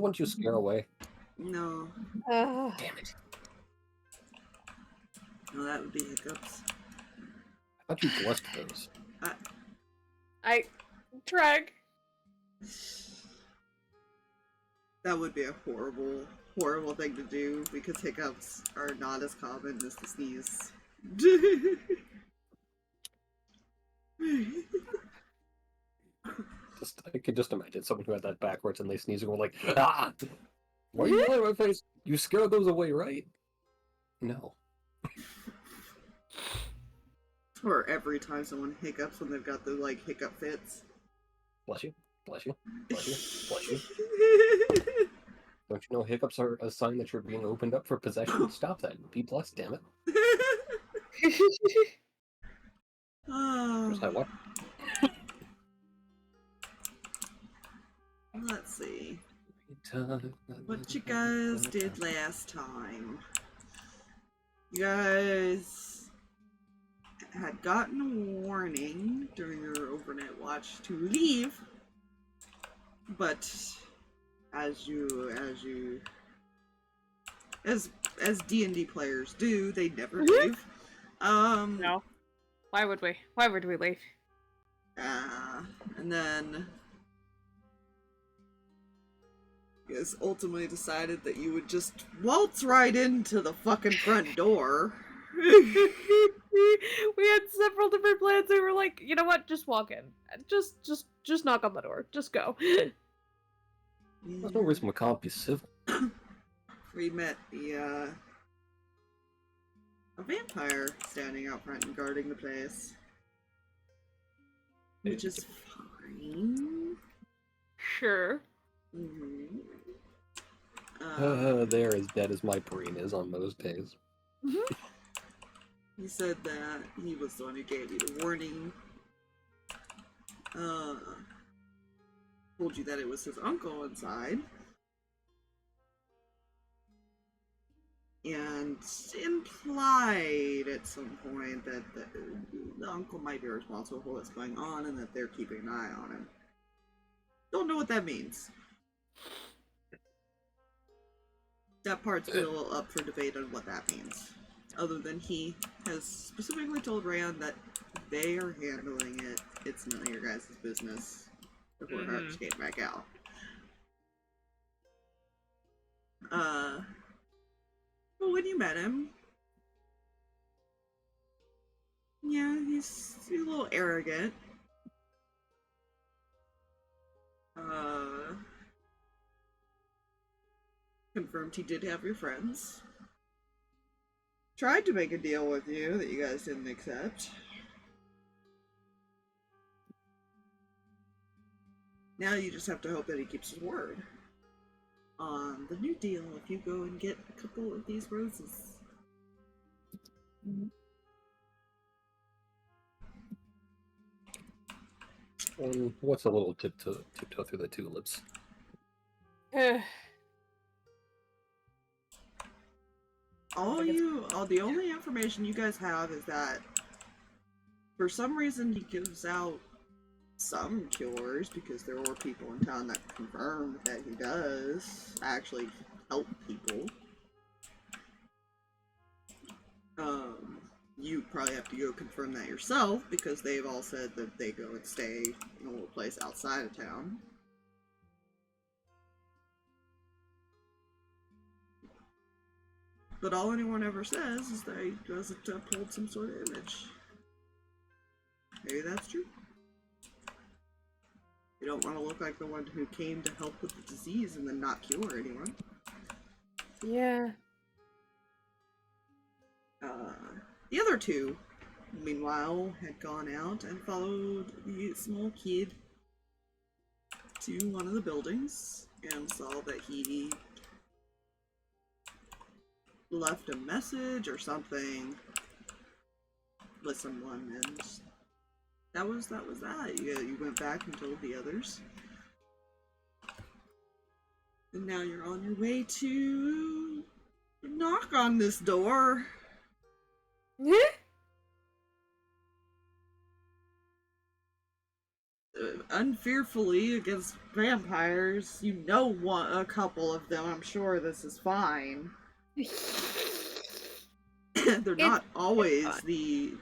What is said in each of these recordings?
one you scare away? No. Damn it. No, that would be hiccups. I thought you blessed those. Drag. That would be a horrible, horrible thing to do because hiccups are not as common as the sneeze. I could just imagine someone who had that backwards and they sneeze and go like, ah! Why are you yelling at my face? You scared those away, right? No. Or every time someone hiccups when they've got the, like, hiccup fits. Bless you. Bless you. Bless you. Bless you. Don't you know hiccups are a sign that you're being opened up for possession? Stop that. Be blessed, damn it. Just that what? Let's see. What you guys did last time. You guys had gotten a warning during your overnight watch to leave, but as D&D players do, they never leave. No. Why would we? Why would we leave? And then you guys ultimately decided that you would just waltz right into the fucking front door. We had several different plans. We were like, you know what? Just walk in. Just knock on the door. Just go. There's no reason we can't be civil. We met a vampire standing out front and guarding the place. Which is fine. Sure. They're as dead as my brain is on most days. He said that he was the one who gave you the warning. Told you that it was his uncle inside. And implied at some point that the uncle might be responsible for what's going on and that they're keeping an eye on him. Don't know what that means. That part's still up for debate on what that means. Other than he has specifically told Reyan that they are handling it. It's none of your guys' business before Harx came back out. But when you met him, yeah, he's a little arrogant. Confirmed he did have your friends. Tried to make a deal with you that you guys didn't accept. Now you just have to hope that he keeps his word. On the new deal, if you go and get a couple of these roses. What's a little tiptoe through the tulips? The only information you guys have is that for some reason he gives out some cures because there were people in town that confirmed that he does actually help people. You probably have to go confirm that yourself because they've all said that they go and stay in a little place outside of town. But all anyone ever says is that he doesn't uphold some sort of image. Maybe that's true. You don't want to look like the one who came to help with the disease and then not cure anyone. Yeah. The other two, meanwhile, had gone out and followed the small kid to one of the buildings and saw that he left a message or something with someone, and that was that. You went back and told the others. And now you're on your way to knock on this door. unfearfully against vampires. You know, a couple of them. I'm sure this is fine. They're not always fine. the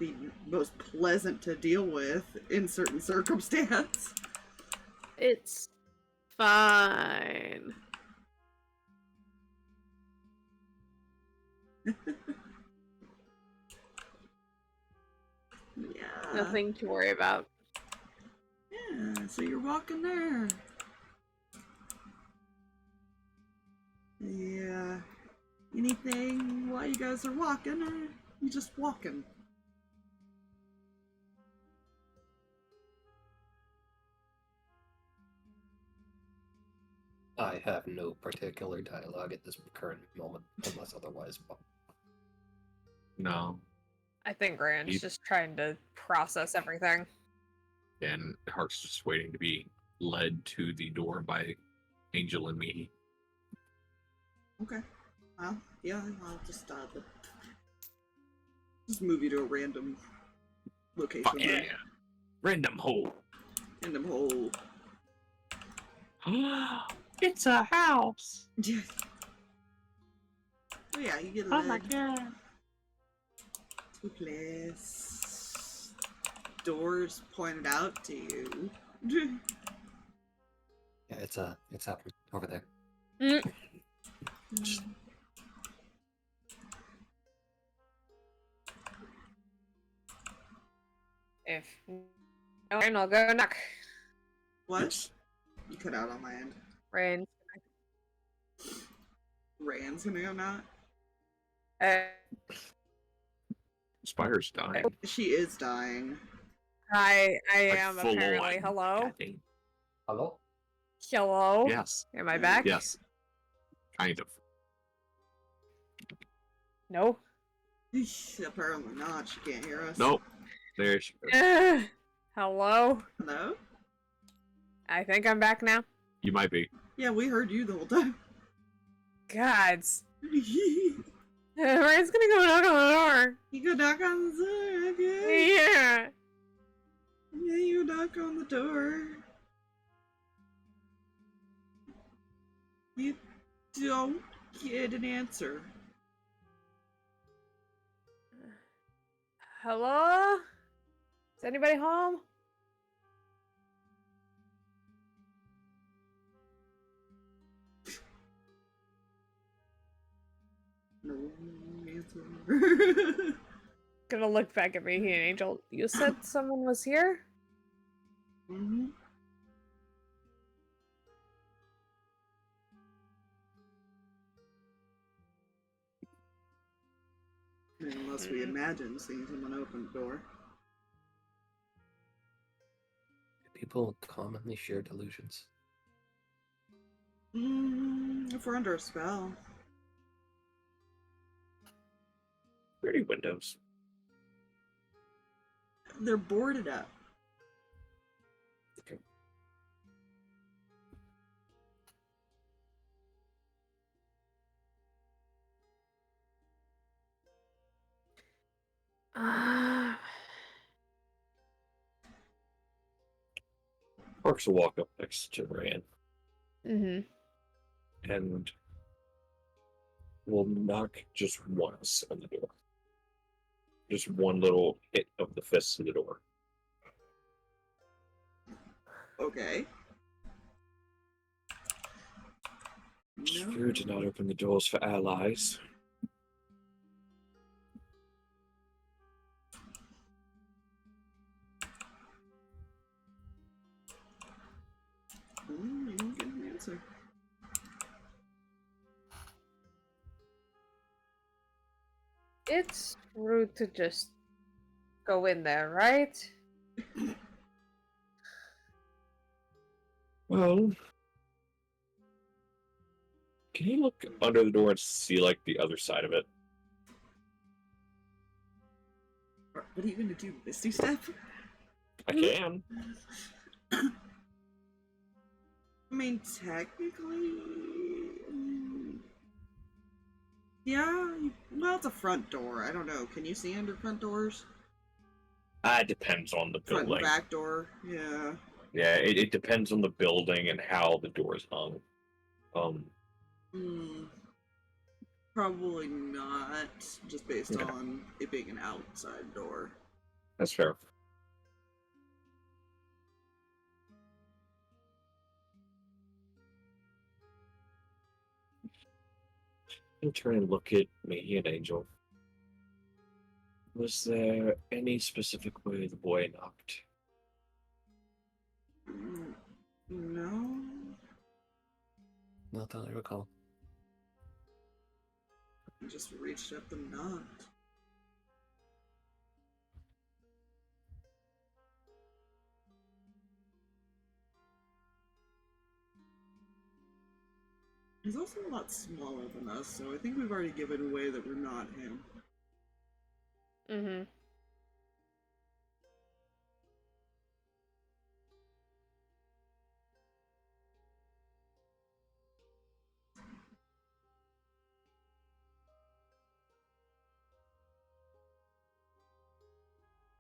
most pleasant to deal with in certain circumstance. It's fine. Yeah. Nothing to worry about. Yeah, so you're walking there. Yeah. Anything while you guys are walking, or you just walking? I have no particular dialogue at this current moment, unless otherwise. No. I think Rand's You- just trying to process everything. And Hark's just waiting to be led to the door by Angel and Mihi. Okay. Well, yeah, I'll just move you to a random location. Fuck yeah. Random hole. Random hole. It's a house. Yeah. Oh yeah, you get Oh my led god. to a place. Doors pointed out to you. Yeah, it's happening over there. If no, Rain, I'll go knock. What? You cut out on my end. Rain. Rand's gonna go not. Spire's dying. She is dying. I Like, am full apparently. on. Hello? God dang. Hello? Hello? Yes. Am I back? Yes. Kind of. No? Apparently not. She can't hear us. Nope. There she goes. Hello? Hello? I think I'm back now. You might be. Yeah, we heard you the whole time. Gods. You Rain's gonna go knock on the door. go knock on the door, okay? Yeah. Yeah, you knock on the door. You don't get an answer. Hello? Is anybody home? No answer. Gonna look back at me, he and Angel. You said someone was here? Mm-hmm. Unless we imagine seeing someone open the door. People commonly share delusions. If we're under a spell. Pretty windows. They're boarded up. Okay. Harks will walk up next to Reyan Mm-hmm. and will knock just once on the door. Just one little hit of the fist to the door. Okay. Screw did not open the doors for allies. You don't get an answer. It's rude to just go in there, right? Well, can you look under the door and see, like, the other side of it? What are you gonna do, Misty Step? I can. I mean, technically... yeah, well, it's a front door. I don't know. Can you see under front doors? Depends on the Front and building. back door? Yeah. Yeah, it depends on the building and how the door is hung. Probably not, just based Okay. on it being an outside door. That's fair. I'll turn and look at Mihi and Angel. Was there any specific way the boy knocked? No. Not that I recall. He just reached up and knocked. He's also a lot smaller than us, so I think we've already given away that we're not him. Mm-hmm.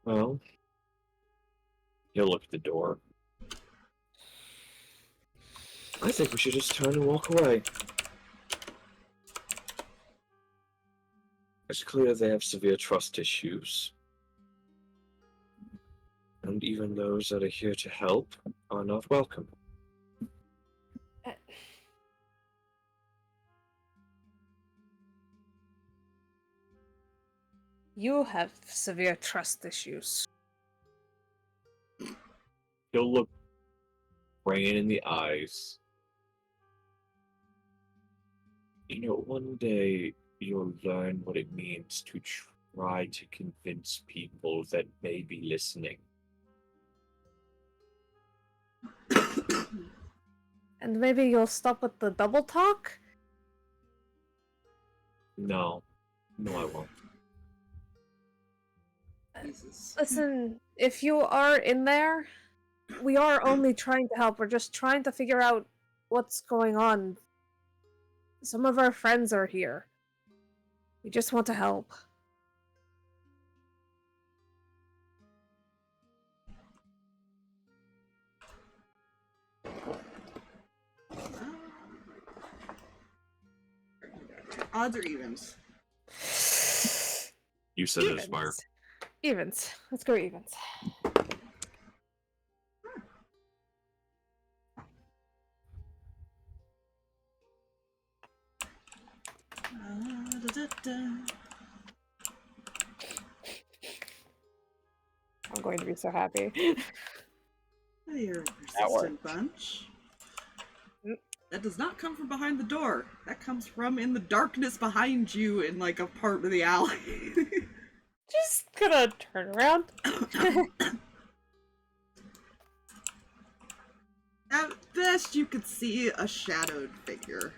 Well, he'll look at the door. I think we should just turn and walk away. It's clear they have severe trust issues. And even those that are here to help are not welcome. You have severe trust issues. He'll look Reyan in the eyes. You know, one day you'll learn what it means to try to convince people that may be listening. And maybe you'll stop with the double talk? No. No, I won't. Jesus. Listen, if you are in there, we are only trying to help. We're just trying to figure out what's going on. Some of our friends are here. We just want to help. Odds or evens? You said it, Aspire. Evens. Let's go evens. I'm going to be so happy. You're a That persistent bunch. That does not come from behind the door. That comes from in the darkness behind you in like a part of the alley. Just gonna turn around. At best, you could see a shadowed figure.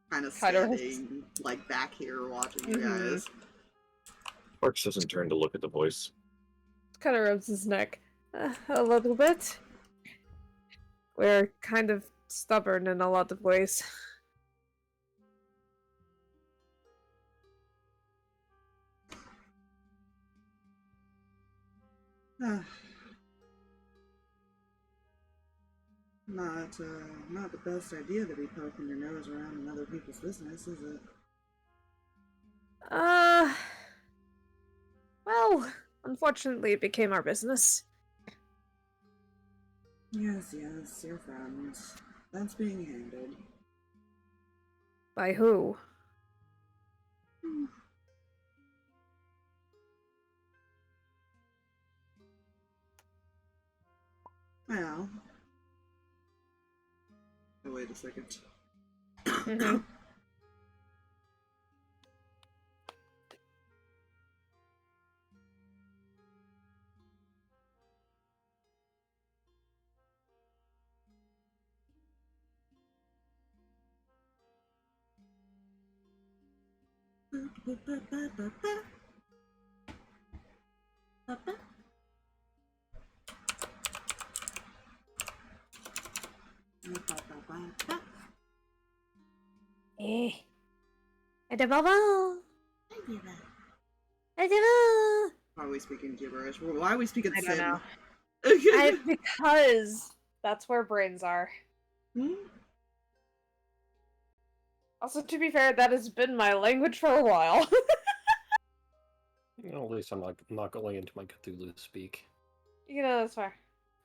Kind of standing, like, back here watching you guys. Harx doesn't turn to look at the voice. Kind of rubs his neck a little bit. We're kind of stubborn in a lot of ways. Not the best idea to be poking your nose around in other people's business, is it? Well, unfortunately it became our business. Yes, your friends. That's being handled. By who? Well. Oh, wait a second. Mm-hmm. Edible. Edible. Why are we speaking gibberish? Why are we speaking I don't know. Sim? Because that's where brains are. Hmm? Also, to be fair, that has been my language for a while. At least I'm not going into my Cthulhu speak. You know, that's fair.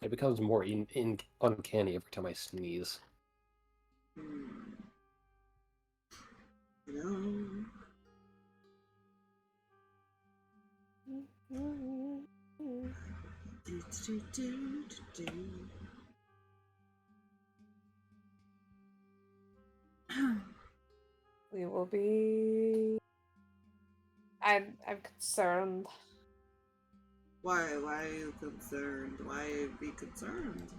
It becomes more uncanny every time I sneeze. No. We will be. I'm concerned. Why are you concerned? Why be concerned?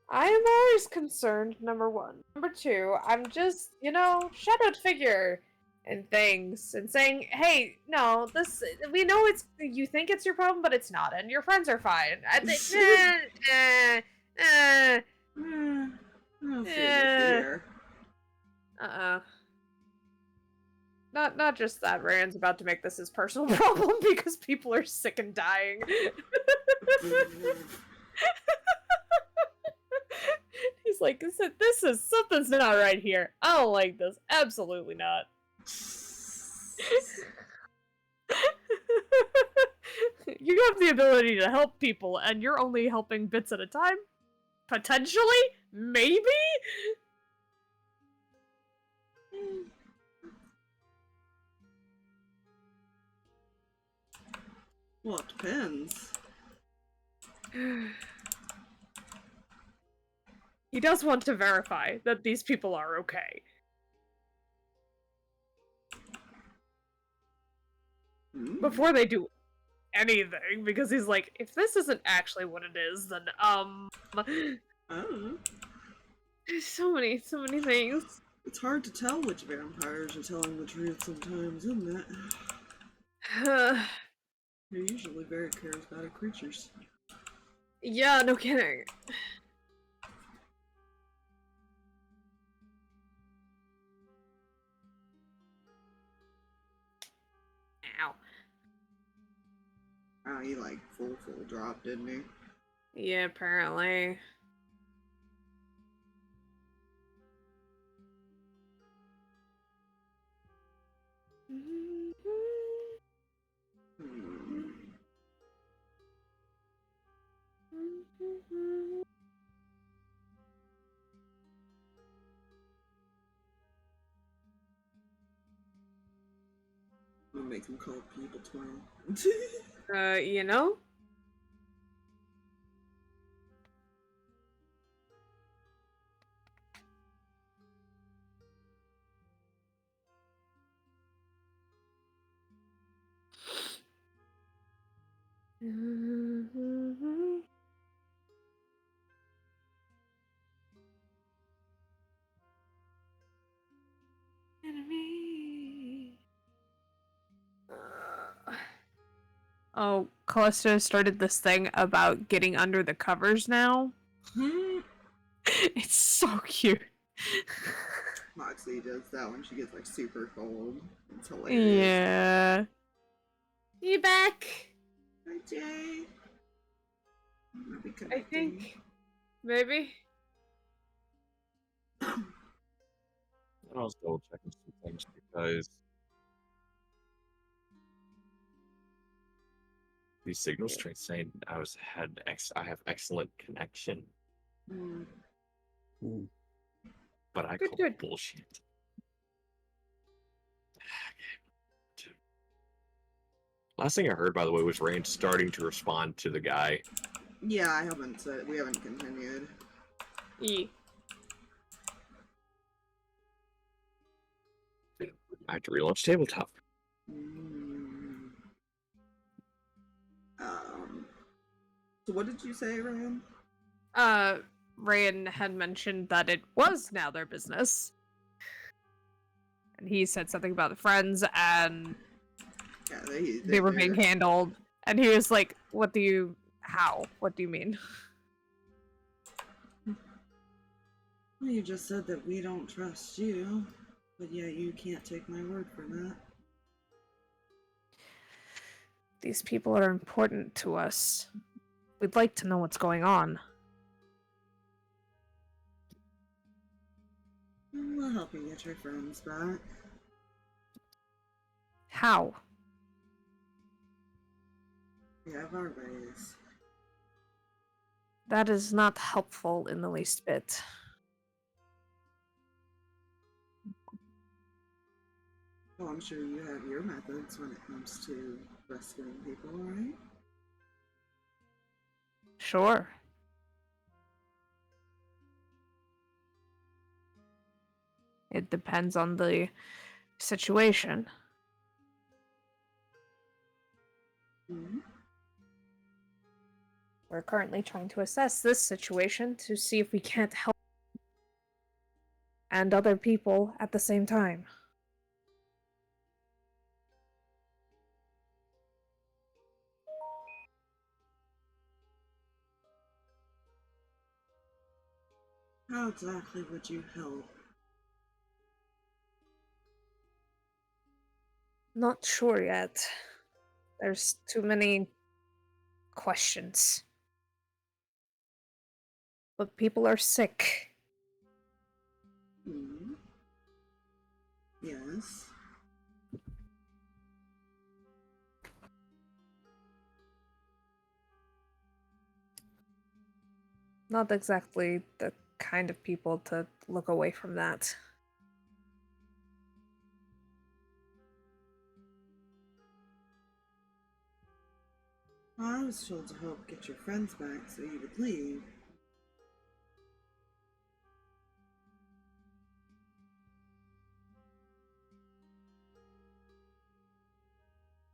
I am always concerned, number one. Number two, I'm just, shadowed figure and things and saying, hey, no, we know you think it's your problem, but it's not, and your friends are fine. I think, I don't feel your fear. Not just that Rand's about to make this his personal problem because people are sick and dying. He's like, this is something's not right here. I don't like this. Absolutely not. You have the ability to help people, and you're only helping bits at a time? Potentially? Maybe? Well, it depends. He does want to verify that these people are okay. Before they do anything, because he's like, if this isn't actually what it is, then, Oh. There's so many things. It's hard to tell which vampires are telling the truth sometimes, isn't it? They're usually very charismatic creatures. Yeah, no kidding. Ow. Oh, he like full drop, didn't he? Yeah, apparently. I'm gonna make him call people tomorrow. You know? Enemy. Oh, Callisto started this thing about getting under the covers now. It's so cute. Moxie does that when she gets like super cold. It's hilarious. Yeah. You back? Hi, Jay. I think. Maybe. I was double checking some things because these signal strings saying I have excellent connection, but I call it bullshit. Last thing I heard, by the way, was Reyan starting to respond to the guy. Yeah, we haven't continued. I have to relaunch tabletop. So what did you say, Ryan? Reyan had mentioned that it was now their business. And he said something about the friends and Yeah, they were being handled. And he was like, what do you mean? Well, you just said that we don't trust you, but yeah, you can't take my word for that. These people are important to us. We'd like to know what's going on. We'll help you get your friends back. How? We have our ways. That is not helpful in the least bit. Well, I'm sure you have your methods when it comes to rescuing people, right? Sure. It depends on the situation. Mm-hmm. We're currently trying to assess this situation to see if we can't help and other people at the same time. How exactly would you help? Not sure yet. There's too many questions. But people are sick. Hmm. Yes. Not exactly the kind of people to look away from that. I was told to help get your friends back so you would leave.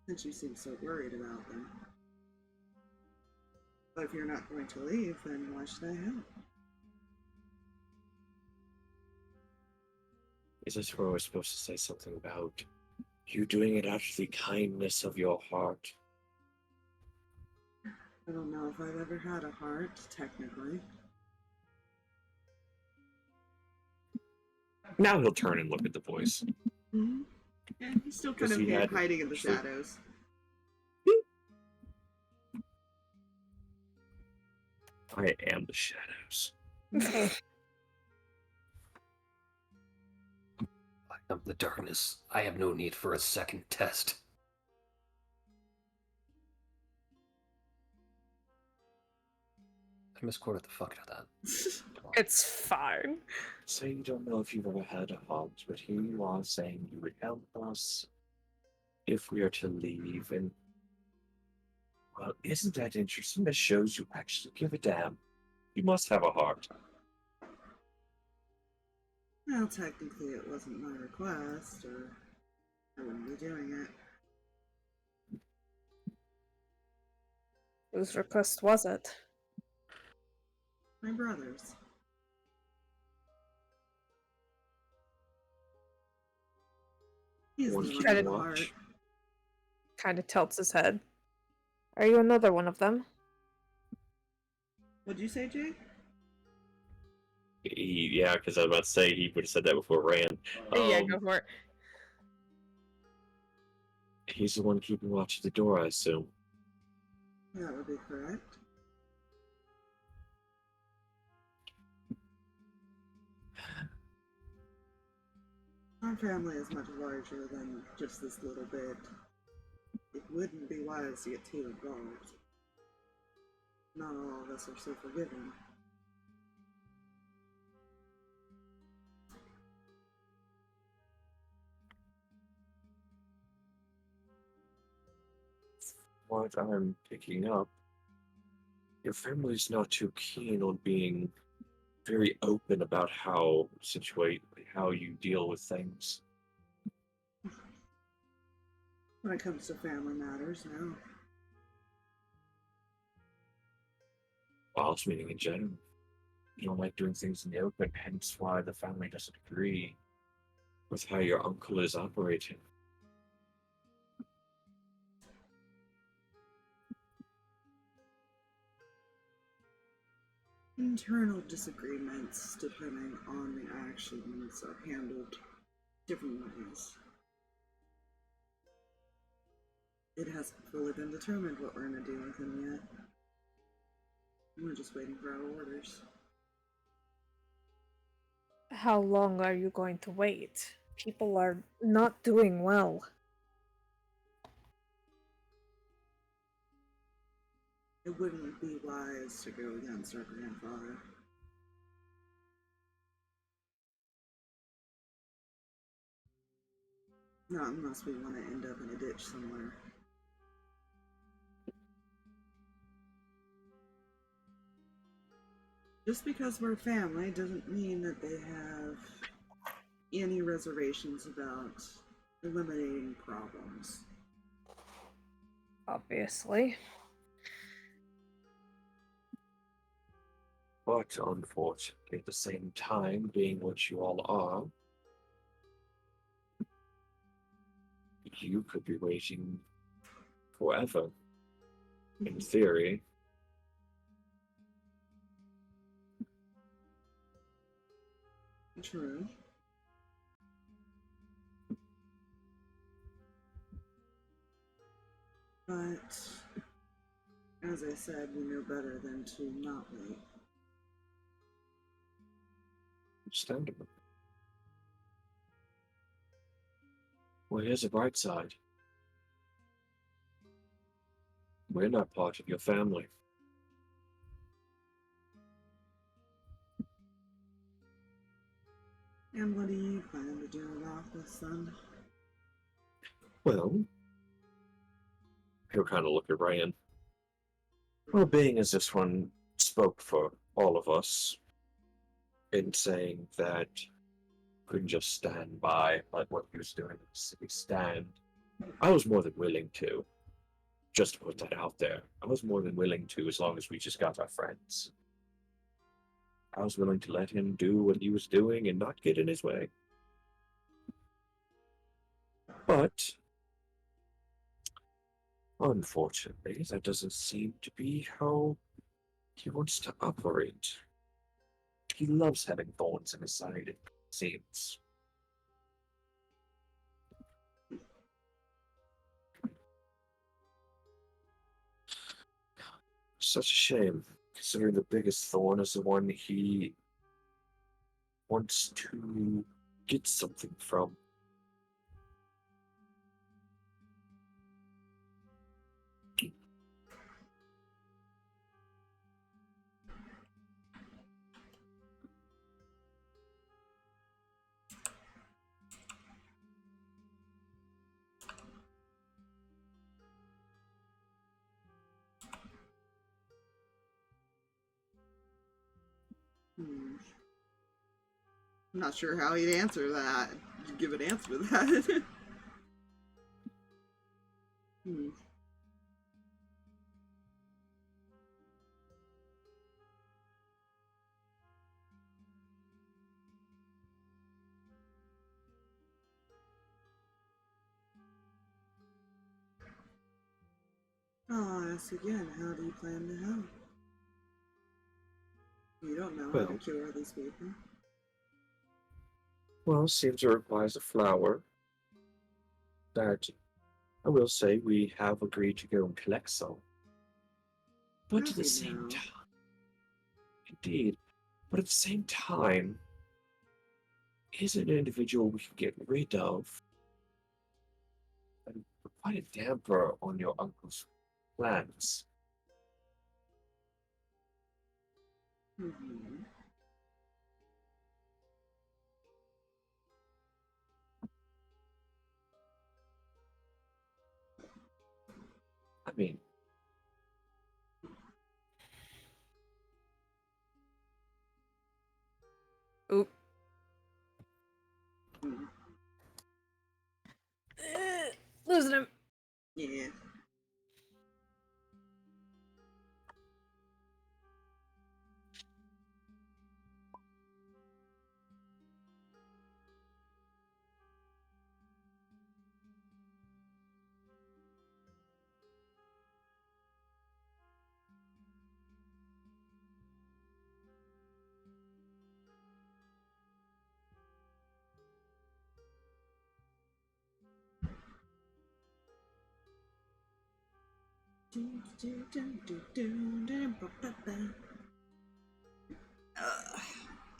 Since you seem so worried about them. But if you're not going to leave, then why should I help? Is this where we're supposed to say something about you doing it out of the kindness of your heart? I don't know if I've ever had a heart, technically. Now he'll turn and look at the voice. Mm-hmm. Yeah, he's still kind 'Cause of he had hiding in the actually- shadows. I am the shadows. I am the darkness. I have no need for a second test. I misquoted the fuck out of that. It's fine. So you don't know if you've ever had a heart, but here you are saying you would help us if we are to leave, and well, isn't that interesting? That shows you actually give a damn. You must have a heart. Well, technically it wasn't my request, or I wouldn't be doing it. Whose request was it? My brother's. He's the One one keep Try with to the heart. watch. Kind of tilts his head. Are you another one of them? What'd you say, Jake? Yeah, because I was about to say he would have said that before Reyan. Yeah, go for it. He's the one keeping watch at the door, I assume. That would be correct. Our family is much larger than just this little bit. It wouldn't be wise to get too involved. Not all of us are so forgiving. What I'm picking up, your family's not too keen on being very open about how you deal with things. When it comes to family matters, no. Well, I was meaning in general. You don't like doing things in the open, hence why the family doesn't agree with how your uncle is operating. Internal disagreements, depending on the actions, are handled different ways. It hasn't fully been determined what we're gonna do with him yet. We're just waiting for our orders. How long are you going to wait? People are not doing well. It wouldn't be wise to go against our grandfather. Not unless we want to end up in a ditch somewhere. Just because we're family doesn't mean that they have any reservations about eliminating problems. Obviously. But unfortunately, at the same time, being what you all are, you could be waiting forever, in theory. True. But, as I said, we know better than to not wait. Understandable. Well, here's a bright side. We're not part of your family. And what do you plan to do about this, then? Well, he'll kind of look at Reyan. Well, being as this one spoke for all of us in saying that couldn't just stand by like what he was doing in the city stand, I was more than willing to. Just to put that out there. I was more than willing to, as long as we just got our friends. I was willing to let him do what he was doing and not get in his way. But unfortunately, that doesn't seem to be how he wants to operate. He loves having thorns in his side, it seems. Such a shame, considering the biggest thorn is the one he wants to get something from. I'm not sure how he'd answer that. Give an answer to that. I'll ask again, how do you plan to help? You don't know how to cure these people. Well, seems it requires a flower that I will say we have agreed to go and collect some. But at the same time, indeed, but at the same time, is an individual we can get rid of and put quite a damper on your uncle's plans. Mm-hmm. I mean, Oop. Losing him. Yeah.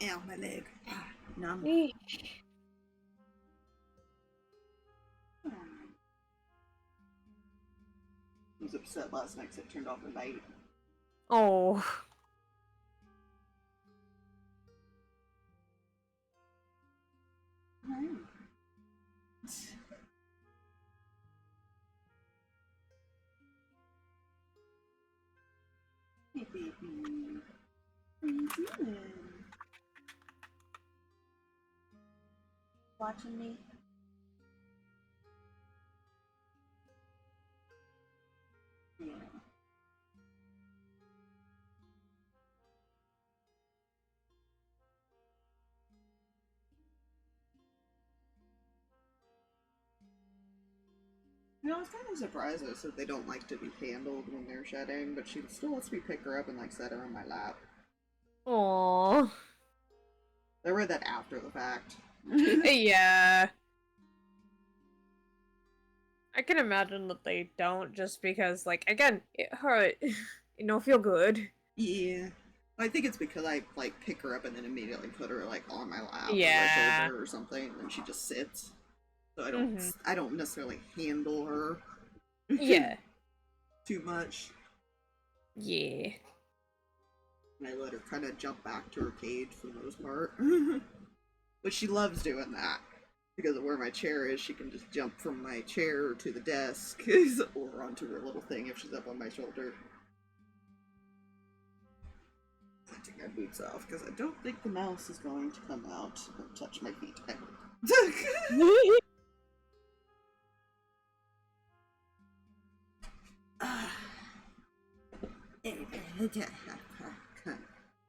Ow, my leg. Numb. Eesh. I was upset last night because I turned off the light. Oh. Hey, baby. What are you doing? Watching me? Yeah. You know, I was kind of surprised though, so they don't like to be handled when they're shedding, but she still lets me pick her up and like set her on my lap. Aww. I read that after the fact. Yeah. I can imagine that they don't, just because, like, again, it hurt. You don't feel good. Yeah. I think it's because I like pick her up and then immediately put her like on my lap or my Yeah. shoulder or something, and then she just sits. So I don't necessarily handle her Yeah. too much. Yeah. And I let her kind of jump back to her cage for the most part. But she loves doing that. Because of where my chair is, she can just jump from my chair to the desk or onto her little thing if she's up on my shoulder. I take my boots off because I don't think the mouse is going to come out and touch my feet. I hope.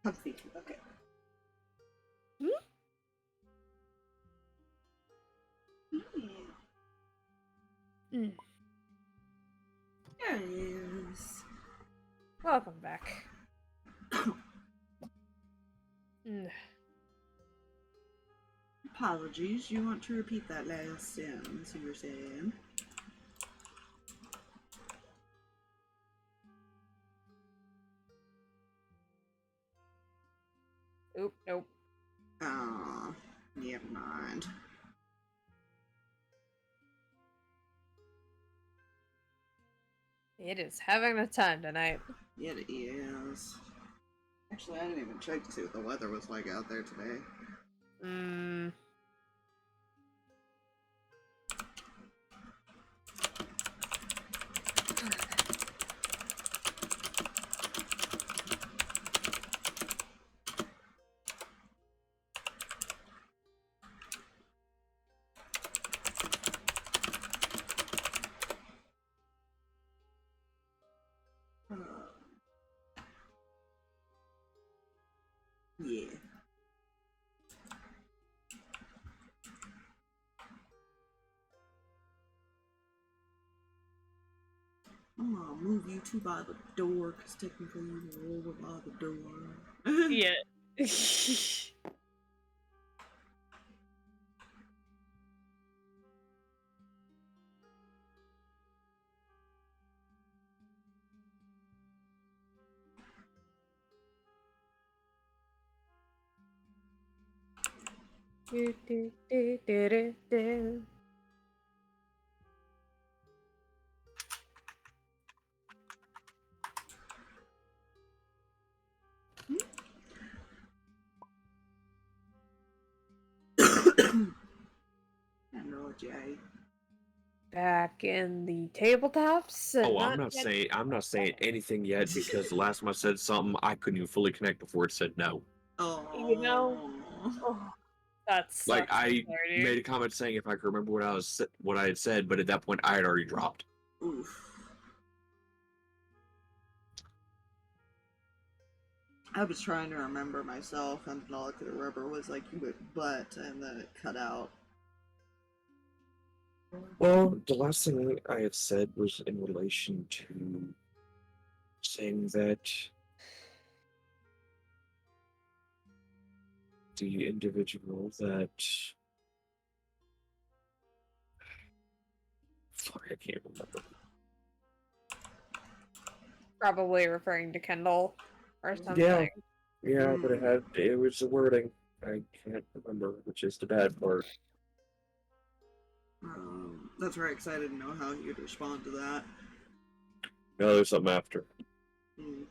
Comfy. Okay. Mm. There it is. Welcome back. Mm. Apologies, you want to repeat that last sentence you were saying? Oop, nope. Aw, never mind. It is having a time tonight. Yeah, it is. Actually, I didn't even check to see what the weather was like out there today. Mm. Yeah. I'm gonna move you two by the door, because technically you're over by the door. Yeah. Do, do, do, do, do, do. Hello, Jay. Back in the tabletops. And Oh, I'm not yet- saying anything yet because the last time I said something, I couldn't even fully connect before it said no. Oh. You know? Oh, that's Like I made a comment saying if I could remember what I had said, but at that point I had already dropped. Oof. I was trying to remember myself, and all I could remember was like but, and then it cut out. Well, the last thing I had said was in relation to saying that the individual that fuck, I can't remember. Probably referring to Kendall or something. Yeah, but it was the wording. I can't remember, which is the bad part. That's right, because I didn't know how you'd respond to that. No, there's something after. Mm.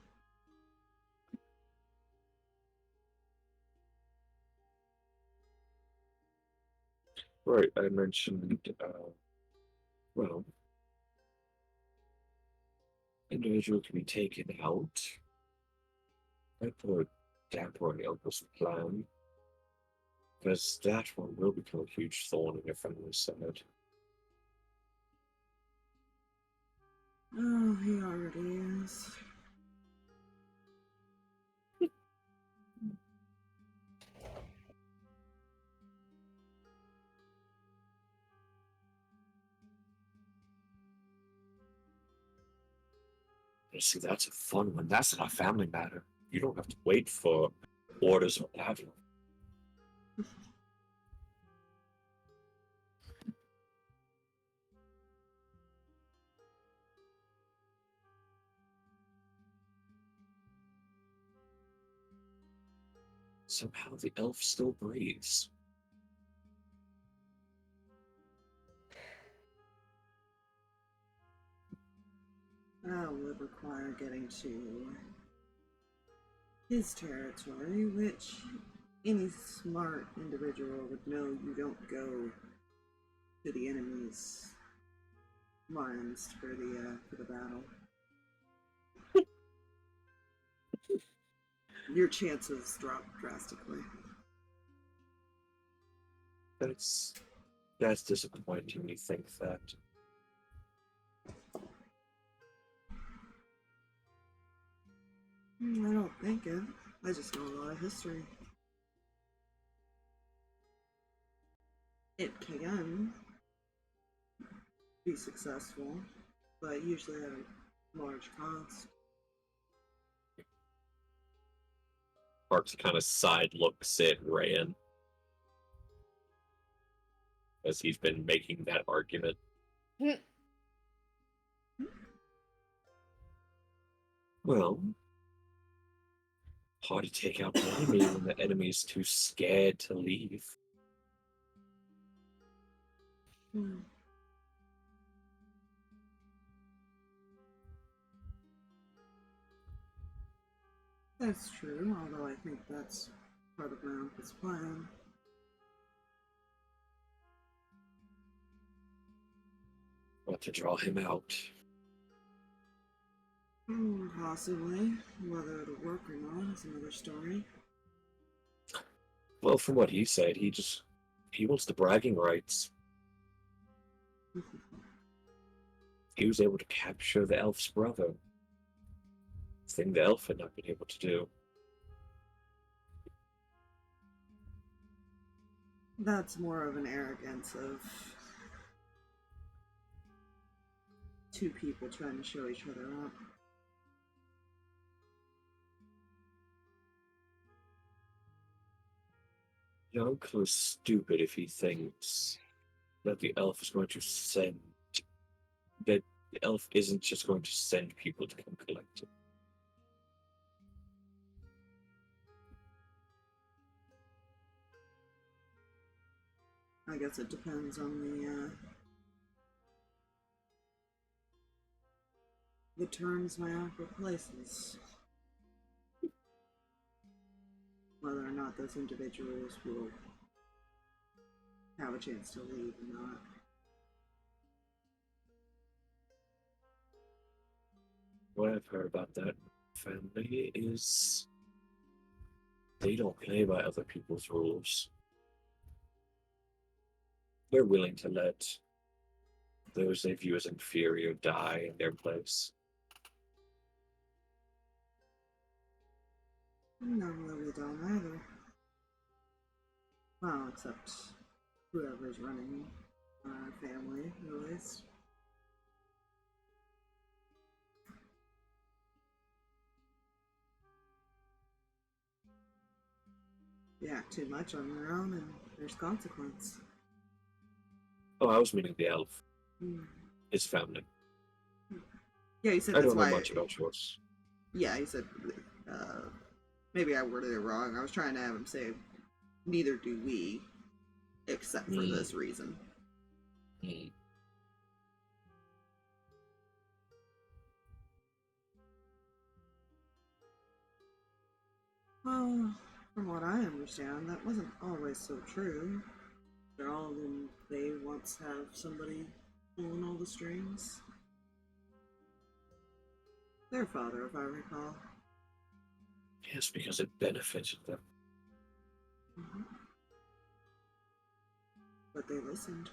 Right, I mentioned, well, individual can be taken out. I put a damper on the uncle's plan, because that one will become a huge thorn in your family's side. Oh, he already is. You see, that's a fun one. That's not a family matter. You don't have to wait for orders or what have you. Somehow the elf still breathes. That would require getting to his territory, which any smart individual would know you don't go to the enemy's lines for the battle. Your chances drop drastically. That's disappointing. You think that. I don't think it. I just know a lot of history. It can be successful, but usually at a large cost. Harx kind of side looks at Reyan as he's been making that argument. Well, hard to take out the enemy when the enemy is too scared to leave. That's true, although I think that's part of my uncle's plan. Want to draw him out. Possibly. Whether it'll work or not is another story. Well, from what he said, he wants the bragging rights. He was able to capture the elf's brother. Thing the elf had not been able to do. That's more of an arrogance of two people trying to show each other up. Your uncle is stupid if he thinks that the elf is going to send. That the elf isn't just going to send people to come collect it. I guess it depends on the terms my uncle places. Whether or not those individuals will have a chance to leave or not. What I've heard about that family is they don't play by other people's rules. They're willing to let those they view as inferior die in their place. Normally we don't either. Well, except whoever's running our family, at least. You act too much on your own and there's consequence. Oh, I was meaning the elf. Hmm. His family. Yeah, he said I that's don't know why. much about yours. Yeah, he said. Maybe I worded it wrong. I was trying to have him say, "Neither do we, except for this reason." Hmm. Well, from what I understand, that wasn't always so true. After all, didn't they once have somebody pulling all the strings? Their father, if I recall. Yes, because it benefited them. Mhm. But they listened.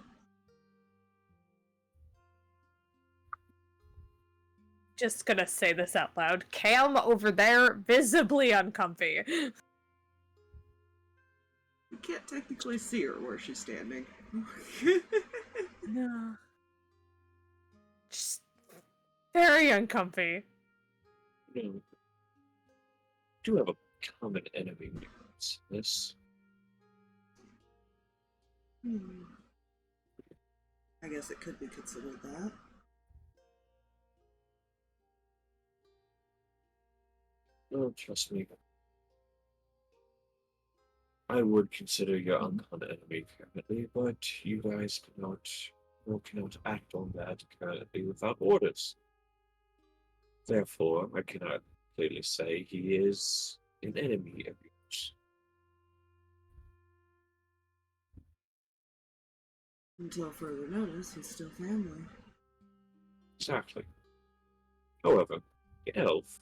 Just gonna say this out loud. Cam over there, visibly uncomfy. You can't technically see her where she's standing. No. Just very uncomfy. You do have a common enemy when it comes to this. I guess it could be considered that. Oh, trust me. I would consider your uncommon enemy currently, but you guys cannot act on that currently without orders. Therefore, I cannot clearly say he is an enemy of yours. Until further notice, he's still family. Exactly. However, the elf,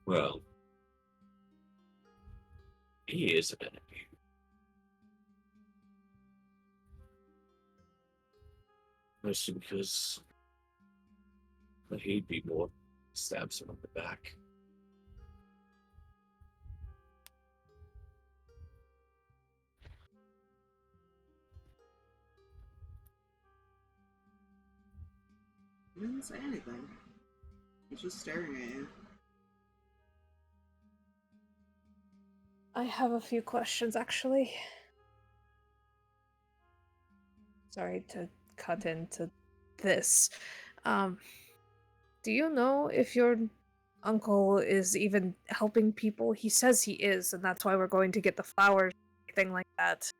well, he is an enemy. Mostly because he'd be more stabs him on the back. He didn't say anything. He's just staring at you. I have a few questions, actually. Sorry to cut into this. Do you know if your uncle is even helping people? He says he is, and that's why we're going to get the flowers, thing like that.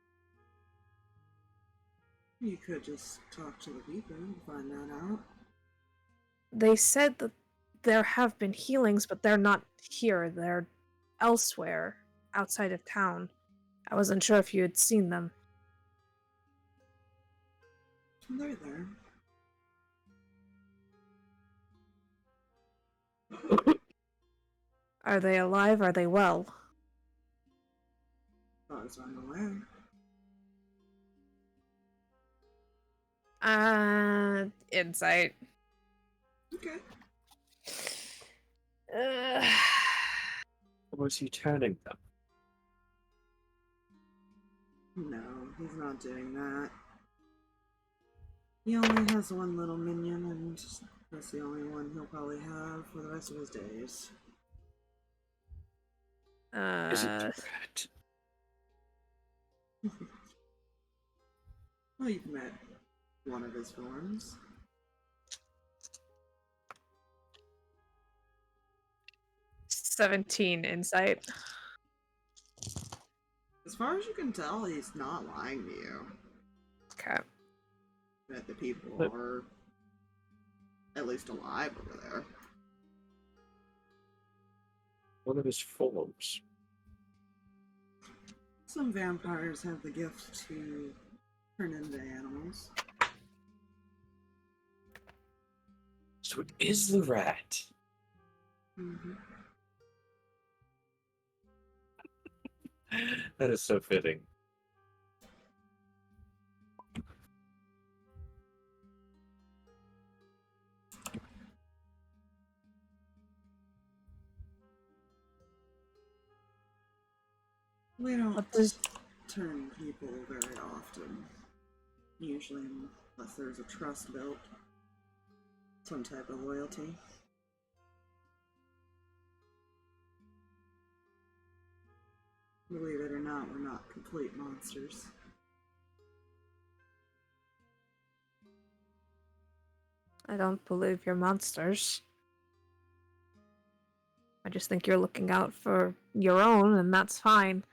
You could just talk to the people and find that out. They said that there have been healings, but they're not here. They're elsewhere, outside of town. I wasn't sure if you had seen them. They're there. Are they alive? Are they well? As far as I'm aware. Insight. Okay. Or was he turning them? No, he's not doing that. He only has one little minion, and that's the only one he'll probably have for the rest of his days. Is it the rat? Well, you've met one of his forms. $17 insight. As far as you can tell, he's not lying to you. Okay. That the people But- are at least alive over there. One of his forms. Some vampires have the gift to turn into animals. So it is the rat. Mm-hmm. That is so fitting. We don't What does... turn people very often. Usually, unless there's a trust built. Some type of loyalty. Believe it or not, we're not complete monsters. I don't believe you're monsters. I just think you're looking out for your own, and that's fine.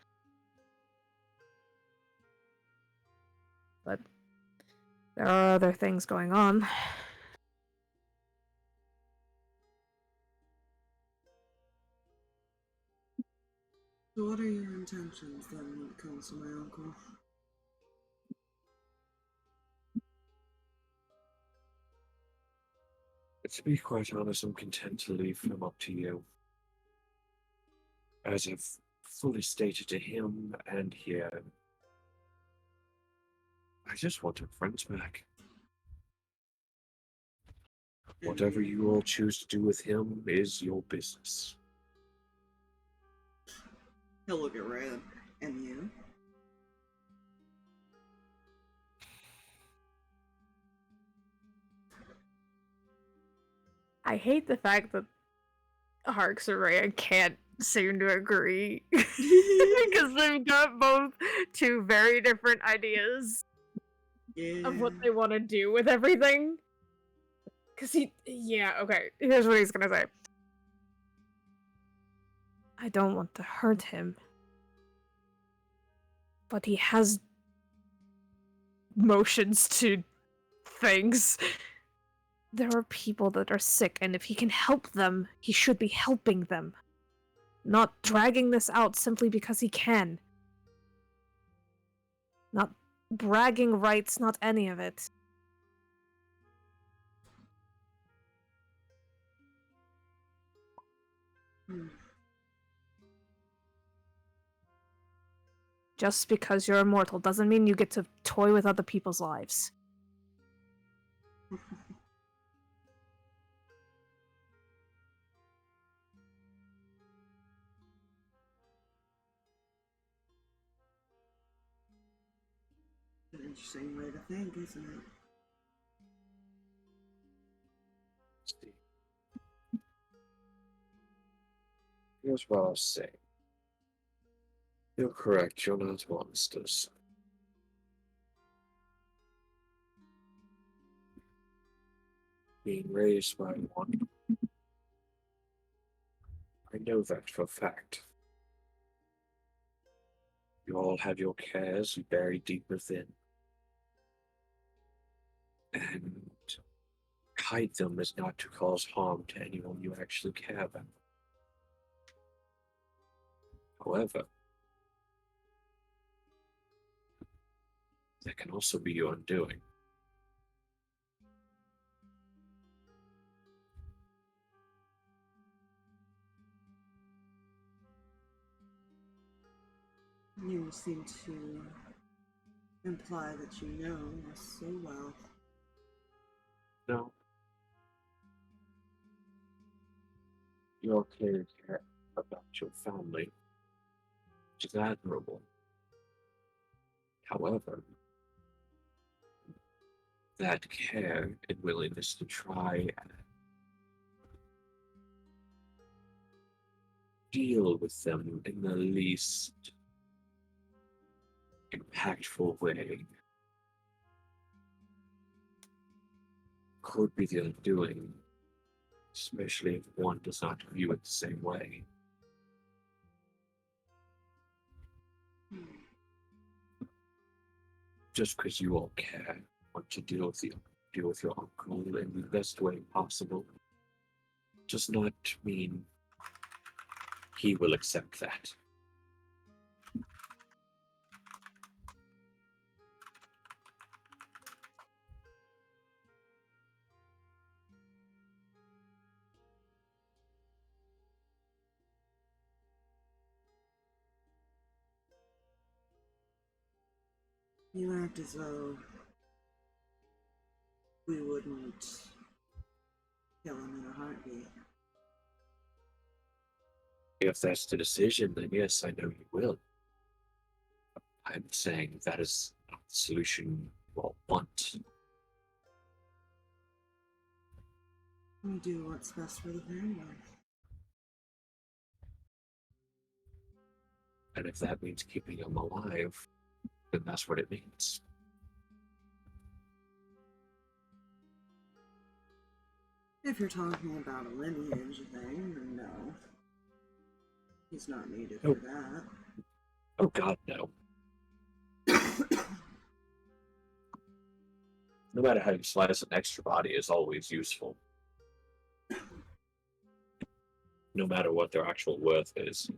But there are other things going on. So what are your intentions then when it comes to my uncle? To be quite honest, I'm content to leave him up to you. As I've fully stated to him and here, I just want our friends back. Whatever you all choose to do with him is your business. He'll look at Reyan. And you? I hate the fact that Harx and Reyan can't seem to agree. Because they've got both two very different ideas Yeah. of what they want to do with everything. Because okay, here's what he's gonna say. I don't want to hurt him. But he has motions to things. There are people that are sick, and if he can help them, he should be helping them. Not dragging this out simply because he can. Not bragging rights, not any of it. Just because you're immortal doesn't mean you get to toy with other people's lives. An interesting way to think, isn't it? Here's what I'll say. You're correct, you're not monsters. Being raised by one, I know that for a fact. You all have your cares buried deep within. And hide them is not to cause harm to anyone you actually care about. However, that can also be your undoing. You seem to imply that you know us so well. No. You all clearly care about your family, which is admirable. However, that care and willingness to try and deal with them in the least impactful way could be the undoing, especially if one does not view it the same way. Just because you all care, want to deal with your uncle in the best way possible, does not mean he will accept that. You act as though we wouldn't kill him in a heartbeat. If that's the decision, then yes, I know you will. I'm saying that is not the solution you all want. We do what's best for the family. And if that means keeping him alive, then that's what it means. If you're talking about a lineage thing, then no. He's not needed for that. Oh God, no. No matter how you slice, an extra body is always useful. No matter what their actual worth is.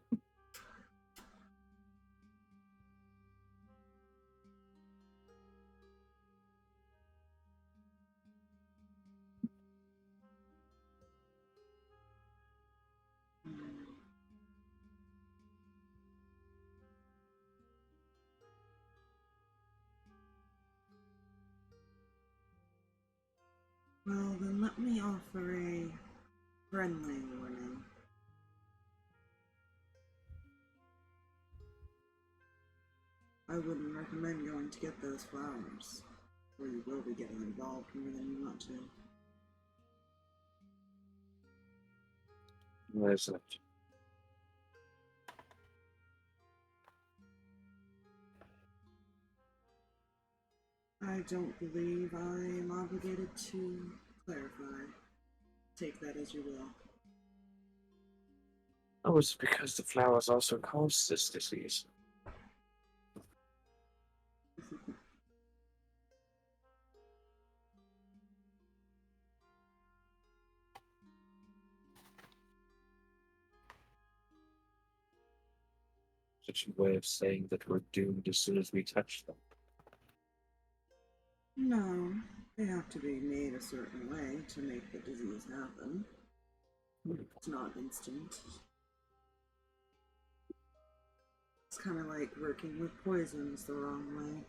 Well, then let me offer a friendly warning. I wouldn't recommend going to get those flowers, or you will be getting involved more than you want to. What is it? I don't believe I am obligated to clarify. Take that as you will. Oh, it's because the flowers also cause this disease. Such a way of saying that we're doomed as soon as we touch them. No, they have to be made a certain way to make the disease happen. It's not instant. It's kind of like working with poisons the wrong way.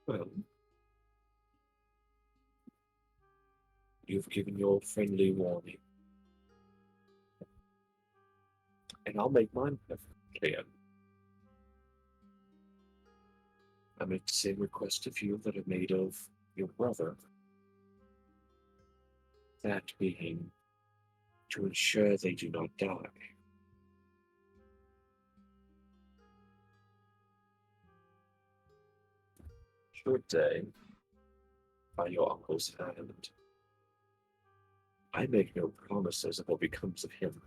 Well, you've given your friendly warning. And I'll make mine perfectly clear. I make the same request of you that I made of your brother. That being to ensure they do not die. Should they, by your uncle's hand, I make no promises of what becomes of him.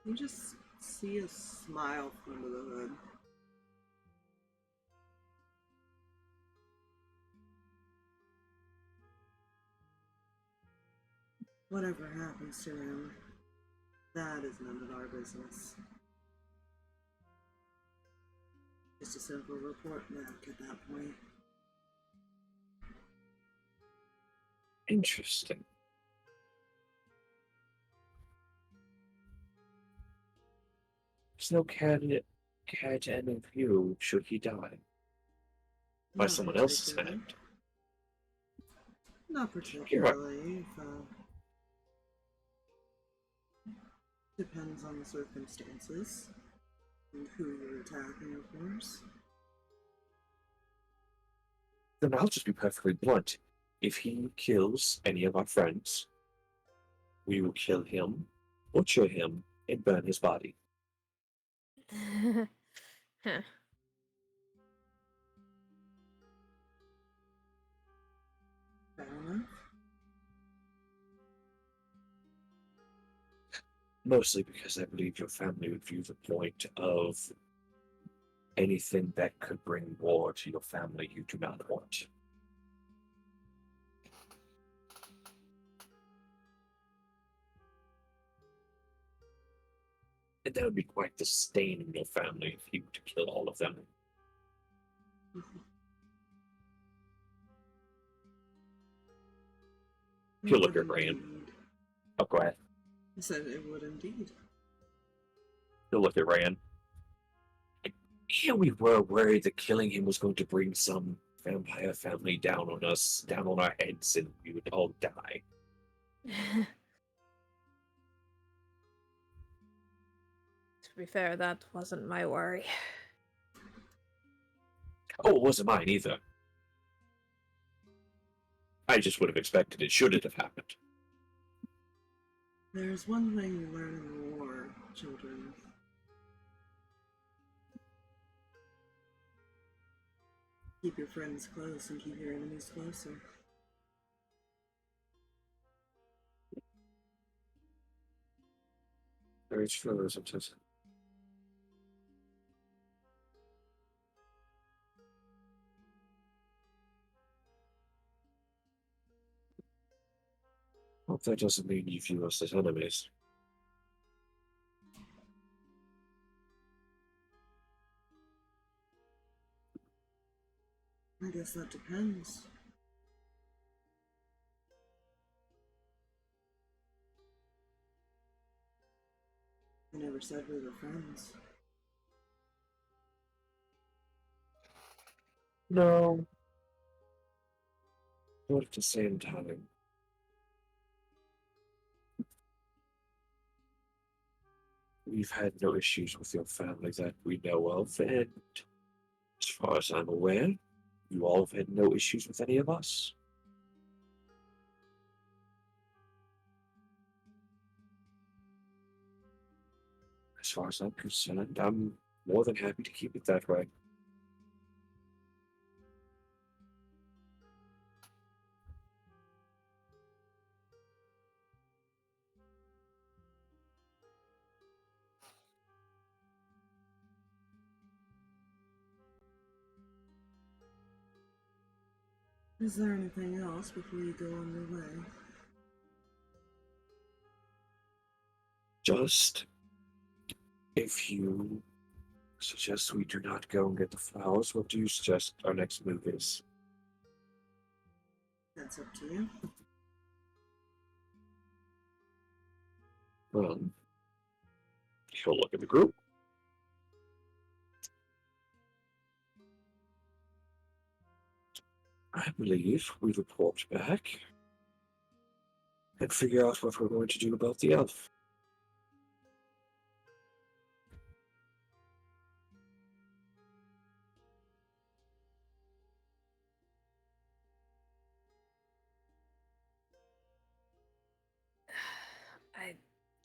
You just see a smile from under the hood. Whatever happens to him, that is none of our business. Just a simple report back at that point. Interesting. There's no care to any of you should he die. By Not someone else's particularly. hand. Not particularly. Depends on the circumstances and who you're attacking, of course. Then I'll just be perfectly blunt. If he kills any of our friends, we will kill him, butcher him, and burn his body. Huh. Fair enough. Mostly because I believe your family would view the point of anything that could bring war to your family you do not want. And that would be quite the stain in your family if you were to kill all of them. If you look at Reyan. Oh, go ahead. I said it would indeed. You'll look at Reyan. Yeah, we were worried that killing him was going to bring some vampire family down on us, down on our heads, and we would all die. To be fair, that wasn't my worry. Oh, it wasn't mine either. I just would have expected it should it have happened. There's one thing you learn in the war, children. Keep your friends close and keep your enemies closer. Very true, isn't it? Hope that doesn't mean you view us as enemies. I guess that depends. I never said we were friends. No. But at the same time, we've had no issues with your family that we know of, and as far as I'm aware, you all have had no issues with any of us. As far as I'm concerned, I'm more than happy to keep it that way. Is there anything else before you go on your way? Just if you suggest we do not go and get the flowers, what do you suggest our next move is? That's up to you. Well, he'll look at the group. I believe we report back and figure out what we're going to do about the elf.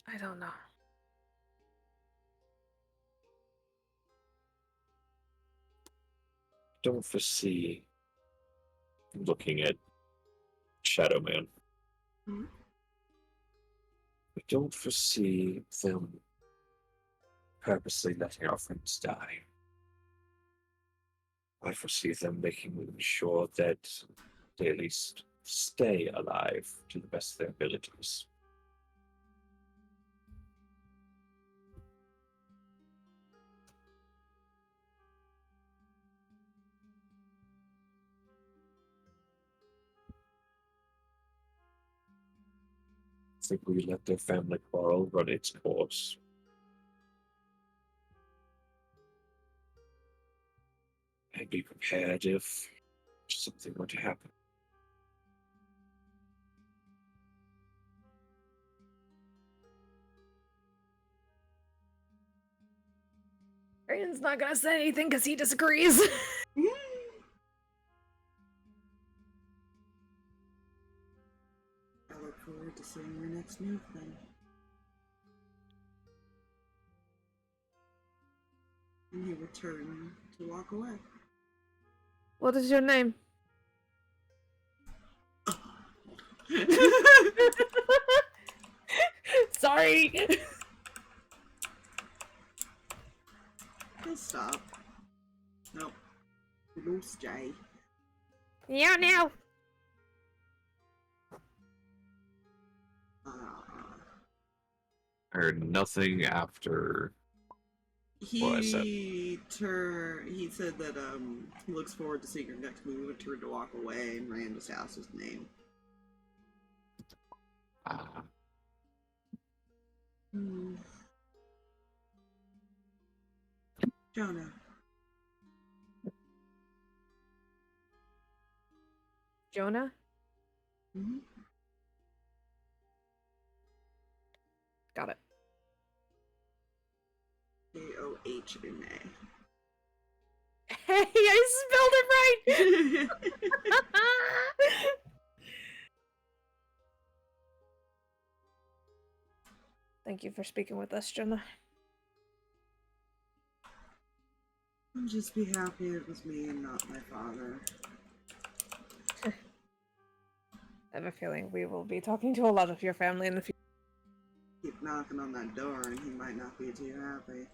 I don't know. Don't foresee looking at Shadow Man. Hmm? I don't foresee them purposely letting our friends die. I foresee them making sure that they at least stay alive to the best of their abilities. I think we let their family quarrel run its course. And be prepared if something were to happen. Reyan's not gonna say anything because he disagrees. I look forward to seeing your next move then. And he will turn to walk away. What is your name? Sorry. He'll stop. Nope. Loose J. Yeah, now. I heard nothing after. He said that he looks forward to seeing your next move and turned to walk away, and Rand just asked his name. Jonah. Jonah? Mm-hmm. Got it. Johna. Hey, I spelled it right! Thank you for speaking with us, Jenna. I'll just be happy it was me and not my father. I have a feeling we will be talking to a lot of your family in the future. Keep knocking on that door and he might not be too happy.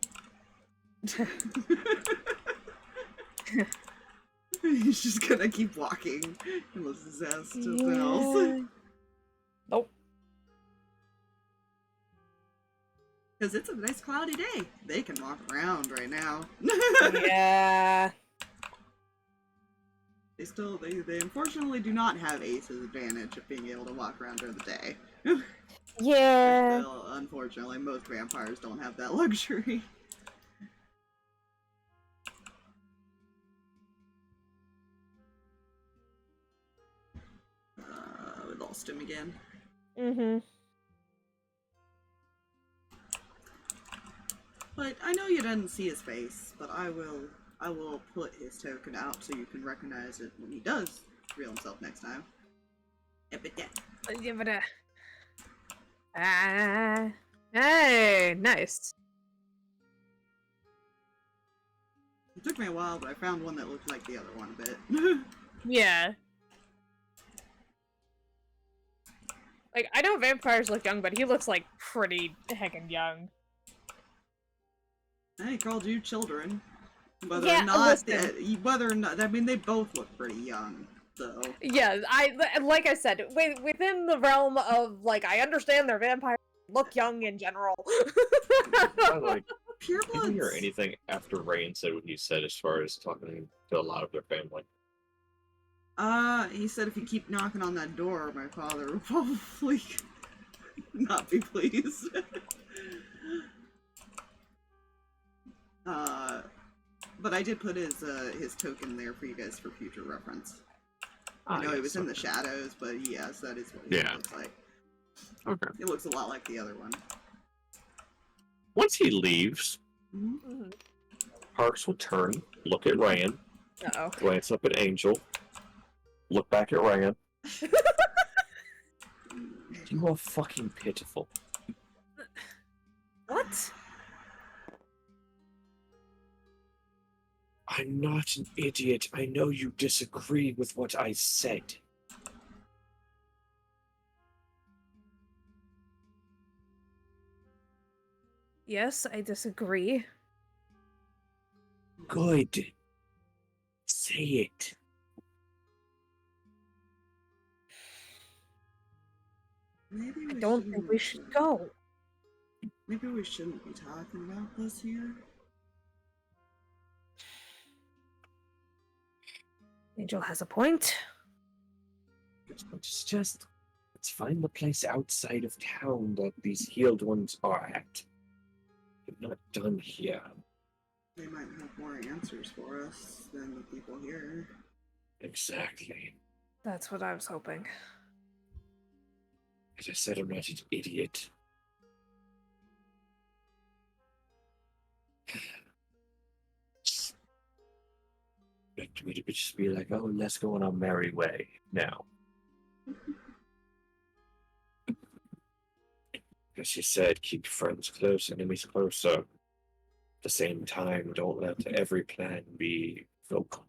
He's just gonna keep walking unless his ass still bells. Nope. Because it's a nice cloudy day. They can walk around right now. Yeah. They unfortunately do not have Ace's advantage of being able to walk around during the day. Yeah. Still, unfortunately, most vampires don't have that luxury. We lost him again. Mm-hmm. But I know you didn't see his face, but I will put his token out so you can recognize it when he does reveal himself next time. Hey, nice. It took me a while, but I found one that looked like the other one a bit. Yeah. Like, I know vampires look young, but he looks like pretty heckin' young. He called you children. Whether Yeah, or not, listen. I mean, they both look pretty young, so. Yeah, like I said, within the realm of, like, I understand they're vampires, look young in general. I like Purebloods. did you hear anything after Reyan said what he said as far as talking to a lot of their family? He said if you keep knocking on that door, my father will probably not be pleased. But I did put his token there for you guys for future reference. I know it was in the shadows, but yes, that is what he looks like. Okay. It looks a lot like the other one. Once he leaves, Mm-hmm. Harx will turn, look at Reyan, Uh-oh. glance up at Angel, look back at Reyan. You are fucking pitiful. What? I'm not an idiot. I know you disagree with what I said. Yes, I disagree. Good. Say it. Maybe I don't think we should go. Maybe we shouldn't be talking about this here. Angel has a point. Let's find the place outside of town that these healed ones are at. We're not done here. They might have more answers for us than the people here. Exactly. That's what I was hoping. As I said, I'm not an idiot. Expect me to just be like, oh, let's go on our merry way now. As you said, keep friends close, enemies closer. At the same time, don't let every plan be vocal.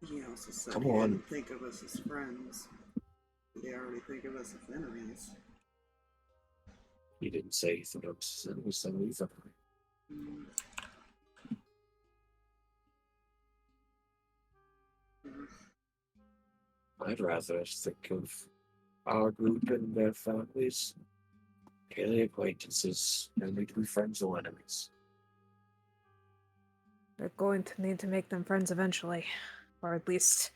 He also said Come he on. didn't think of us as friends. They already think of us as enemies. He didn't say he thought it was some either. Mm. I'd rather us think of our group and their families, daily acquaintances, and we can be friends or enemies. We're going to need to make them friends eventually. Or at least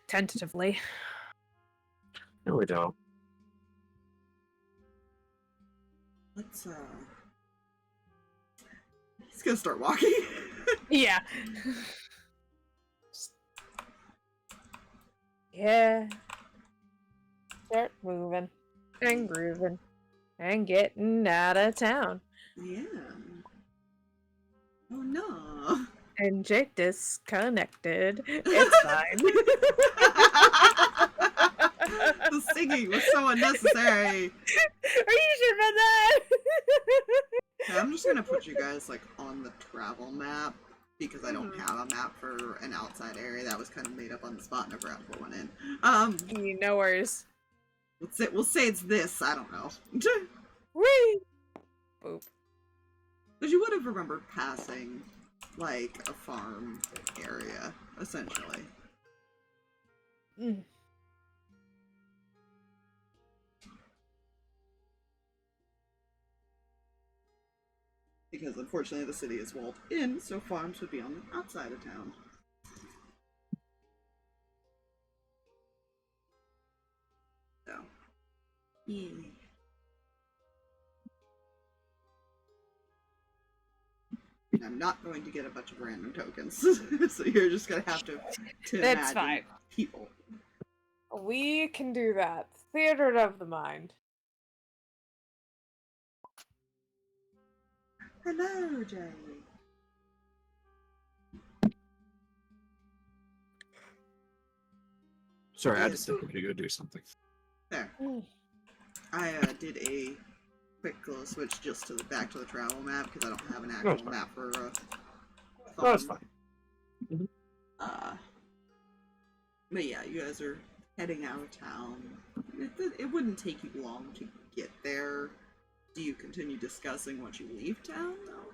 tentatively. No, we don't. Let's, He's gonna start walking. Yeah. Yeah. Start moving. And grooving. And getting out of town. Yeah. Oh no. And Jake disconnected. It's fine. The singing was so unnecessary. Are you sure about that? Okay, I'm just gonna put you guys like on the travel map because I don't have a map for an outside area. That was kind of made up on the spot. Never have to put one in. No worries. We'll say it's this. I don't know. Whee! Boop. Because you would have remembered passing like a farm area, essentially. Mm. Because unfortunately the city is walled in, so farms would be on the outside of town. So, yeah. I'm not going to get a bunch of random tokens, so you're just gonna have to That's imagine fine. people. We can do that. Theater of the mind. Hello, Jay. Sorry, I just think we to go do something. There. Mm. I did a quick little switch just to the back to the travel map because I don't have an actual map for That's fine. But yeah, you guys are heading out of town. It wouldn't take you long to get there. Do you continue discussing once you leave town, though?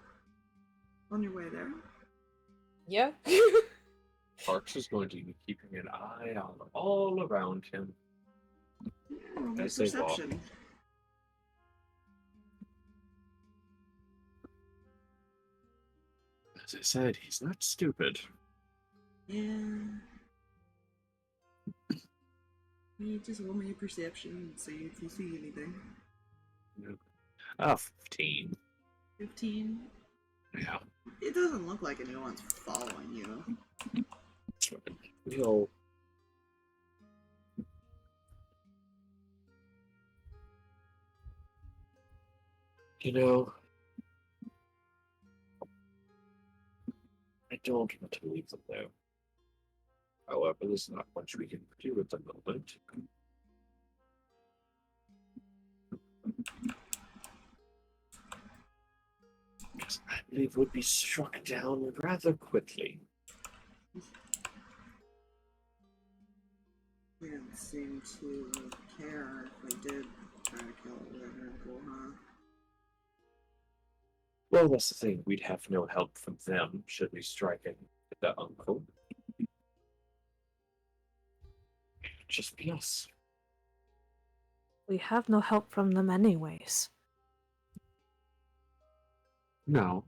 On your way there? Yeah. Harx is going to be keeping an eye on all around him. Yeah, roll me As they walk. perception. As I said, he's not stupid. Yeah. You just roll me a perception and see if you see anything. 15. 15. Yeah. It doesn't look like anyone's following you. We'll... You know, I don't want to leave them there. However, there's not much we can do at the moment. Because I believe would be struck down rather quickly. They didn't seem to care if they did try to kill their uncle, huh? Well, that's the thing. We'd have no help from them should we strike at the uncle. Just be us. We have no help from them anyways. No.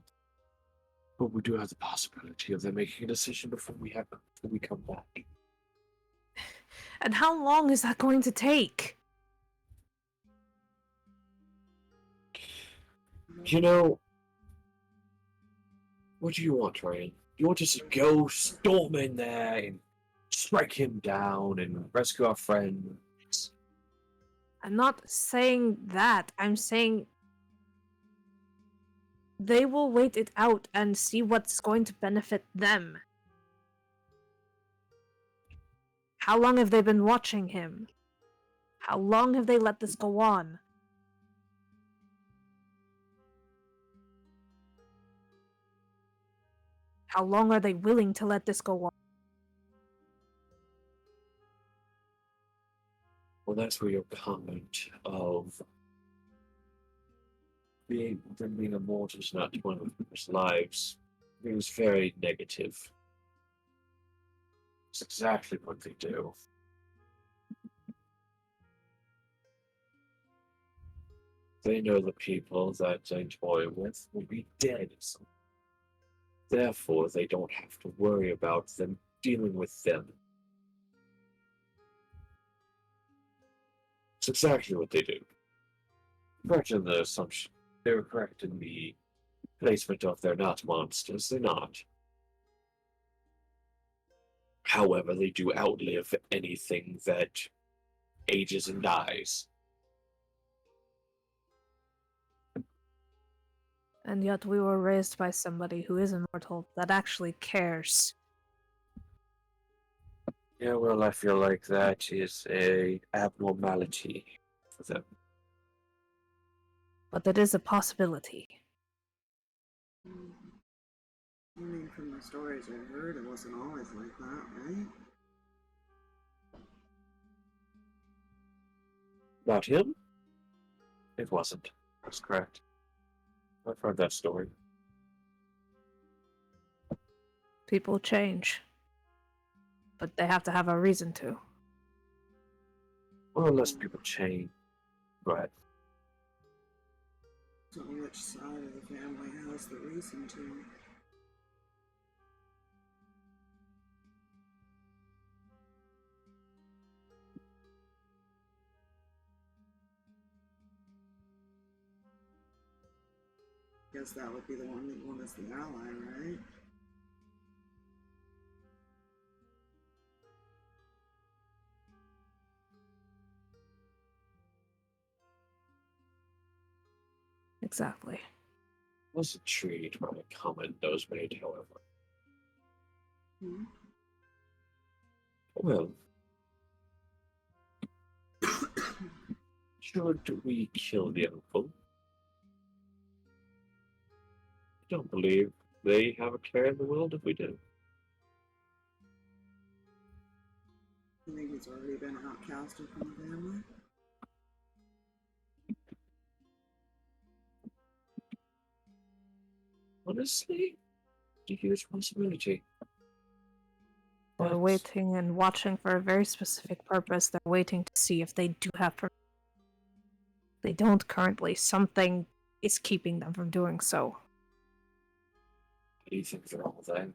But we do have the possibility of them making a decision before we come back. And how long is that going to take? You know, what do you want, Reyan? You want us to go storm in there and strike him down and rescue our friend? I'm not saying that. I'm saying they will wait it out and see what's going to benefit them. How long have they been watching him? How long have they let this go on? How long are they willing to let this go on? Well, that's where your comment of them being immortal is not one of people's lives. It was very negative. It's exactly what they do. They know the people that they toy with will be dead. Therefore, they don't have to worry about them dealing with them. It's exactly what they do. Correct in the assumption. They were correct in the placement of they're not monsters. They're not. However, they do outlive anything that ages and dies. And yet we were raised by somebody who is immortal that actually cares. Yeah, well, I feel like that is a abnormality for them. But it is a possibility. I mean, from the stories I heard, it wasn't always like that, right? About him? It wasn't. That's correct. I've heard that story. People change. But they have to have a reason to. Well, unless people change. Go ahead. So which side of the family has the reason to? Guess that would be the one that won as the ally, right? Exactly. Was intrigued by a comment that was made, however. Hmm? Well, should we kill the uncle? I don't believe they have a care in the world if we do. I think he's already been outcasted from the family. Honestly, it's a huge possibility. They're But waiting and watching for a very specific purpose. They're waiting to see if they do have permission. They don't currently. Something is keeping them from doing so. why do you think they're all there?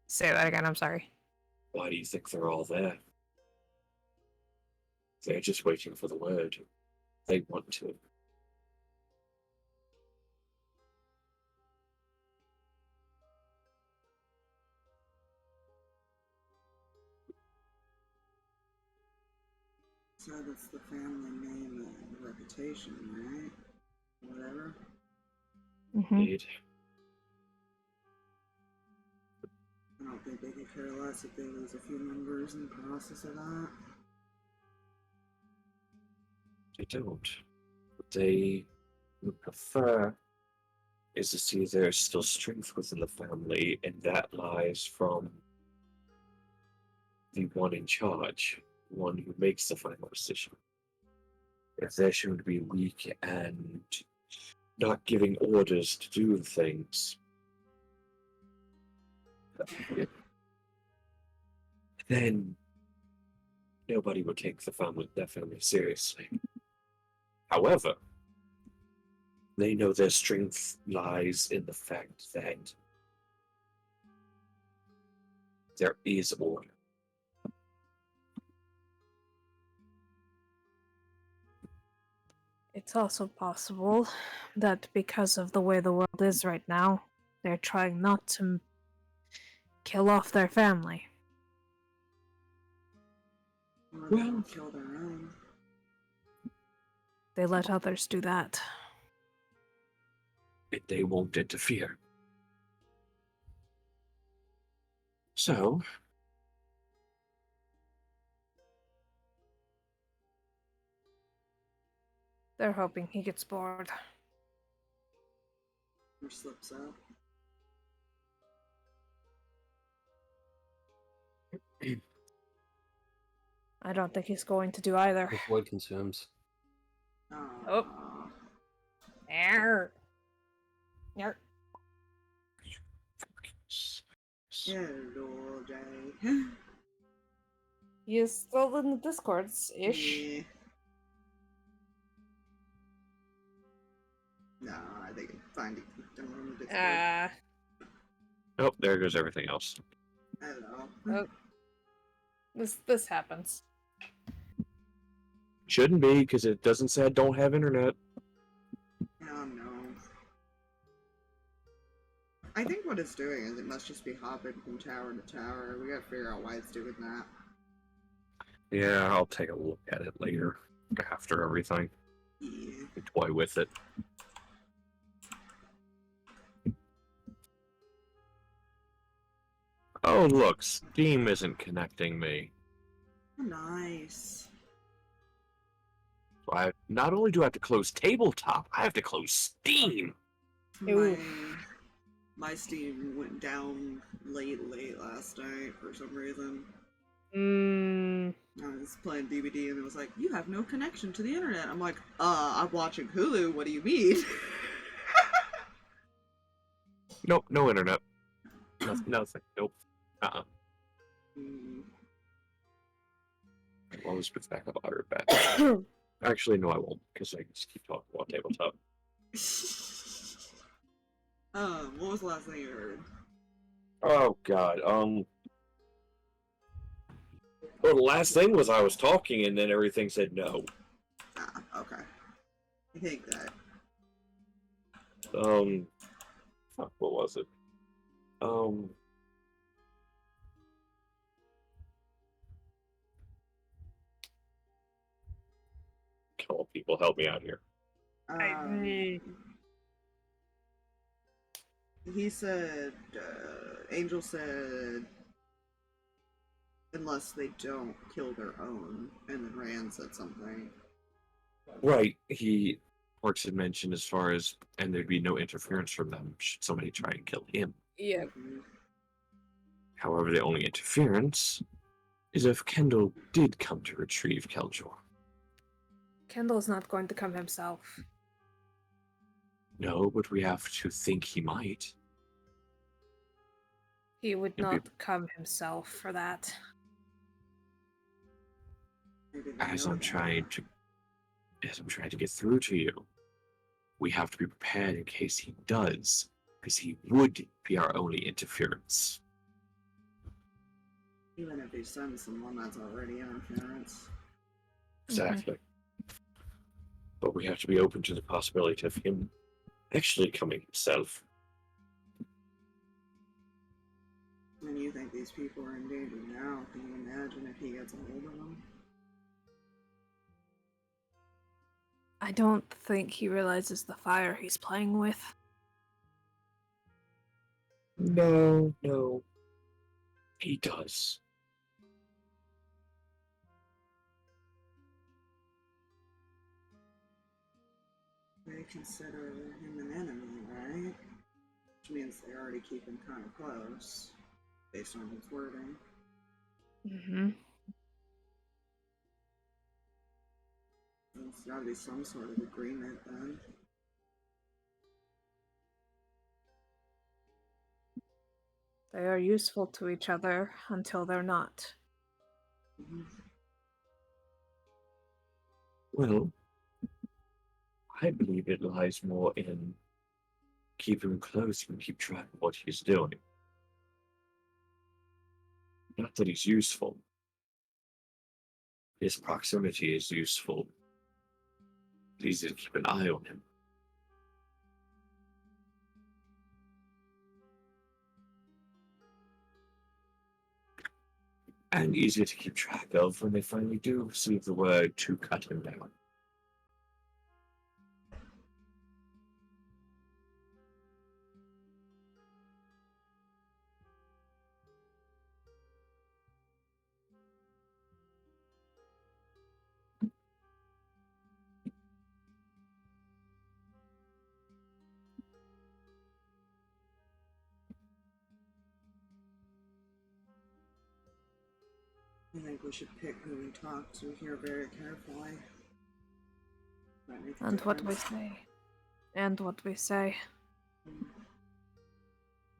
Say that again, I'm sorry. Why do you think they're all there? They're just waiting for the word. They want to. So that's the family name and reputation, right? Whatever. Mm-hmm. Indeed. I don't think they could care less if they lose a few members in the process of that. They don't. What they would prefer is to see there's still strength within the family, and that lies from the one in charge, one who makes the final decision. If they're shown to be weak and not giving orders to do things, then nobody would take their family seriously. However, they know their strength lies in the fact that there is order. It's also possible that because of the way the world is right now, they're trying not to kill off their family. Or Well- they'll kill their own. They let others do that. And they won't interfere. So, They're hoping he gets bored. Or slips out. I don't think he's going to do either. If void consumes. Oh. Arr. Arr. Hello, Jay. He is still in the Discords-ish. Yeah. No, I think I'm fine to keep them on the Discord. oh, there goes everything else. Hello. Oh. This happens. Shouldn't be, because it doesn't say I don't have internet. Oh no. I think what it's doing is it must just be hopping from tower to tower. We gotta figure out why it's doing that. Yeah, I'll take a look at it later, after everything. Yeah. Toy with it. Oh, look, Steam isn't connecting me. Nice. So not only do I have to close tabletop, I have to close Steam. My Steam went down late last night for some reason. I was playing DVD and it was like, you have no connection to the internet. I'm like, I'm watching Hulu. What do you mean? Nope, no internet. Nothing. Nope. I'll just put back up our back. Actually, no, I won't, because I just keep talking about tabletop. What was the last thing you heard? Oh God. Well, the last thing was I was talking, and then everything said no. Ah, okay. I think that. Fuck, what was it? Come on, people, help me out here. He said, Angel said, unless they don't kill their own, and then Reyan said something. Right, Harx had mentioned as far as, and there'd be no interference from them should somebody try and kill him. Yeah. However, the only interference is if Kendall did come to retrieve Keljor. Kendall's not going to come himself. No, but we have to think he might. He would not come himself for that. As I'm trying to get through to you, we have to be prepared in case he does, because he would be our only interference. Even if he sends someone that's already interference. Exactly. But we have to be open to the possibility of him actually coming himself. And you think these people are in danger now? Can you imagine if he gets a hold of them? I don't think he realizes the fire he's playing with. No. He does. They consider him an enemy, right? Which means they already keep him kind of close, based on his wording. Mm-hmm. There's gotta be some sort of agreement then. They are useful to each other until they're not. Mm-hmm. Well, I believe it lies more in keep him close and keep track of what he's doing. Not that he's useful. His proximity is useful. It's easy to keep an eye on him. And easier to keep track of when they finally do receive the word to cut him down. I think we should pick who we talk to here very carefully. And what we say. And what we say.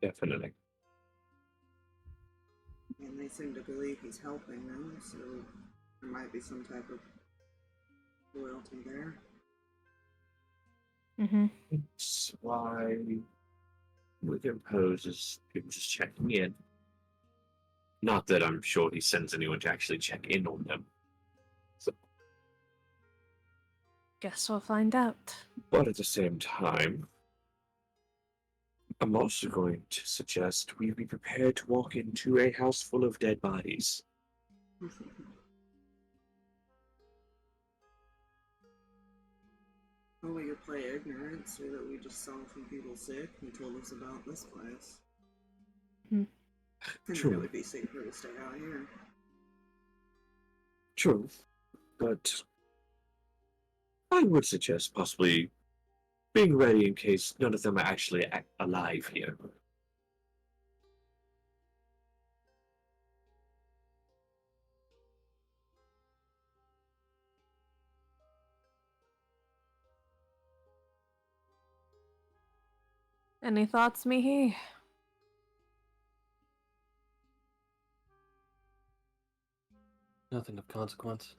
Definitely. And they seem to believe he's helping them, so there might be some type of loyalty there. Mm-hmm. It's why we can pose as people just checking in. Not that I'm sure he sends anyone to actually check in on them. So, Guess we'll find out. but at the same time, I'm also going to suggest we be prepared to walk into a house full of dead bodies. Or we could play ignorant so that we just saw a few people sick and told us about this place. It'd True. really be safer to stay out here. True, but I would suggest possibly being ready in case none of them are actually alive here. Any thoughts, Mihi? Nothing of consequence.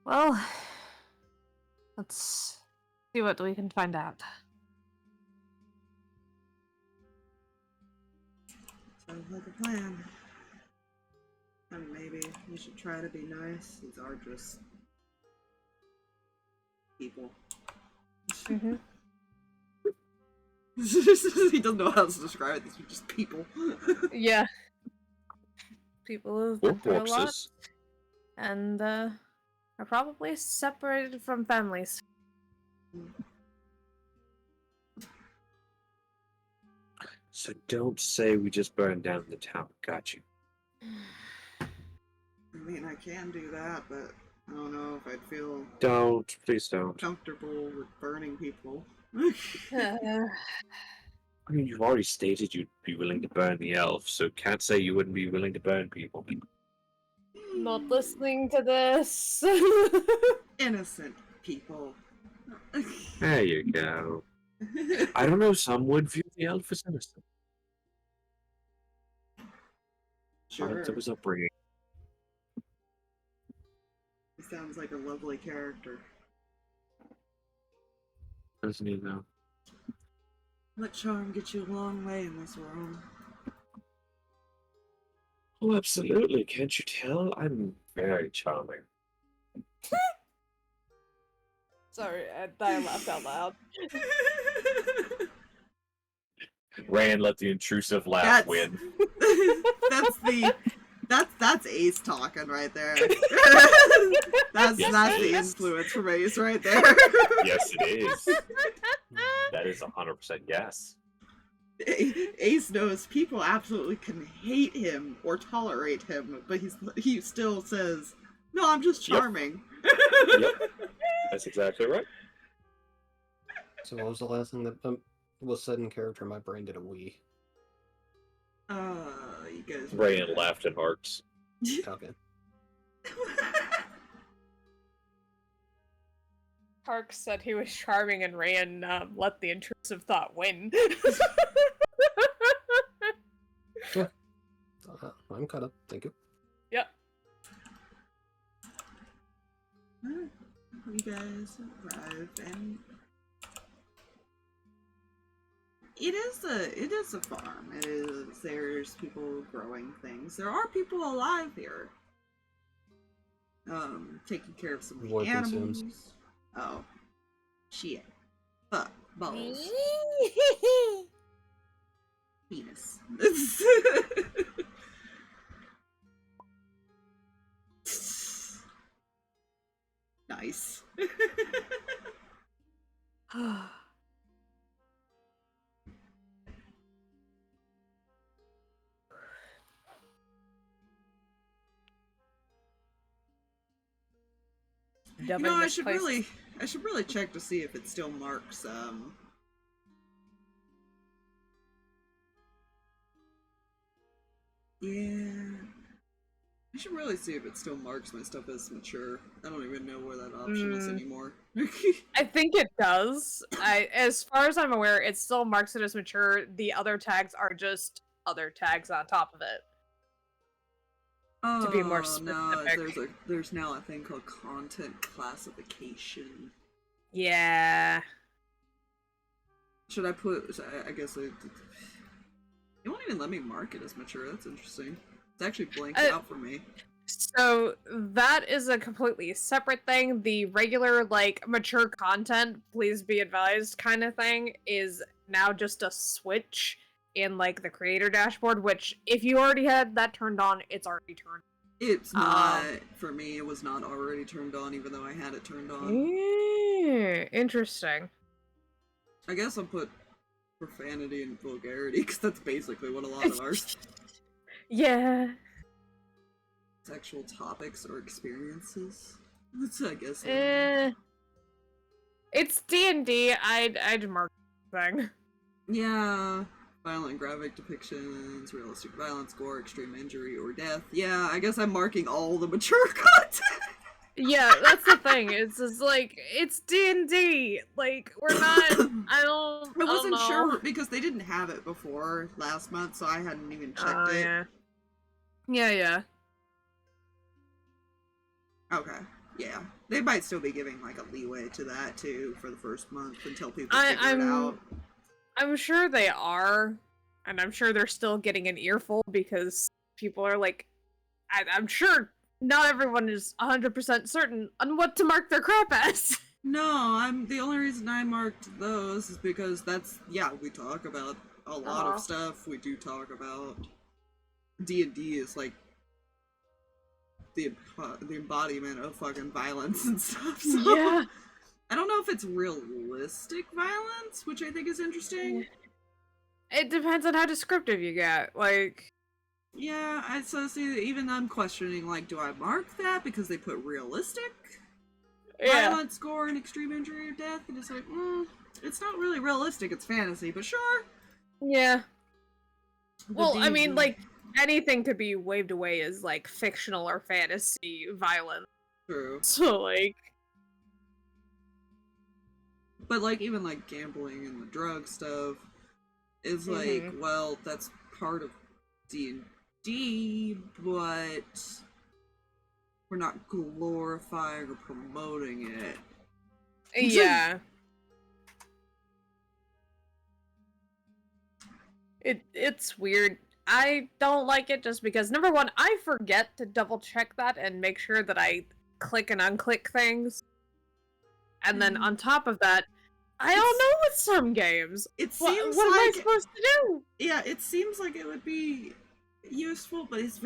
Well, let's see what we can find out. Sounds like a plan. And maybe we should try to be nice. These are just people. Mm-hmm. He doesn't know how else to describe it. These are just people. Yeah. People who've been through a lot Corpses. and are probably separated from families. So don't say we just burned down the town. Got you. I mean, I can do that, but I don't know if I'd feel Don't. Please don't. comfortable with burning people. I mean, you've already stated you'd be willing to burn the elf, so can't say you wouldn't be willing to burn people. Not listening to this. Innocent people. There you go. I don't know, some would view the elf as innocent. Sure. It was upbringing. He sounds like a lovely character. Doesn't he, though? Let charm get you a long way in this world. Oh, absolutely. Can't you tell? I'm very charming. Sorry, I laughed out loud. Reyan let the intrusive laugh win. That's Ace talking right there. That's Yes, that's it the is. influence from Ace right there. Yes, it is. That is 100% yes. Ace knows people absolutely can hate him or tolerate him, but he still says, "No, I'm just Yep. charming." Yep. That's exactly right. So what was the last thing that was said in character? My brain did a wee. You guys. Reyan laughed at Harx. Okay. Harx said he was charming and Reyan let the intrusive thought win. I'm caught up. Thank you. Yep. You guys arrive, and it is a farm. There's people growing things. There are people alive here. Taking care of some Void animals. consumes. Oh, shit. Fuck balls. Penis. Nice. You know, I should really check to see if it still marks yeah. I should really see if it still marks my stuff as mature. I don't even know where that option is anymore. I think it does. As far as I'm aware, it still marks it as mature. The other tags are just other tags on top of it. To be more specific. No, there's now a thing called content classification. Yeah. Should I put? I guess it won't even let me mark it as mature. That's interesting. It's actually blanked out for me. So that is a completely separate thing. The regular, like, mature content, please be advised kind of thing is now just a switch in, like, the creator dashboard, which, if you already had that turned on, it's already turned. It's not, for me, it was not already turned on, even though I had it turned on. Interesting. I guess I'll put profanity and vulgarity, because that's basically what a lot of our Yeah. sexual topics or experiences. That's, I guess. It's D&D. I'd mark the thing. Yeah. Violent and graphic depictions, realistic violence, gore, extreme injury, or death. Yeah, I guess I'm marking all the mature content. Yeah, that's the thing. It's just like, it's D&D. Like, we're not. I wasn't don't know. sure because they didn't have it before last month, so I hadn't even checked it. Yeah. Okay. Yeah. They might still be giving like a leeway to that too for the first month until people figure it out. I'm sure they are, and I'm sure they're still getting an earful because people are like, I'm sure not everyone is 100% certain on what to mark their crap as. No, the only reason I marked those is because we talk about a lot of stuff. We do talk about D&D is like the embodiment of fucking violence and stuff. So. Yeah. I don't know if it's realistic violence, which I think is interesting. It depends on how descriptive you get, like... Yeah, so see, even I'm questioning, like, do I mark that because they put realistic violence, gore, and extreme injury or death? And it's like, it's not really realistic, it's fantasy, but sure. Yeah. Well, I mean, like, anything could be waved away as, like, fictional or fantasy violence. True. So, like... But, like, even, like, gambling and the drug stuff is, like, well, that's part of D&D, but we're not glorifying or promoting it. Yeah. It's weird. I don't like it just because, number one, I forget to double check that and make sure that I click and unclick things. And then on top of that, I don't know with some games. It seems what am I supposed to do? Yeah, it seems like it would be useful, but it's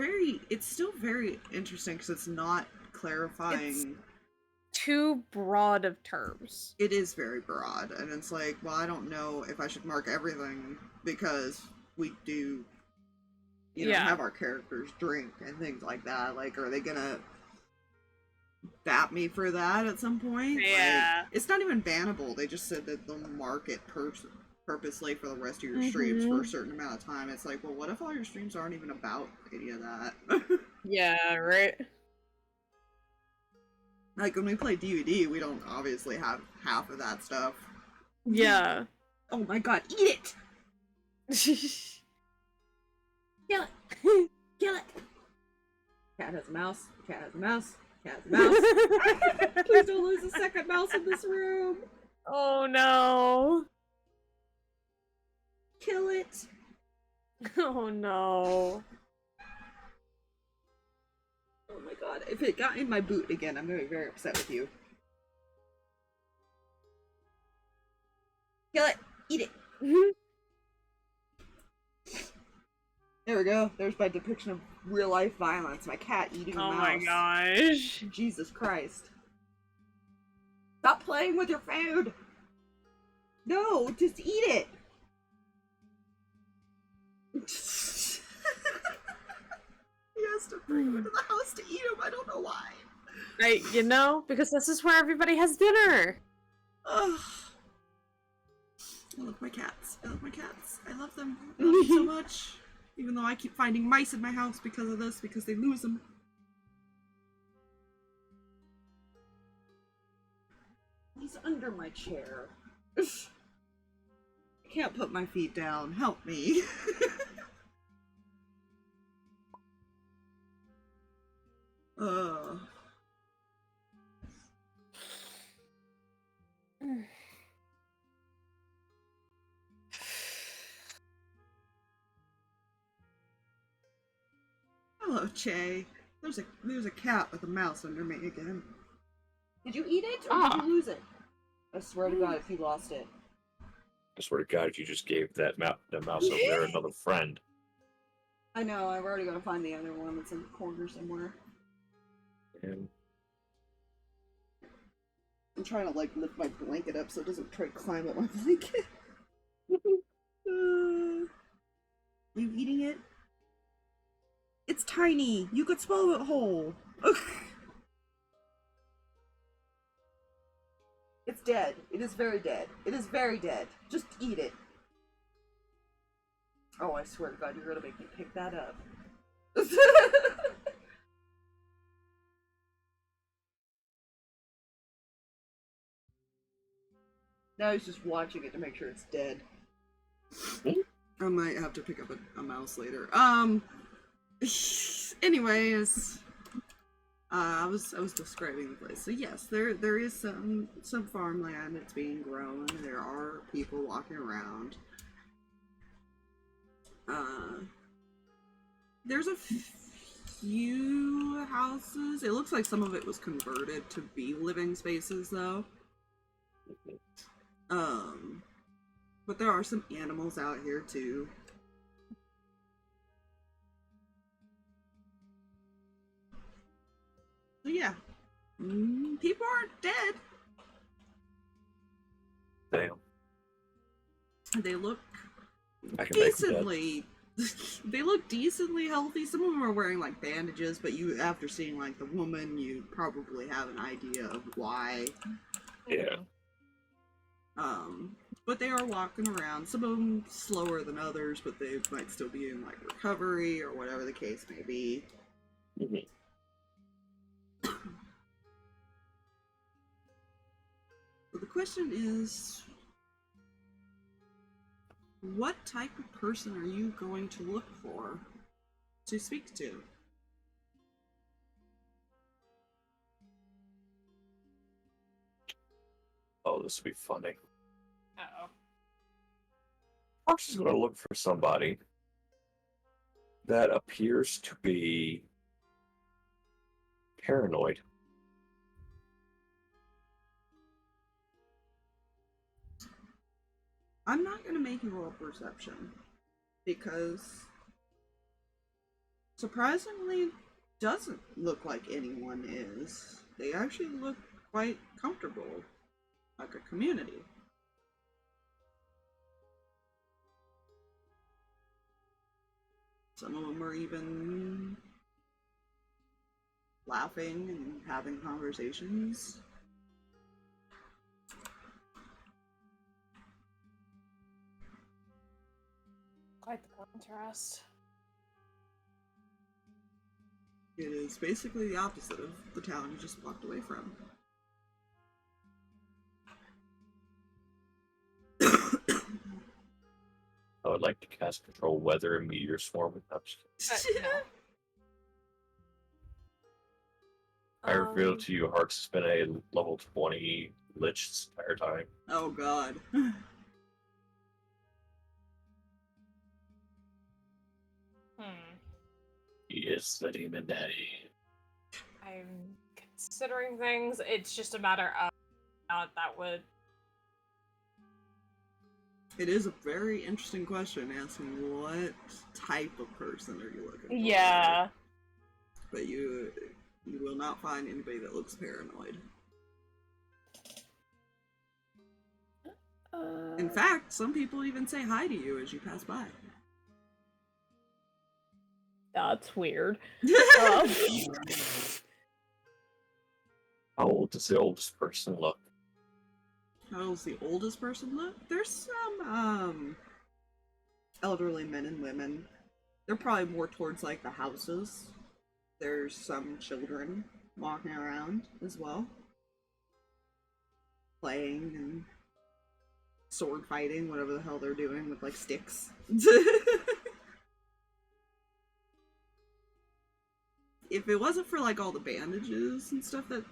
still very interesting because it's not clarifying. It's too broad of terms. It is very broad, and it's like, well, I don't know if I should mark everything because we do, have our characters drink and things like that. Like, are they gonna bat me for that at some point? Yeah. Like, it's not even bannable. They just said that they'll mark it purposely for the rest of your streams for a certain amount of time. It's like, well, what if all your streams aren't even about any of that? Yeah, right. Like, when we play DvD, we don't obviously have half of that stuff. Yeah. Oh my god, eat it! Kill it! Kill it! Cat has a mouse. Cat has a mouse. Cat has a mouse. Please don't lose a second mouse in this room. Oh no. Kill it. Oh no. Oh my god, if it got in my boot again, I'm gonna be very upset with you. Kill it! Eat it! There we go. There's my depiction of real life violence. My cat eating a mouse. Oh my gosh. Jesus Christ. Stop playing with your food! No, just eat it! He has to bring him into the house to eat him. I don't know why. Because this is where everybody has dinner. Ugh. I love my cats. I love my cats. I love them. I love them so much. Even though I keep finding mice in my house because of this, because they lose them. He's under my chair. I can't put my feet down. Help me. Hello, Che. There's a cat with a mouse under me again. Did you eat it or did you lose it? I swear to God, if you lost it. I swear to God, if you just gave that mouse over there another friend. I know, I've already got to find the other one that's in the corner somewhere. And I'm trying to, like, lift my blanket up so it doesn't try to climb up my blanket. You eating it? It's tiny! You could swallow it whole! It's dead. It is very dead. It is very dead. Just eat it. Oh, I swear to God, you're gonna make me pick that up. Now he's just watching it to make sure it's dead. I might have to pick up a mouse later. Anyways, I was describing the place. So yes, there is some farmland that's being grown. There are people walking around. There's a few houses. It looks like some of it was converted to be living spaces, though. But there are some animals out here too. So yeah, people aren't dead. damn. They look I can make them dead. decently. They look decently healthy. Some of them are wearing like bandages, but you, after seeing like the woman, you probably have an idea of why. Yeah. But they are walking around. Some of them slower than others, but they might still be in like recovery or whatever the case may be. Mhm. But the question is, what type of person are you going to look for to speak to? Oh, this would be funny. Uh-oh. Harx is going to look for somebody that appears to be paranoid. I'm not going to make you roll perception, because surprisingly doesn't look like anyone is. They actually look quite comfortable, like a community. Some of them are even laughing and having conversations. Quite the contrast. It is basically the opposite of the town you just walked away from. I would like to cast Control Weather and Meteor Swarm. I'm just kidding. No. I reveal to you, Harx has been a level 20 Lich this entire time. Oh god. He is the Demon Daddy. I'm considering things. It's just a matter of that would. It is a very interesting question, asking what type of person are you looking for? Yeah. But you will not find anybody that looks paranoid. In fact, some people even say hi to you as you pass by. That's weird. How old does the oldest person look? How does the oldest person look? There's some elderly men and women. They're probably more towards like the houses. There's some children walking around as well, playing and sword fighting, whatever the hell they're doing with like sticks. If it wasn't for like all the bandages and stuff that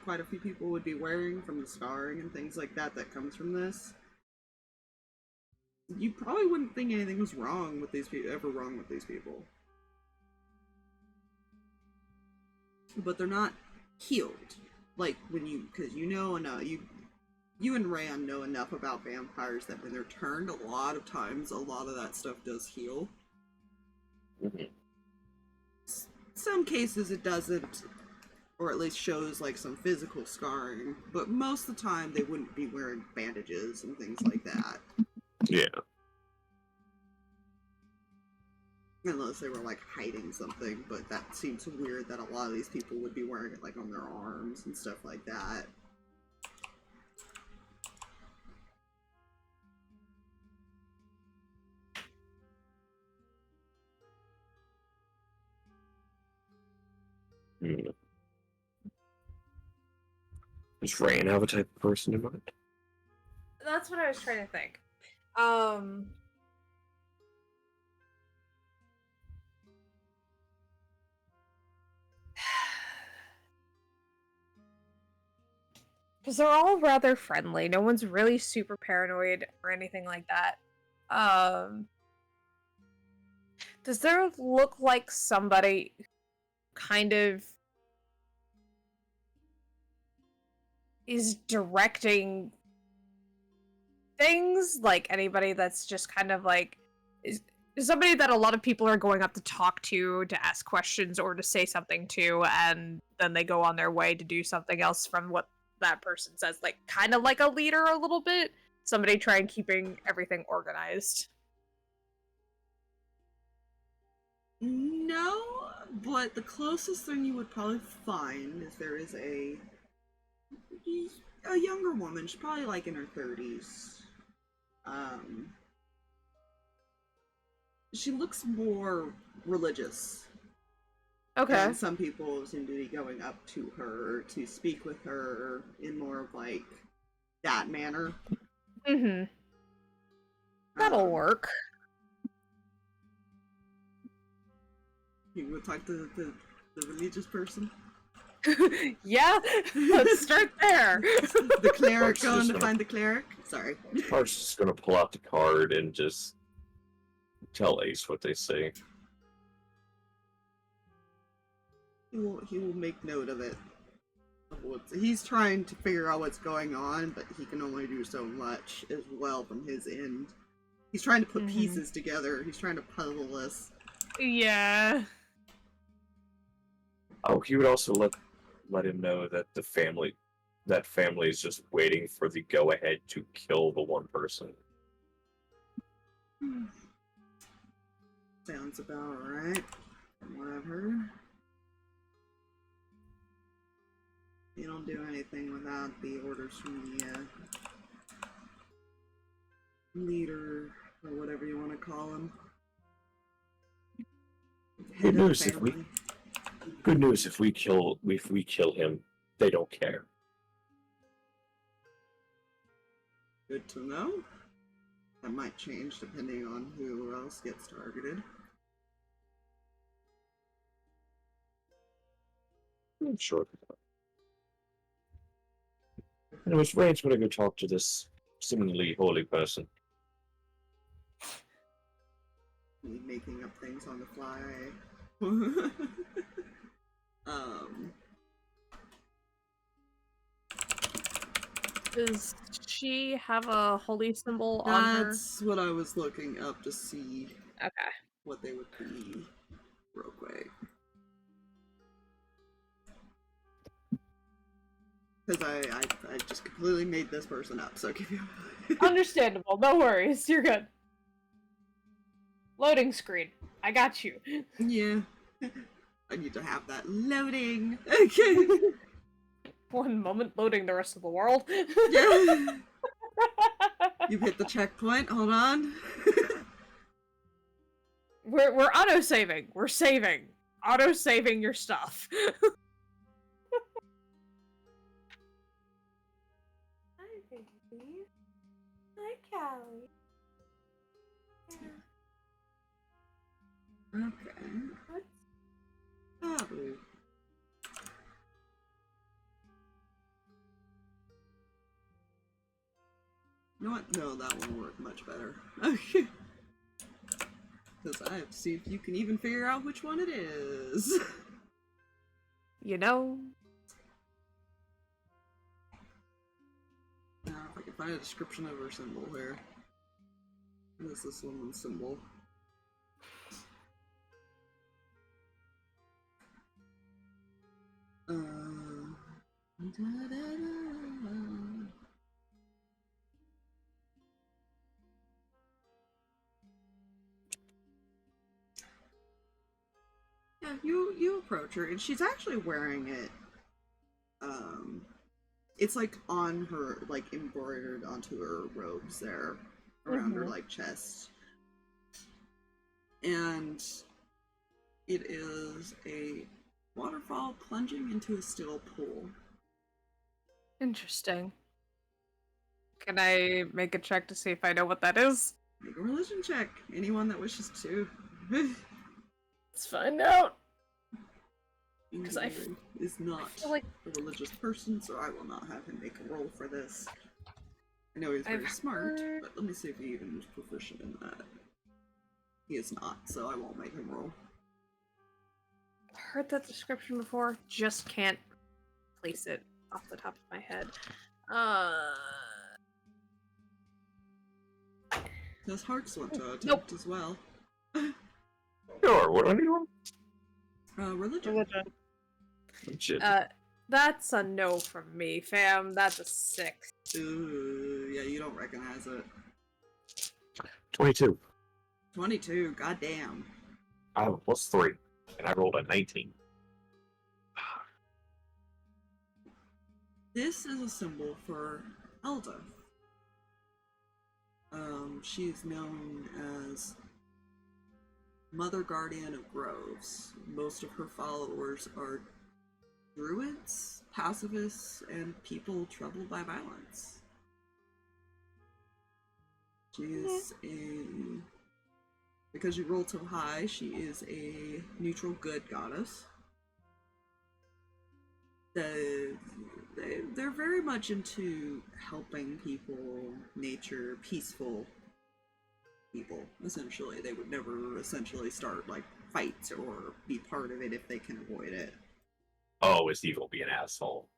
quite a few people would be wearing from the scarring and things like that that comes from this, you probably wouldn't think anything was wrong with these people, ever wrong with these people. But they're not healed. Like when you, because you know enough, you and Reyan know enough about vampires that when they're turned, a lot of times, a lot of that stuff does heal. Mhm. Some cases it doesn't, or at least shows like some physical scarring, but most of the time they wouldn't be wearing bandages and things like that. Yeah. Unless they were like hiding something, but that seems weird that a lot of these people would be wearing it like on their arms and stuff like that. Hmm. Does Reyan have a type of person in mind? That's what I was trying to think. Because they're all rather friendly. No one's really super paranoid or anything like that. Does there look like somebody kind of is directing things? Like anybody that's just kind of like is somebody that a lot of people are going up to talk to ask questions or to say something to, and then they go on their way to do something else from what that person says, like kind of like a leader a little bit, somebody trying keeping everything organized. No, but the closest thing you would probably find is there is a younger woman. She's probably like in her 30s. She looks more religious. Okay. And some people seem to be going up to her to speak with her in more of like that manner. Mm-hmm. That'll work. You would talk to the religious person? Yeah, let's start there. The cleric Harx going is to gonna- find the cleric? Sorry. Harx is just gonna pull out the card and just tell Ace what they say. He will make note of it. He's trying to figure out what's going on, but he can only do so much as well from his end. He's trying to put pieces together. He's trying to puzzle this. Yeah. Oh, he would also let him know that that family is just waiting for the go-ahead to kill the one person. Sounds about right, from what I've heard. You don't do anything without the orders from the leader, or whatever you want to call him. Good news if we kill him, they don't care. Good to know. That might change depending on who else gets targeted. I'm sure. Anyways, Ray's gonna go talk to this seemingly holy person. Me making up things on the fly. Does she have a holy symbol on her? That's what I was looking up to see Okay. what they would be real quick. Because I just completely made this person up, so give you Understandable. No worries. You're good. Loading screen. I got you. Yeah. I need to have that loading. Okay. One moment loading the rest of the world. Yeah. You've hit the checkpoint. Hold on. We're auto-saving. We're saving. Auto-saving your stuff. Hi, baby. Hi, Callie. Okay. What's... Oh, blue. You know what? No, that one worked much better. Okay. Because I have to see if you can even figure out which one it is. You know? Now, if I can find a description of her symbol here. What is this woman's symbol? Yeah, you approach her, and she's actually wearing it. It's like on her, like embroidered onto her robes there, around her like chest, and it is a waterfall plunging into a still pool. Interesting. Can I make a check to see if I know what that is? Make a religion check. Anyone that wishes to. Let's find out. Because I Ingrid is not feel like a religious person, so I will not have him make a roll for this. I know he's very smart, but let me see if he even is proficient in that. He is not, so I won't make him roll. heard that description before, just can't place it off the top of my head. Does Harx want to attempt as well? Sure, what anyone? Religion. Legit. That's a no from me, fam. That's a 6. Ooh, yeah, you don't recognize it. 22. 22, goddamn. I have a +3, and I rolled a 19. This is a symbol for Elda. She is known as Mother Guardian of Groves. Most of her followers are druids, pacifists, and people troubled by violence. She is because you rolled so high, she is a neutral good goddess. They're very much into helping people, nature, peaceful people, essentially. They would never essentially start like fights or be part of it if they can avoid it. Oh, is evil be an asshole?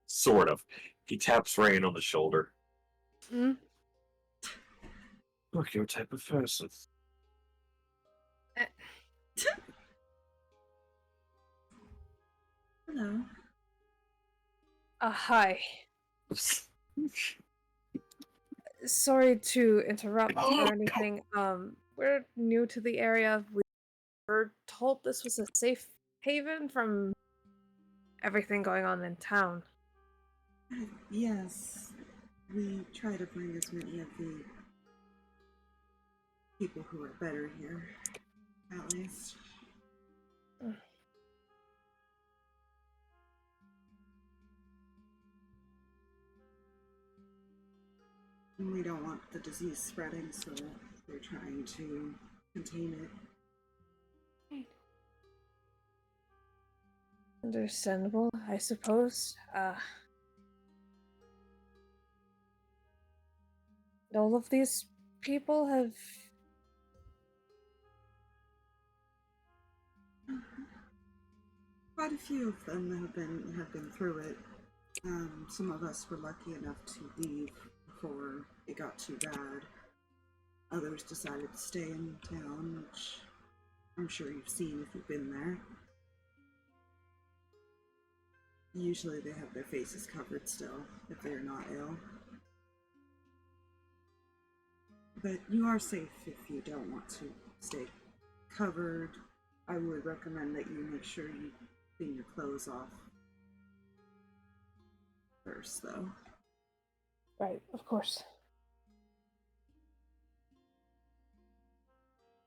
Sort of. He taps Reyan on the shoulder. Mm? Look, your type of person. Hello. Hi. Sorry to interrupt or anything. We're new to the area. We were told this was a safe haven from everything going on in town. Yes, we try to bring as many of the people who are better here, at least. We don't want the disease spreading, so we're trying to contain it. Understandable, I suppose. All of these people have... Quite a few of them have been through it. Some of us were lucky enough to leave before it got too bad. Others decided to stay in town, which I'm sure you've seen if you've been there. Usually they have their faces covered still, if they're not ill. But you are safe if you don't want to stay covered. I would recommend that you make sure you clean your clothes off first, though. Right, of course.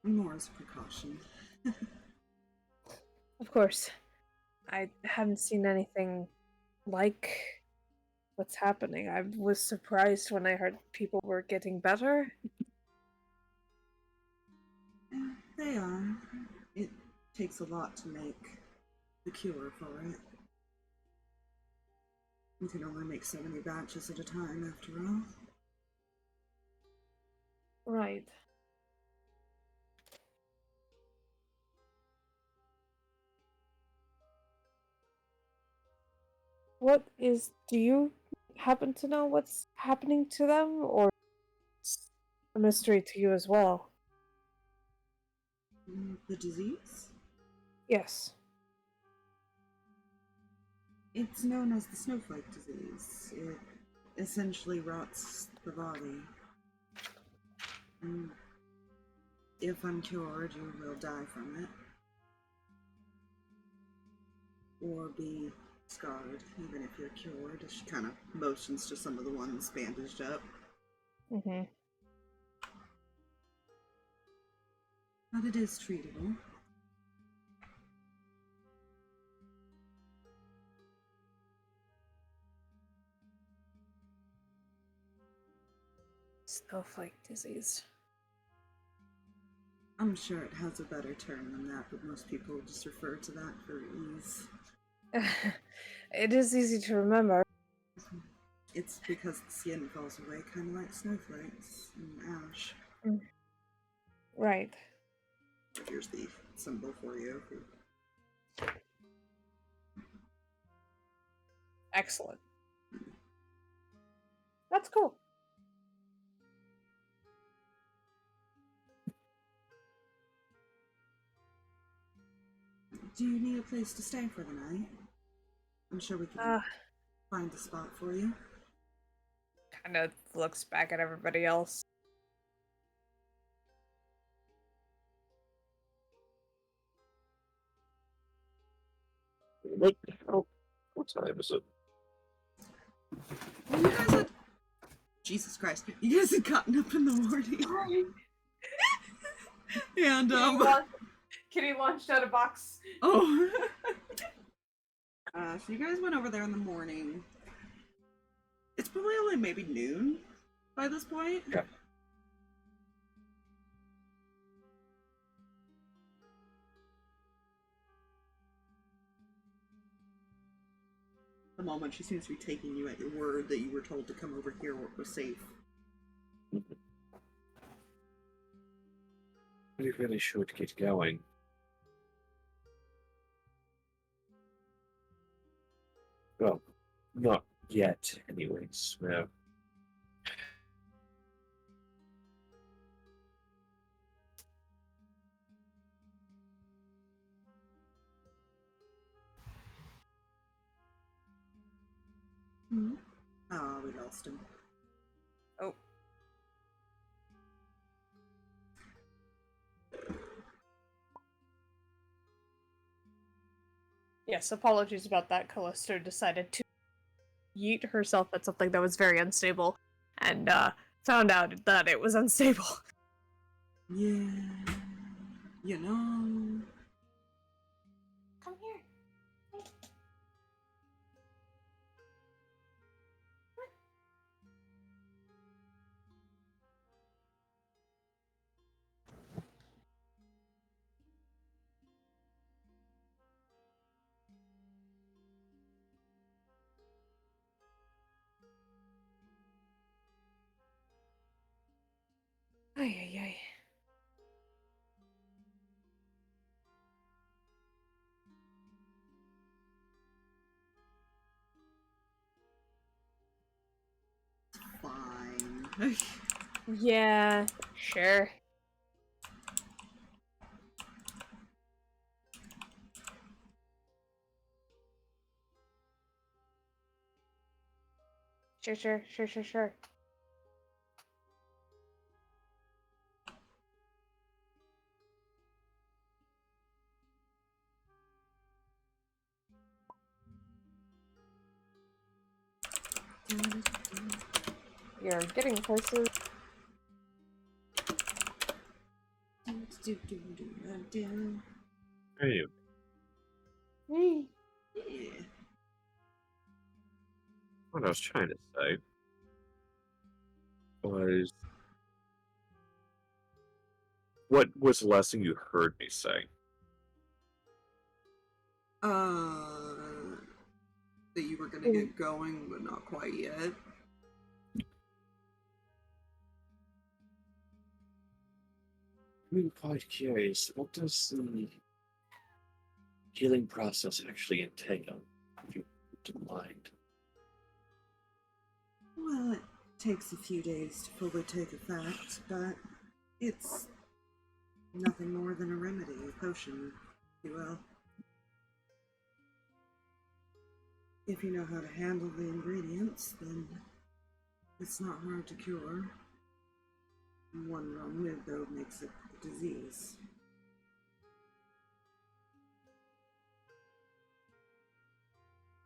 More as a precaution. Of course. I haven't seen anything like what's happening. I was surprised when I heard people were getting better. They are. It takes a lot to make the cure for it. You can only make so many batches at a time, after all. Right. Do you happen to know what's happening to them, or it's a mystery to you as well? The disease? Yes. It's known as the snowflake disease. It essentially rots the body. And if uncured, you will die from it. Or be scarred, even if you're cured. She kind of motions to some of the ones bandaged up. Mm-hmm. But it is treatable. Snowflake disease. I'm sure it has a better term than that, but most people just refer to that for ease. It is easy to remember. It's because the skin falls away, kind of like snowflakes and ash. Right. Here's the symbol for you. Excellent. That's cool. Do you need a place to stay for the night? I'm sure we can find a spot for you. Kind of looks back at everybody else. What the hell? What time is it? Well, you guys had... Jesus Christ. You guys had gotten up in the morning. And, Kitty launched out a box. Oh. So you guys went over there in the morning. It's probably only maybe noon by this point. Yeah. The moment she seems to be taking you at your word that you were told to come over here where it was safe. We really should get going. Well, not yet, anyways. No. Hmm? Oh, we lost him. Oh. Yes, apologies about that. Callisto decided to yeet herself at something that was very unstable and found out that it was unstable. Yeah. You know. Come here. Ay, ay, ay. Fine. Yeah, sure. Sure. You're getting closer. Hey, Mm. Yeah. what I was trying to say was, what was the last thing you heard me say? That you were gonna get going, but not quite yet. I'm quite curious. What does the healing process actually entail? If you don't mind. Well, it takes a few days to fully take effect, but it's nothing more than a remedy, a potion, if you will. If you know how to handle the ingredients, then it's not hard to cure. One wrong move, though, makes it a disease.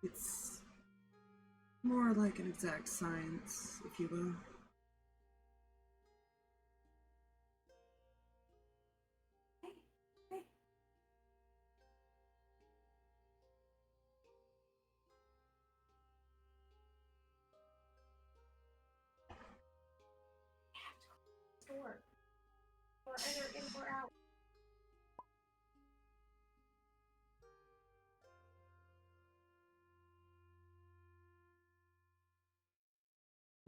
It's more like an exact science, if you will. Door. Or either in or out.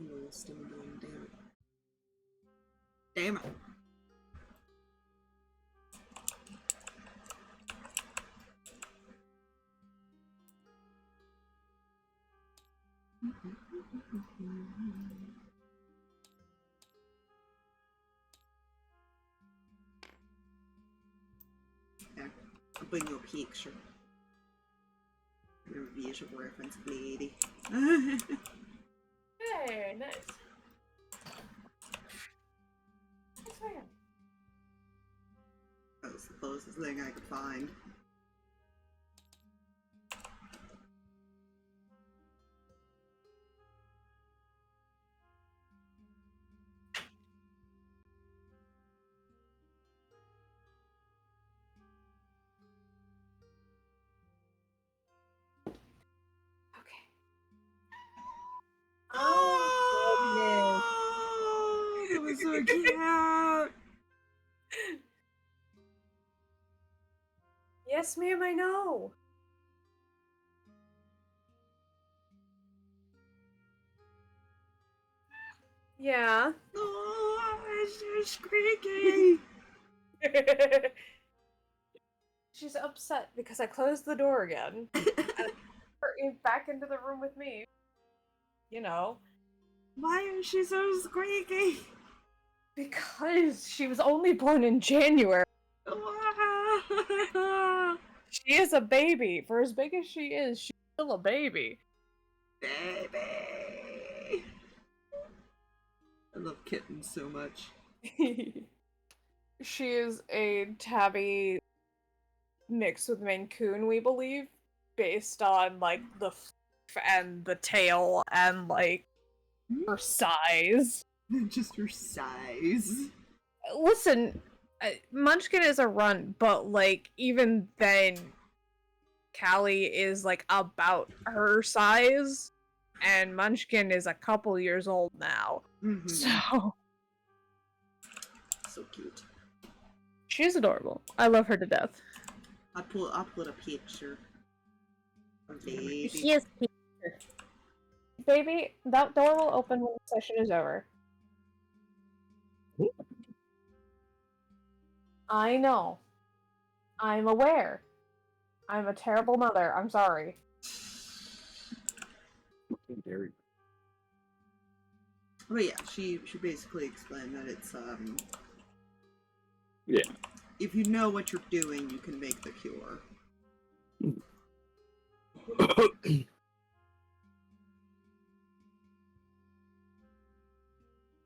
Oh, still doing, damn it. Damn it. Yeah, I'll bring you a picture. Your visual reference, lady. Hey, nice. Yes, ma'am. That was the closest thing I could find. Okay. Oh, that was so cute. Yes, ma'am, I know. Yeah. Oh, it's so squeaky. She's upset because I closed the door again. And her back into the room with me. You know. Why is she so squeaky? Because she was only born in January. She is a baby. For as big as she is, she's still a baby. Baby. I love kittens so much. She is a tabby mixed with Maine Coon, we believe, based on like the and the tail and like her size. Just her size. Listen, Munchkin is a runt, but like even then, Callie is like about her size, and Munchkin is a couple years old now. Mm-hmm. So cute. She's adorable. I love her to death. I'll put a picture of baby. She is cute. Baby, that door will open when the session is over. I know. I'm aware. I'm a terrible mother. I'm sorry. Very. But yeah, she basically explained that it's Yeah. if you know what you're doing, you can make the cure.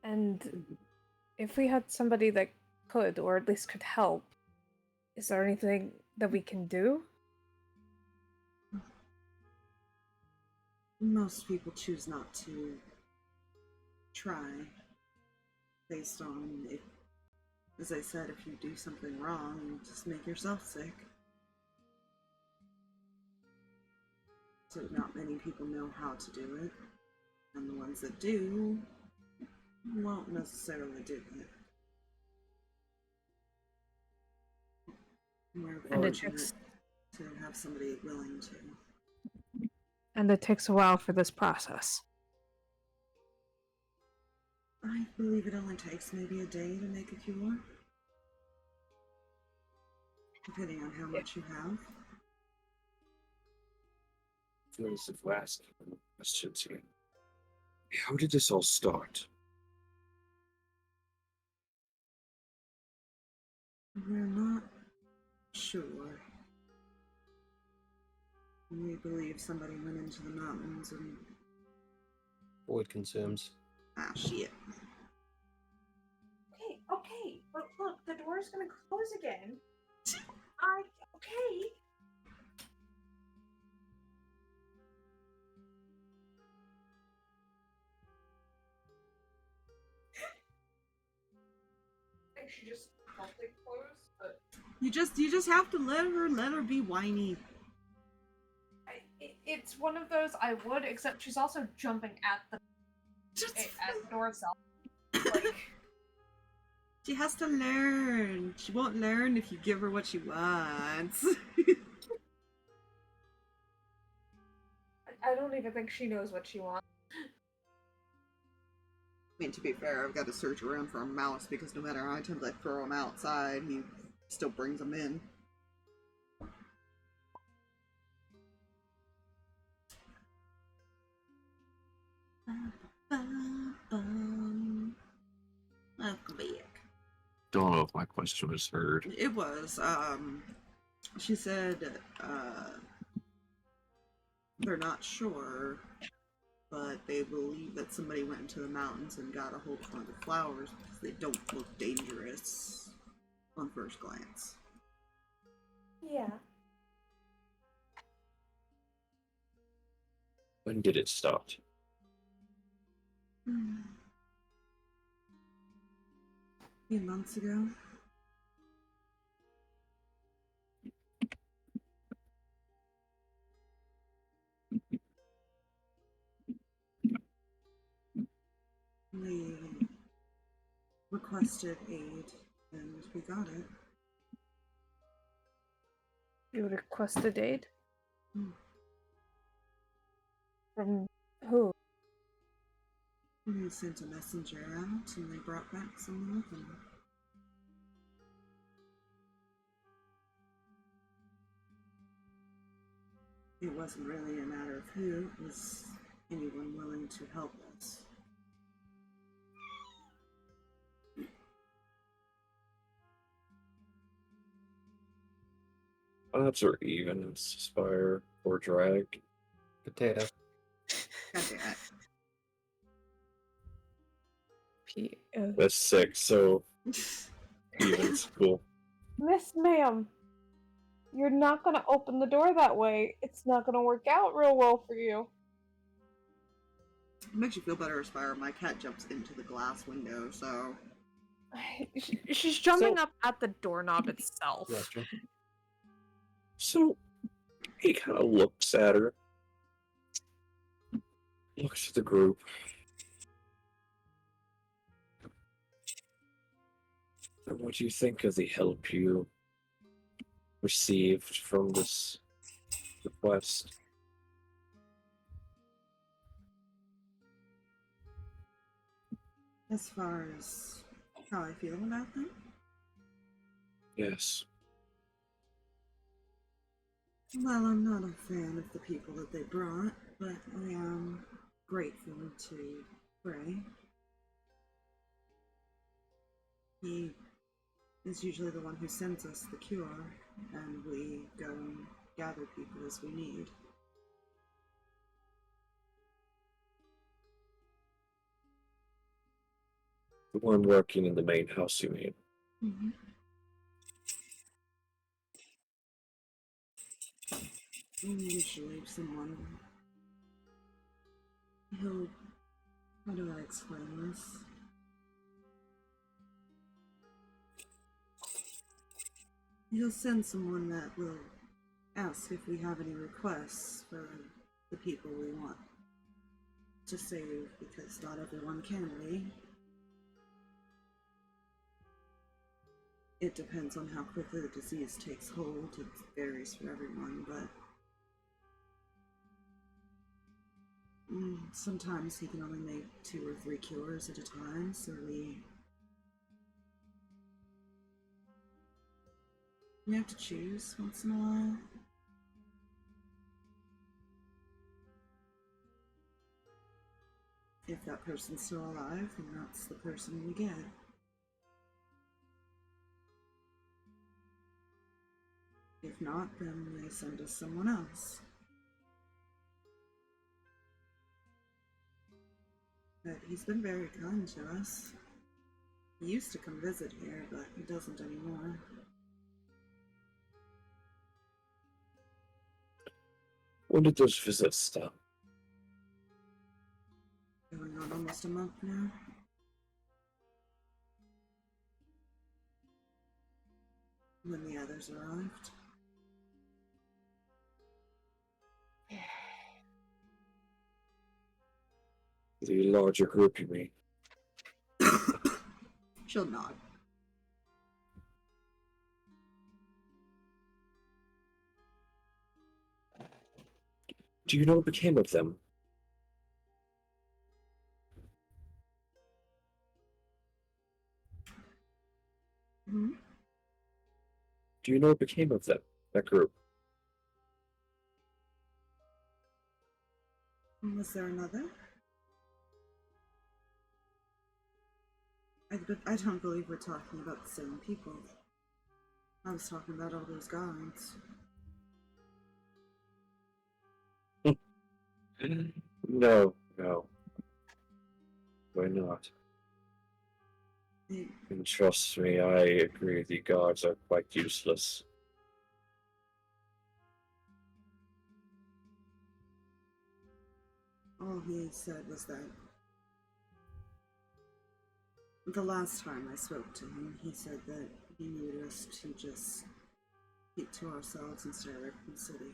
And if we had somebody that could, or at least could help, is there anything that we can do? Most people choose not to try, based on if, as I said, if you do something wrong, you just make yourself sick. So not many people know how to do it, and the ones that do won't necessarily do it. We're And it fortunate takes to have somebody willing to. and it takes a while for this process. I believe it only takes maybe a day to make a cure, depending on how much you have. Feel as if we're asking questions here. How did this all start? We're not sure. We believe somebody went into the mountains and... Void consumes. Ah, shit. Okay, but look, the door's gonna close again. Okay. I think she just felt it close, but You just have to let her be whiny. it's one of those I would, except she's also jumping at the door itself. Like, She has to learn. She won't learn if you give her what she wants. I don't even think she knows what she wants. I mean, to be fair, I've got to search around for a mouse because no matter how many times I throw him outside, he still brings them in. Welcome back. Don't know if my question was heard. It was, she said, they're not sure, but they believe that somebody went into the mountains and got a hold of one of the flowers because they don't look dangerous on first glance. Yeah. When did it start? A few months ago. We requested aid and we got it. You requested aid? Hmm. From who? We sent a messenger out and they brought back someone with them. It wasn't really a matter of who, it was anyone willing to help us. Odds are even, Spire or Drag. Potato. God damn it. That's 6, so even's cool. Miss Ma'am, you're not gonna open the door that way. It's not gonna work out real well for you. It makes you feel better, Aspire. My cat jumps into the glass window, so... She's jumping up at the doorknob itself. Gotcha. So he kind of looks at her, looks at the group. And what do you think of the help you received from this request? As far as how I feel about them? Yes. Well, I'm not a fan of the people that they brought, but I am grateful to Ray. He is usually the one who sends us the cure, and we go and gather people as we need. The one working in the main house, you mean? Mm-hmm. Usually someone... He'll... How do I explain this? He'll send someone that will ask if we have any requests for the people we want to save, because not everyone can leave. It depends on how quickly the disease takes hold. It varies for everyone, but sometimes he can only make 2 or 3 cures at a time, so we have to choose once in a while. If that person's still alive, then that's the person we get. If not, then they send us someone else. But he's been very kind to us. He used to come visit here, but he doesn't anymore. When did those visits stop? Going on almost a month now. When the others arrived. The larger group, you mean? She'll nod. Do you know what became of them? Hmm? Do you know what became of them, that group? Was there another? I don't believe we're talking about the same people. I was talking about all those guards. No, no. Why not? They, And trust me, I agree the guards are quite useless. all he said was that the last time I spoke to him, he said that he needed us to just keep to ourselves and stay away from the city.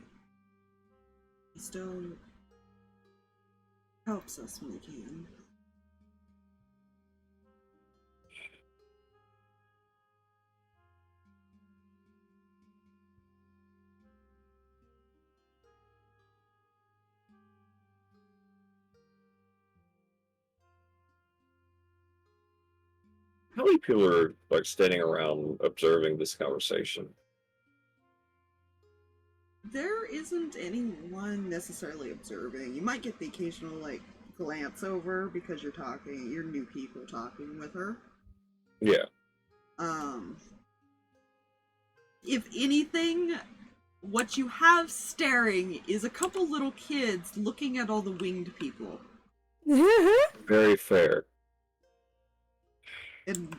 He still helps us when he can. How many people are like standing around observing this conversation? There isn't anyone necessarily observing. You might get the occasional like glance over because you're new people talking with her. Yeah. If anything, what you have staring is a couple little kids looking at all the winged people. Very fair. And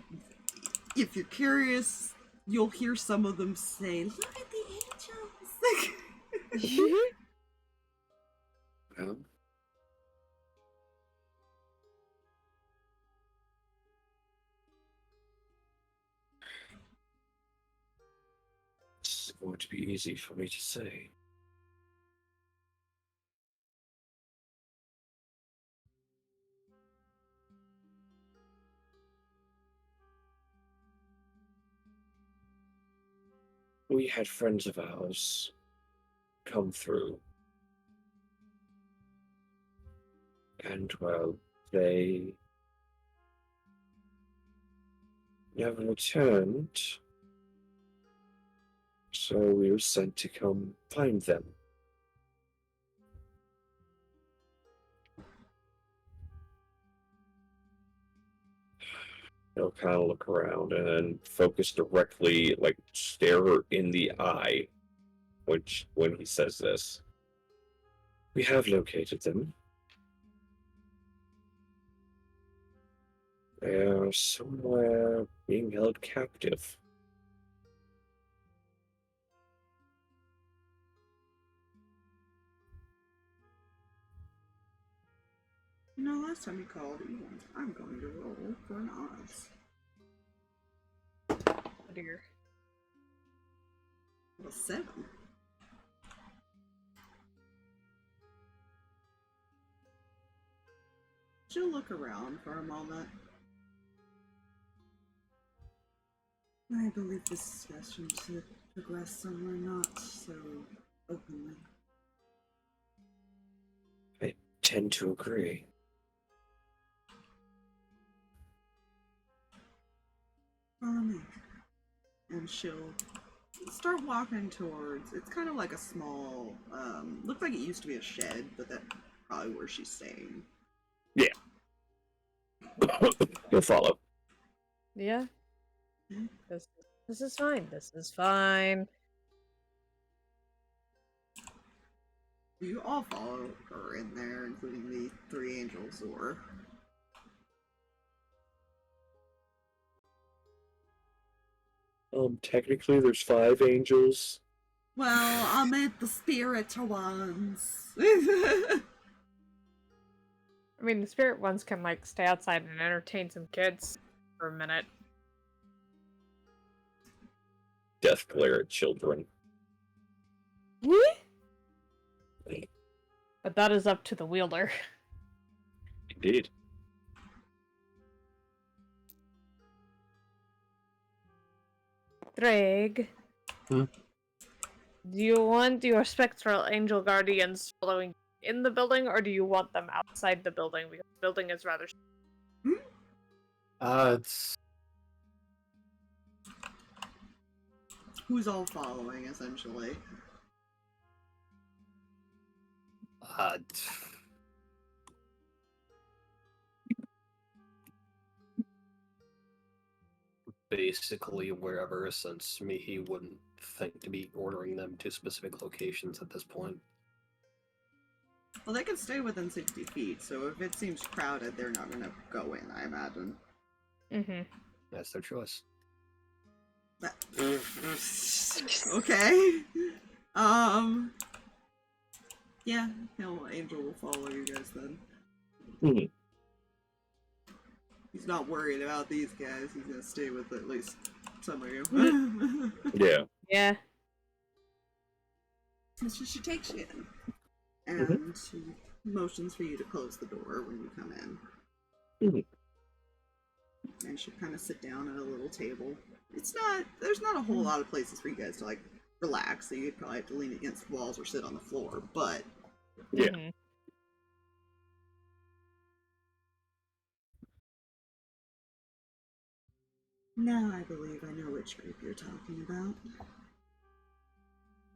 if you're curious, you'll hear some of them say, "Look at the angels." Well, it's going to be easy for me to say. We had friends of ours come through, and well, they never returned, so we were sent to come find them. He'll kind of look around and then focus directly, like stare her in the eye, when he says this. We have located them. They are somewhere being held captive. You know, last time you called, you went, "I'm going to roll for an odds." Oh dear. It was 7. She'll look around for a moment. I believe this discussion should progress somewhere not so openly. I tend to agree. Follow me. And she'll start walking towards, it's kind of like a small, looks like it used to be a shed, but that's probably where she's staying. Yeah. You'll follow. Yeah. Hmm? This is fine. This is fine. You all follow her in there, including the 3 angels, or Technically there's 5 angels. Well, I meant the spiritual ones. I mean, the spirit ones can, like, stay outside and entertain some kids for a minute. Death glare at children. But that is up to the wielder. Indeed. Drag. Hmm? Do you want your spectral angel guardians following in the building, or do you want them outside the building? Because the building is rather... It's Who's all following, essentially? uh, basically wherever, since Mihi wouldn't think to be ordering them to specific locations at this point. Well, they can stay within 60 feet, so if it seems crowded, they're not gonna go in, I imagine. Mm-hmm. That's their choice. But... okay. Yeah, Angel will follow you guys then. Mhm. He's not worried about these guys. He's gonna stay with at least some of you. Yeah. Yeah. So she takes you in, and she motions for you to close the door when you come in. Mhm. And she'll kind of sit down at a little table. There's not a whole lot of places for you guys to, like, relax, so you'd probably have to lean against the walls or sit on the floor, but... Yeah. Mm-hmm. Now I believe I know which group you're talking about.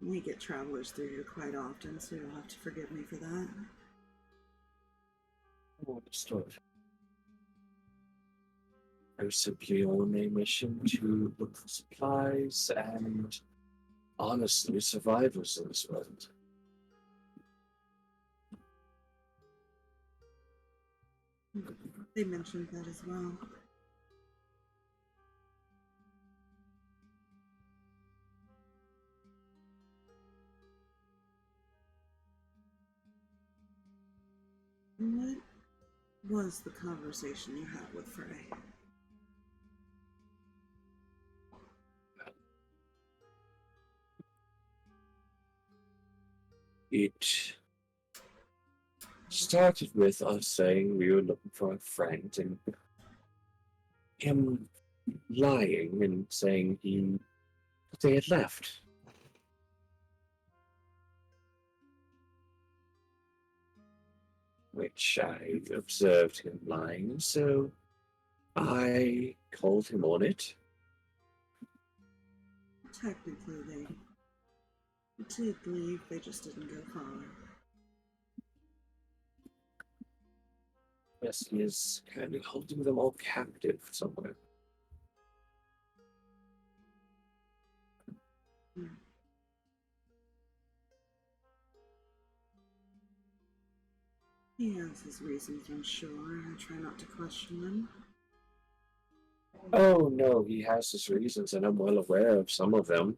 We get travelers through here quite often, so you'll have to forgive me for that. Understood. I'm simply on a mission to look for supplies and honestly survivors in this world. They mentioned that as well. What was the conversation you had with Frey? It started with us saying we were looking for a friend and him lying and saying they had left. Which I observed him lying, so I called him on it. Technically, they did leave, they just didn't go far. Yes, he is kind of holding them all captive somewhere. He has his reasons, I'm sure. I try not to question them. Oh no, he has his reasons, and I'm well aware of some of them.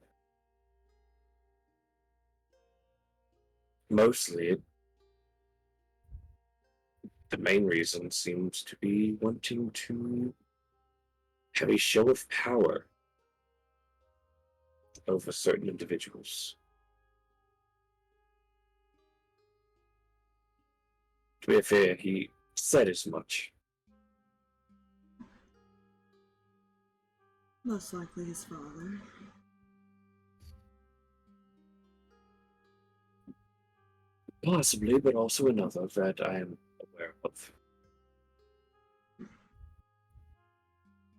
Mostly, the main reason seems to be wanting to have a show of power over certain individuals. To be fair, he said as much. Most likely his father. Possibly, but also another that I am aware of.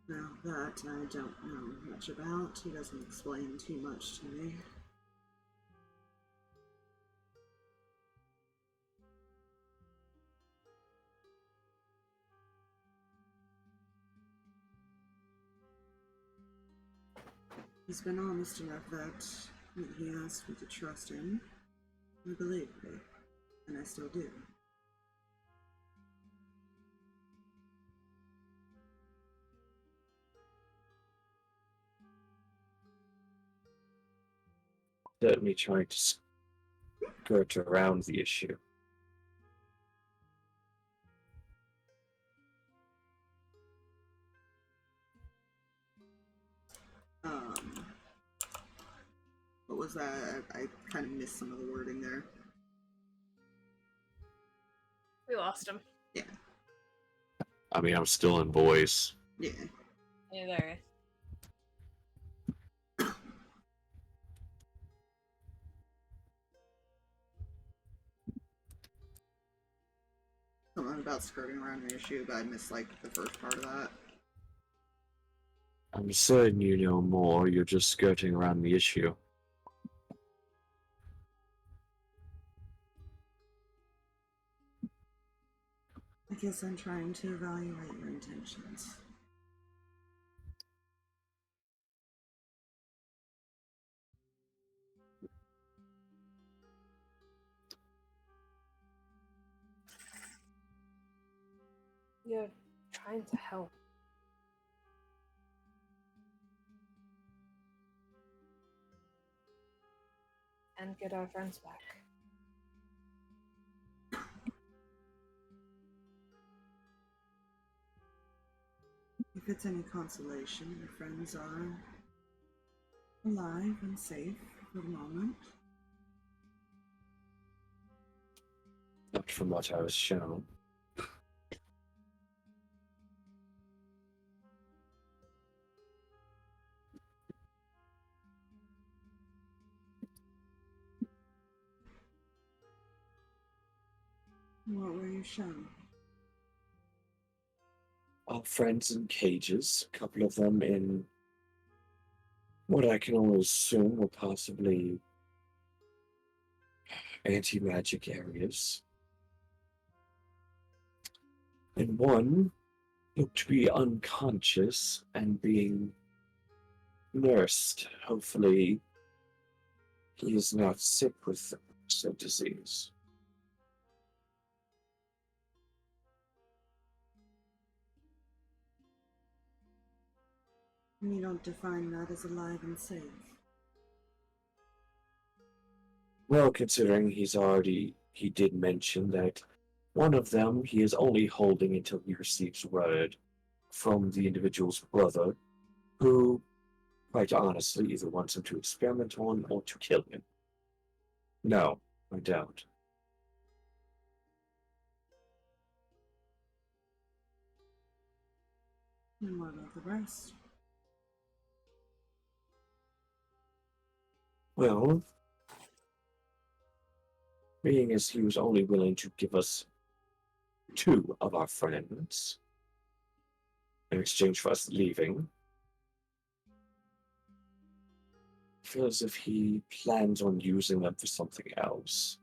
Now that I don't know much about, he doesn't explain too much to me. He's been honest enough that when he asked me to trust him, I believed me, and I still do. certainly trying to skirt around the issue. What was that? I kind of missed some of the wording there. We lost him. Yeah. I mean, I'm still in voice. Yeah. Yeah, there. Something about skirting around an issue, but I missed like the first part of that. I'm certain you know more. You're just skirting around the issue. I guess I'm trying to evaluate your intentions. You're trying to help. And get our friends back. If it's any consolation, your friends are alive and safe for the moment. Not from what I was shown. What were you shown? Our friends in cages, a couple of them in what I can only assume were possibly anti-magic areas. And one looked to be unconscious and being nursed. Hopefully, he is not sick with said disease. You don't define that as alive and safe. Well, considering he did mention that one of them he is only holding until he receives word from the individual's brother, who, quite honestly, either wants him to experiment on or to kill him. No, I don't. And what about the rest? Well, being as he was only willing to give us 2 of our friends in exchange for us leaving, I feel as if he plans on using them for something else.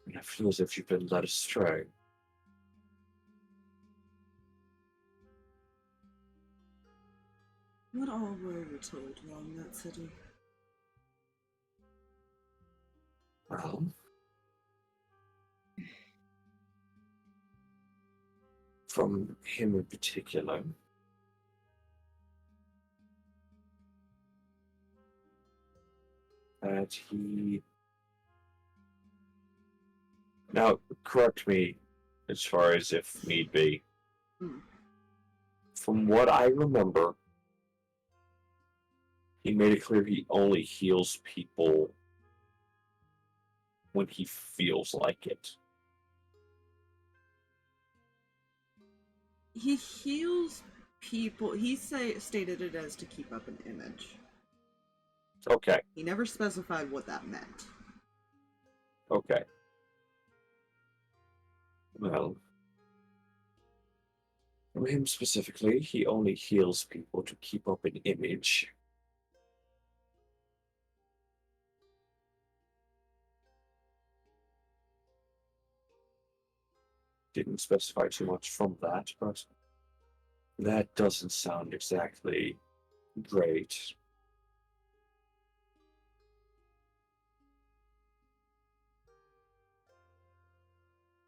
And I feel as if you've been led astray. What all were you told while in that city? Well, from him in particular, that he... Now, correct me as far as if need be. From what I remember, he made it clear he only heals people when he feels like it. He heals people. He stated it as to keep up an image. Okay, He never specified what that meant. okay. Well, from him specifically, he only heals people to keep up an image. Didn't specify too much from that, but that doesn't sound exactly great.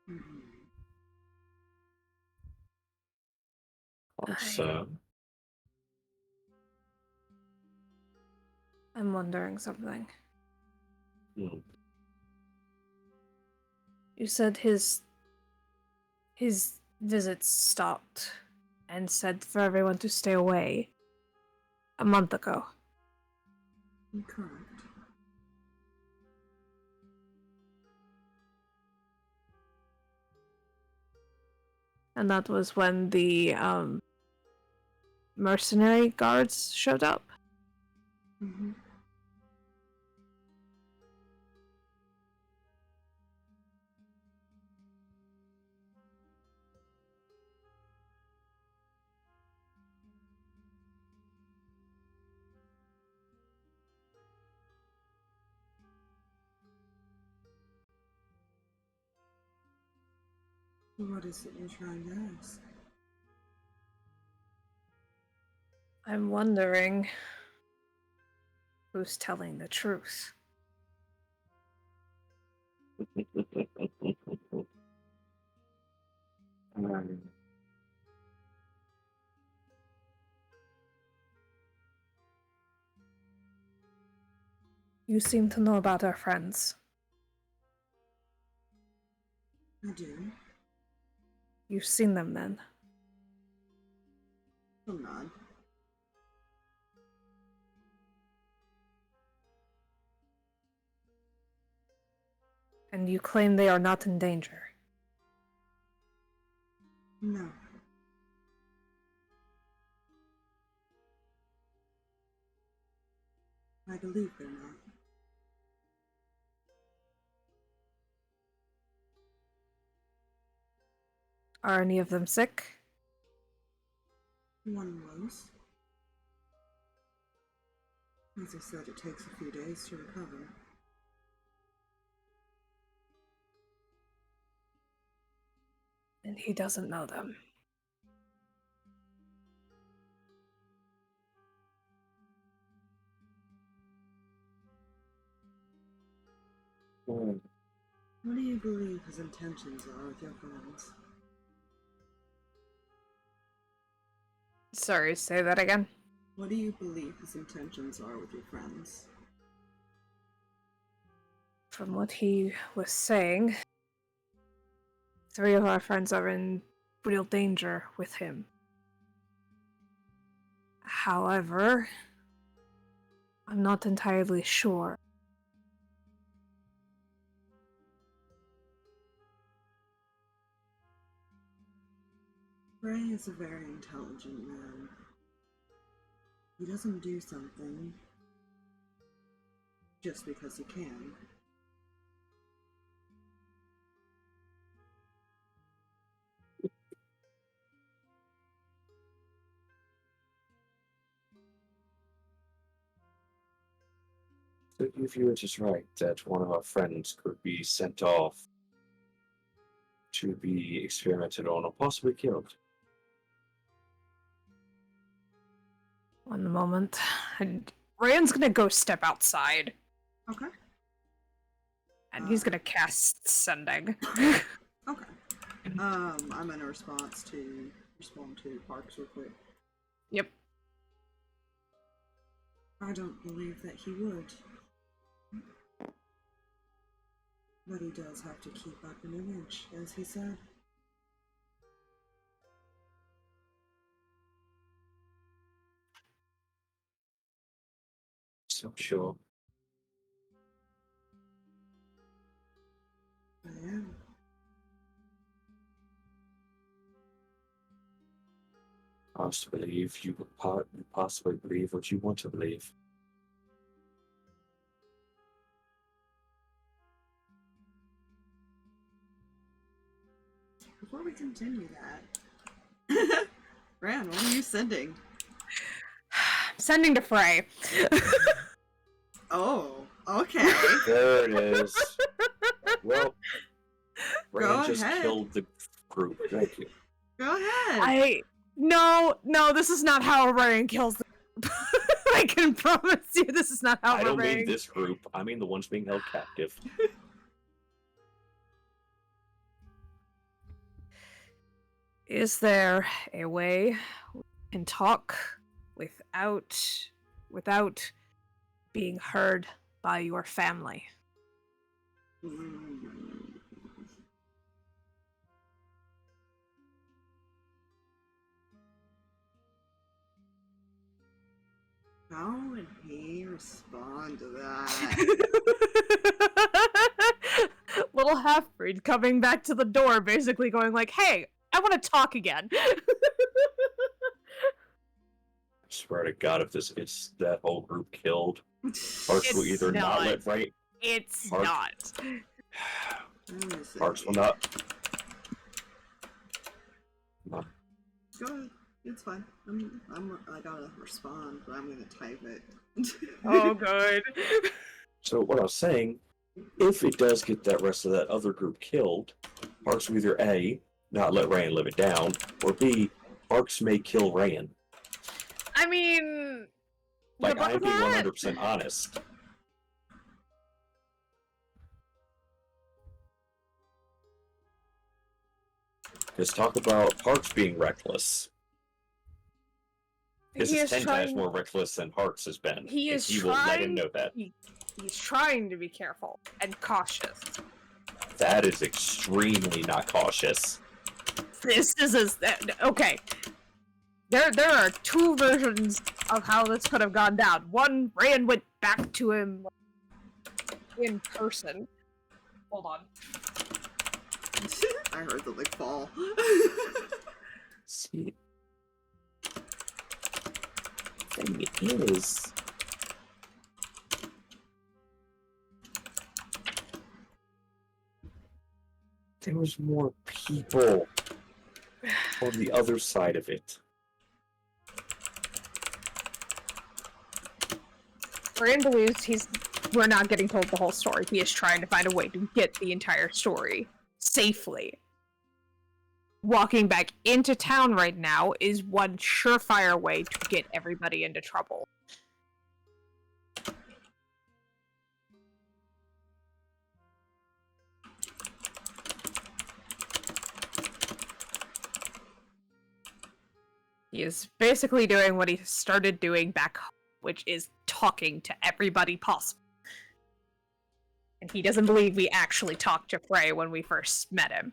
Mhm. Also, I'm wondering something. You said his visits stopped and said for everyone to stay away a month ago. Correct. And that was when the mercenary guards showed up. Mm-hmm. What is it you're trying to ask? I'm wondering who's telling the truth. You seem to know about our friends. I do. You've seen them then. He'll nod. And you claim they are not in danger. No. I believe they're not. Are any of them sick? One was. As I said, it takes a few days to recover. And he doesn't know them. What do you believe his intentions are with your friends? Sorry, say that again. What do you believe his intentions are with your friends? From what he was saying, 3 of our friends are in real danger with him. However, I'm not entirely sure. Ray is a very intelligent man. He doesn't do something just because he can. so if you were just right that one of our friends could be sent off to be experimented on or possibly killed. One moment. And Reyan's gonna go step outside. Okay. And he's gonna cast Sending. Okay. I'm gonna respond to Harx real quick. Yep. I don't believe that he would. But he does have to keep up an image, as he said. So sure. I am. I was to believe you would possibly believe what you want to believe. Before we continue that, Reyan, what are you sending? Sending to Frey. Oh, okay. There it is. Well, Go Reyan just ahead. killed the group. Thank you. Go ahead. No, this is not how Reyan kills the group. I can promise you this is not how I don't mean Reyan... this group. I mean the ones being held captive. Is there a way we can talk without being heard by your family? How would he respond to that? Little half-breed coming back to the door, basically going like, "Hey, I want to talk again." I swear to God, if this gets that whole group killed, Harx will It's either not not. let Ray. It's Harx- not. Harx will not. No. Go ahead. It's fine. I gotta respond, but I'm gonna type it. Oh, good. So what I was saying, if it does get that rest of that other group killed, Harx will either A, not let Reyan live it down, or B, Harx may kill Reyan. I mean, Like, good luck I am with being that. 100% honest. Because talk about Harx being reckless. This He is is 10 times trying. more reckless than Harx has been. He and is he will let him trying. know that. He's trying to be careful and cautious. That is extremely not cautious. This is okay. There are two versions of how this could have gone down. One, Rand went back to him in person. Hold on. I heard the like fall. See, thing is, there was more people on the other side of it. Rand believes we're not getting told the whole story. He is trying to find a way to get the entire story safely. Walking back into town right now is one surefire way to get everybody into trouble. He is basically doing what he started doing back home, which is talking to everybody possible. And he doesn't believe we actually talked to Frey when we first met him.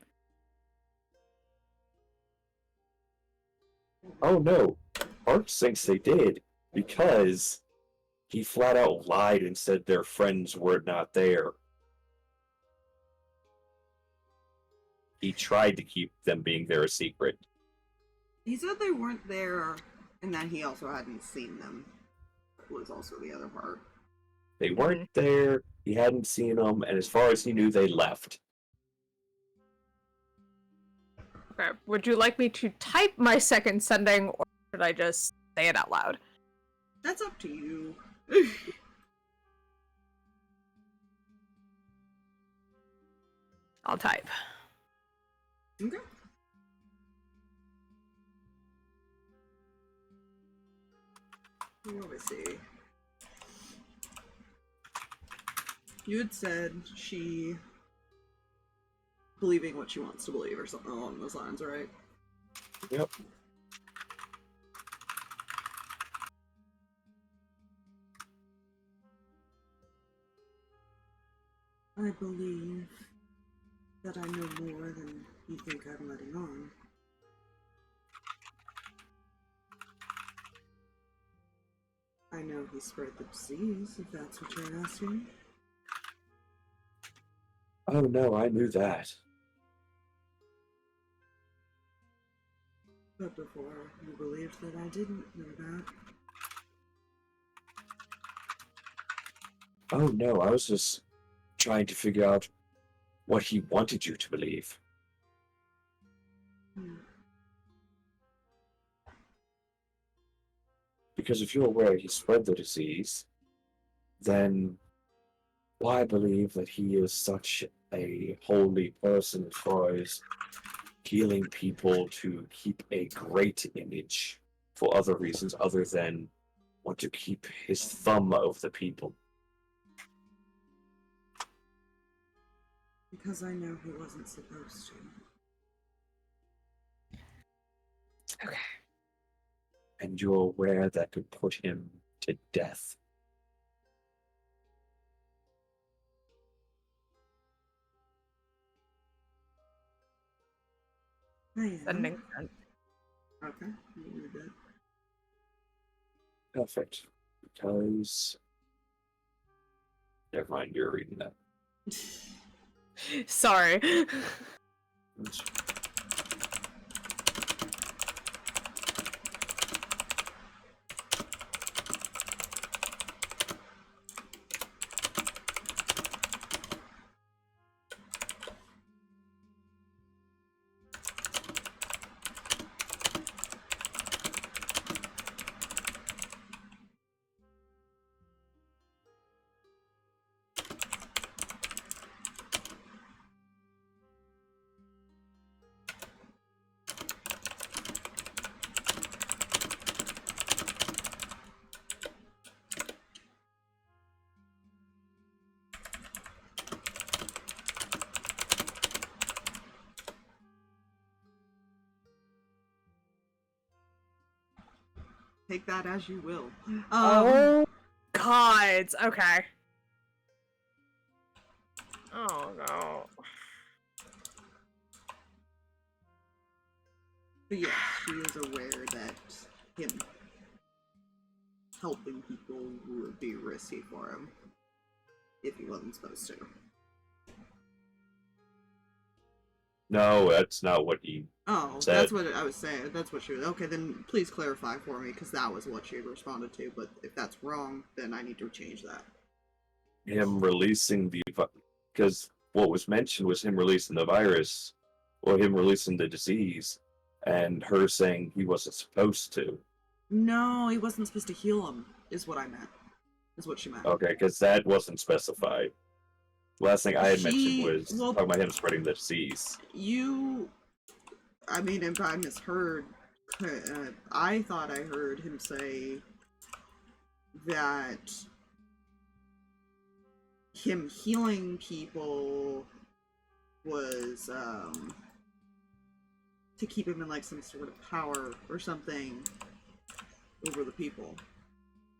Oh no, Harx thinks they did because he flat out lied and said their friends were not there. He tried to keep them being there a secret. He said they weren't there, and that he also hadn't seen them. Was also the other part. They weren't there, he hadn't seen them, and as far as he knew, they left. Okay, would you like me to type my second sending, or should I just say it out loud? That's up to you. I'll type. Okay. Let me see. You had said she believing what she wants to believe or something along those lines, right? Yep. I believe that I know more than you think I'm letting on. I know he spread the disease, if that's what you're asking. Oh no, I knew that. But before, you believed that I didn't know that. Oh no, I was just trying to figure out what he wanted you to believe. Because if you're aware he spread the disease, then why believe that he is such a holy person as far as healing people to keep a great image for other reasons other than want to keep his thumb over the people? Because I know he wasn't supposed to. Okay. And you're aware that could put him to death. I That am. makes sense. Okay. You read that. Perfect. Because. Never mind, you're reading that. Sorry. Take that as you will. Oh, God. Okay. Oh, no. But yeah, she is aware that him helping people would be risky for him if he wasn't supposed to. No, that's not what he Oh, said. that's what I was saying. That's what she was. Okay, then please clarify for me, because that was what she responded to. But if that's wrong, then I need to change that. Him releasing the. Because what was mentioned was him releasing the virus, or him releasing the disease, and her saying he wasn't supposed to. No, he wasn't supposed to heal him, is what I meant. Is what she meant. Okay, because that wasn't specified. Last thing I had mentioned was well, talking about him spreading the disease. I mean, if I misheard, I thought I heard him say that him healing people was to keep him in like some sort of power or something over the people.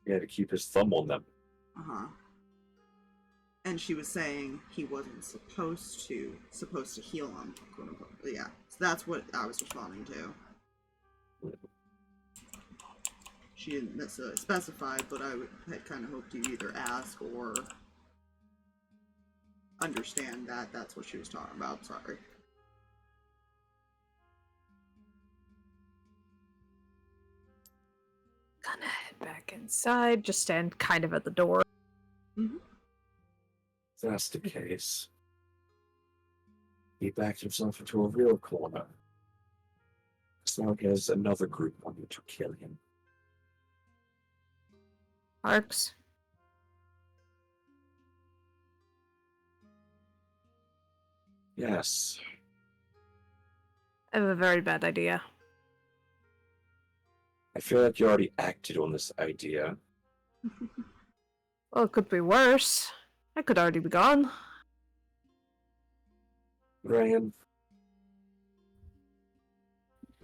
He had to keep his thumb on them. Uh-huh. And she was saying he wasn't supposed to heal him, quote unquote. But yeah, so that's what I was responding to. She didn't necessarily specify, but I had kind of hoped you'd either ask or understand that that's what she was talking about. Sorry. Gonna head back inside, just stand kind of at the door. Mm-hmm. If that's the case, he backed himself into a real corner. So now he has another group wanting to kill him. Harx. Yes. I have a very bad idea. I feel like you already acted on this idea. Well, it could be worse. I could already be gone. Reyan,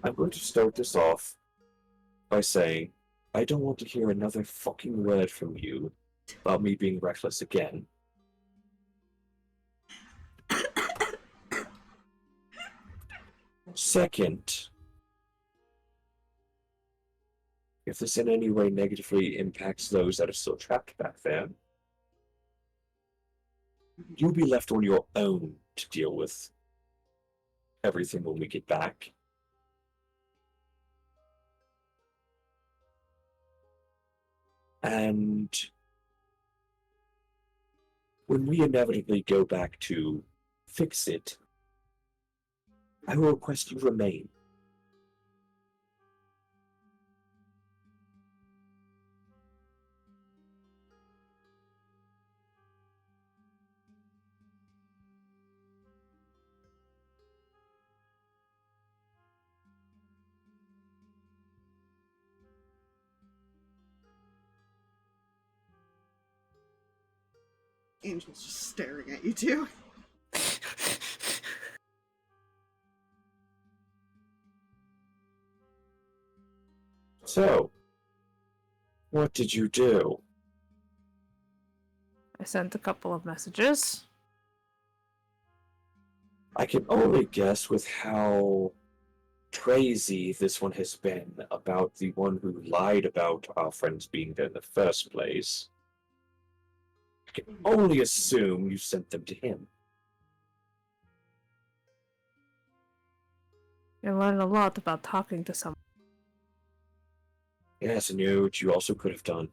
I'm going to start this off by saying I don't want to hear another fucking word from you about me being reckless again. Second, if this in any way negatively impacts those that are still trapped back there, you'll be left on your own to deal with everything when we get back. And when we inevitably go back to fix it, I will request you remain. Angel's just staring at you two. So, what did you do? I sent a couple of messages. I can only guess with how crazy this one has been about the one who lied about our friends being there in the first place. I can only assume you sent them to him. I learned a lot about talking to someone. Yes, and you know what you also could have done?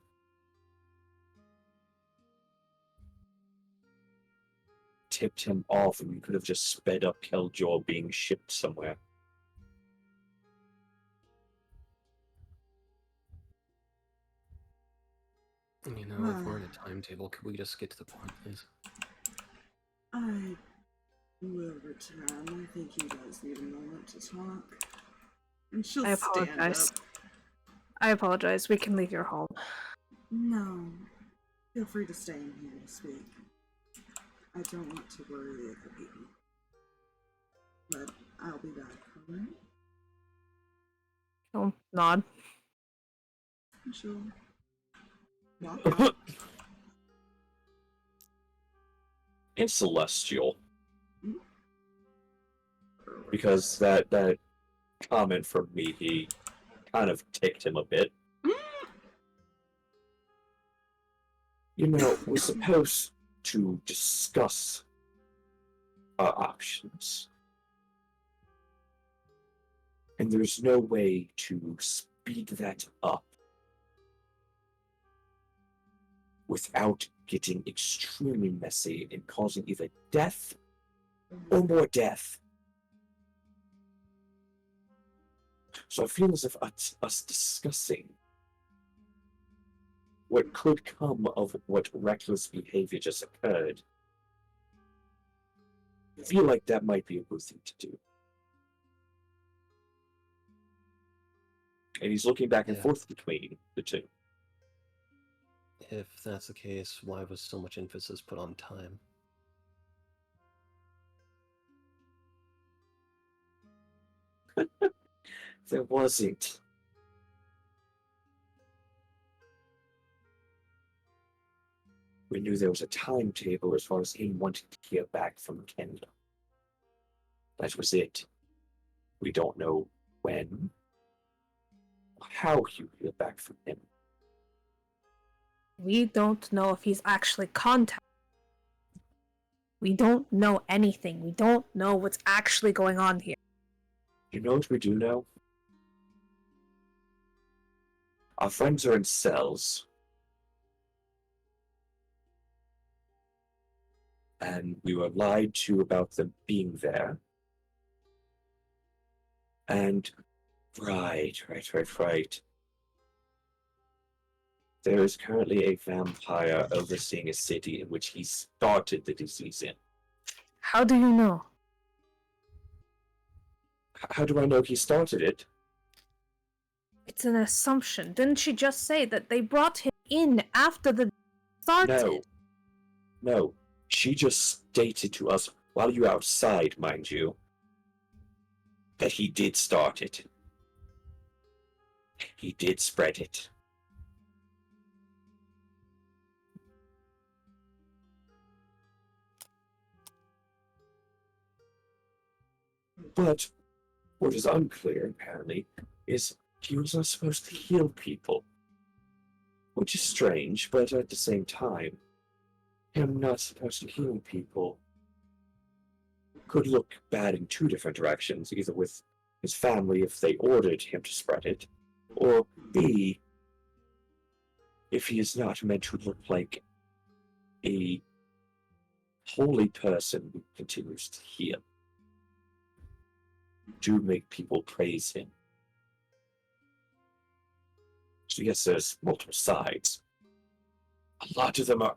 Tipped him off, and you could have just sped up Killjoy being shipped somewhere. You know, if we're in a timetable, could we just get to the point, please? I will return. I think he does need a moment to talk. And she'll I stand apologize. up. I apologize. We can leave your home. No. Feel free to stay in here to speak. I don't want to worry the other people. But I'll be back, alright? He'll nod. And she'll walk out. And Celestial. Because that comment from Mihi kind of ticked him a bit. You know, we're supposed to discuss our options. And there's no way to speed that up without getting extremely messy and causing either death or more death. So I feel as if us discussing what could come of what reckless behavior just occurred, I feel like that might be a good thing to do. And he's looking back and forth between the two. If that's the case, why was so much emphasis put on time? There wasn't. We knew there was a timetable as far as him wanting to hear back from Kendall. That was it. We don't know when, how he'll hear back from him. We don't know if he's actually contacted. We don't know anything. We don't know what's actually going on here. You know what we do know? Our friends are in cells. And we were lied to about them being there. And right. There is currently a vampire overseeing a city in which he started the disease in. How do you know? How do I know he started it? It's an assumption. Didn't she just say that they brought him in after the started? No. She just stated to us, while you were outside, mind you, that he did start it. He did spread it. But what is unclear, apparently, is he was not supposed to heal people. Which is strange, but at the same time, him not supposed to heal people could look bad in two different directions, either with his family if they ordered him to spread it, or B, if he is not meant to look like a holy person who continues to heal, to make people praise him. So yes, there's multiple sides. A lot of them are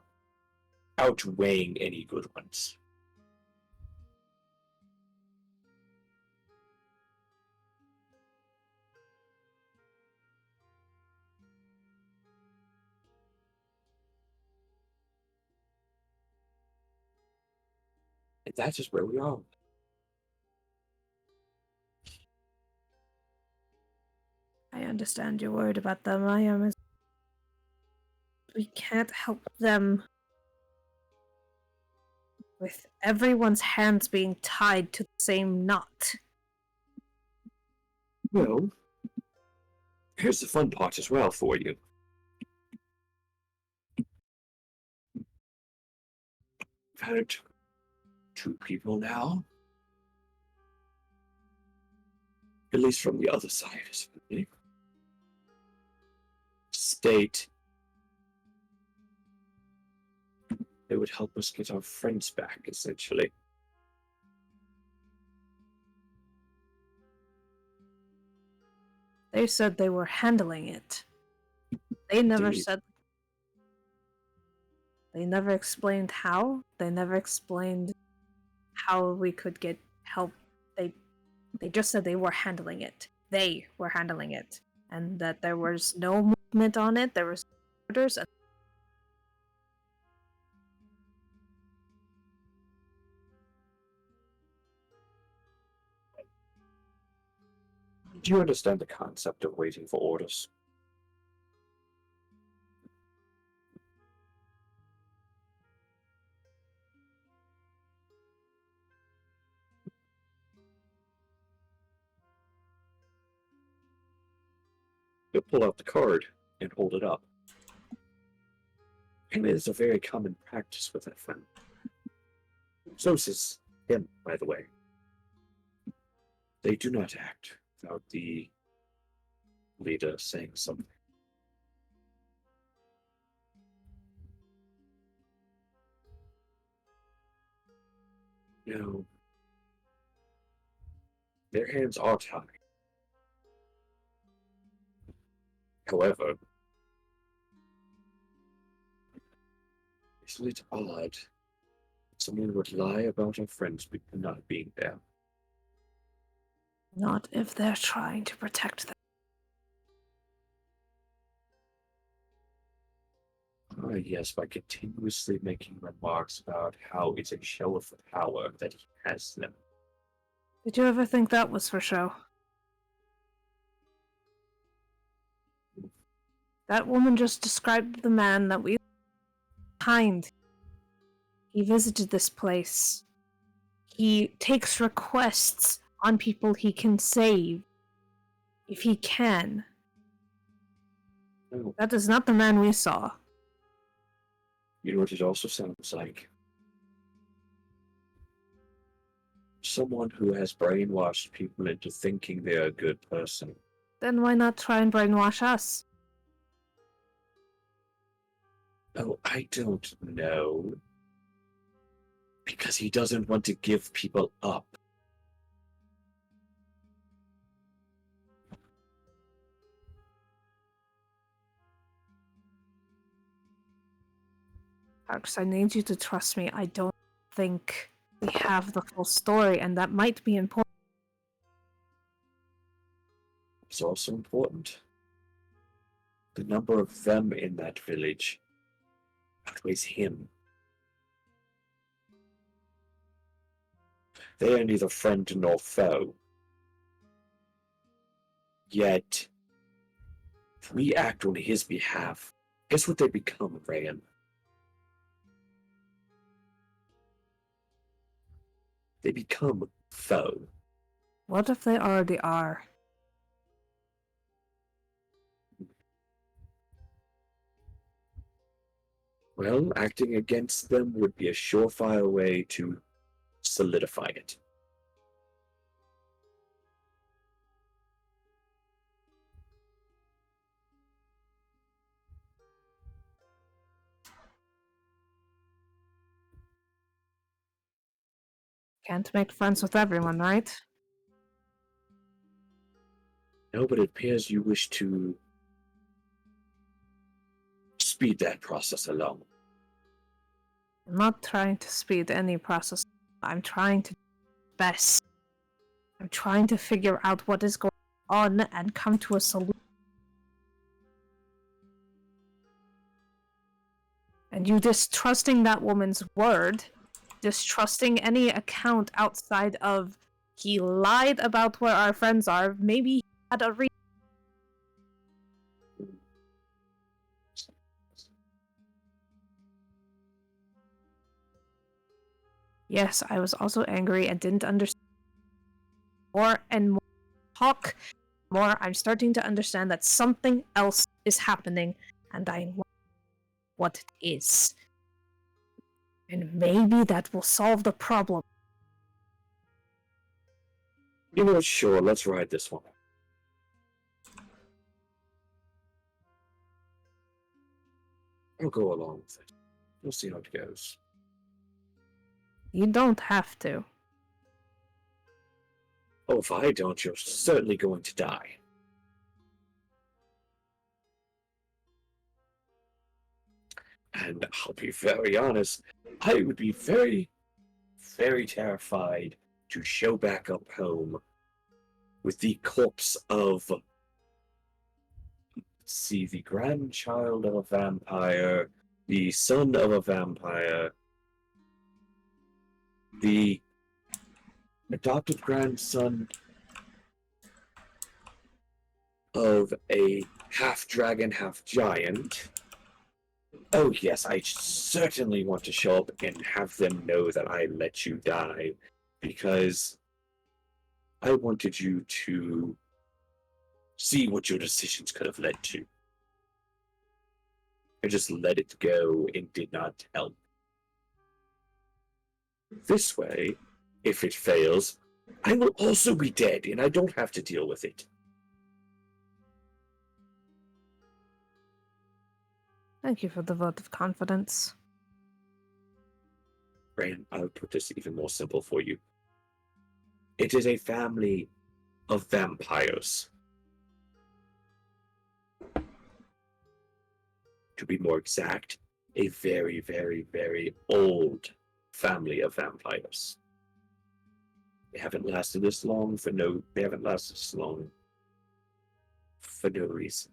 outweighing any good ones. And that's just where we are. I understand you're worried about them. I am as... We can't help them with everyone's hands being tied to the same knot. Well, here's the fun part as well for you. We've had 2 people now. At least from the other side, certainly. State it would help us get our friends back, essentially. They said they were handling it. They never Indeed. said... They never explained how. They never explained how we could get help. They just said they were handling it. They were handling it. And that there was no movement on it. There was orders. And Do you understand the concept of waiting for orders? You'll pull out the card and hold it up. And it is a very common practice with that friend. So says him, by the way. They do not act without the leader saying something. You know, their hands are tied. However, isn't it odd someone would lie about our friends not being there? not if they're trying to protect them. Yes, by continuously making remarks about how it's a show of power that he has them. Did you ever think that was for show? That woman just described the man that we... Kind. He visited this place. He takes requests on people he can save. If he can. No. That is not the man we saw. You know what it also sounds like? Someone who has brainwashed people into thinking they're a good person. Then why not try and brainwash us? Oh, I don't know. Because he doesn't want to give people up. Harx, I need you to trust me. I don't think we have the full story, and that might be important. It's also important. The number of them in that village outweighs him. They are neither friend nor foe. Yet, if we act on his behalf, guess what they become, Reyan? They become foe. What if they already are? Well, acting against them would be a surefire way to solidify it. Can't make friends with everyone, right? No, but it appears you wish to speed that process along. I'm not trying to speed any process. I'm trying to do best. I'm trying to figure out what is going on and come to a solution. And you distrusting that woman's word, distrusting any account outside of he lied about where our friends are, maybe he had a reason. Yes, I was also angry and didn't understand more and more. Talk more, I'm starting to understand that something else is happening, and I know what it is. And maybe that will solve the problem. You know what? Sure, let's ride this one. I'll go along with it. We'll see how it goes. You don't have to. Oh, if I don't, you're certainly going to die. And I'll be very honest, I would be very, very terrified to show back up home with the corpse of, let's see, the grandchild of a vampire, the son of a vampire, the adopted grandson of a half-dragon, half-giant. Oh yes, I certainly want to show up and have them know that I let you die, because I wanted you to see what your decisions could have led to. I just let it go and did not help. This way, if it fails, I will also be dead, and I don't have to deal with it. Thank you for the vote of confidence. Reyan, I'll put this even more simple for you. It is a family of vampires. To be more exact, a very, very, very old family of vampires. They haven't lasted this long for no reason.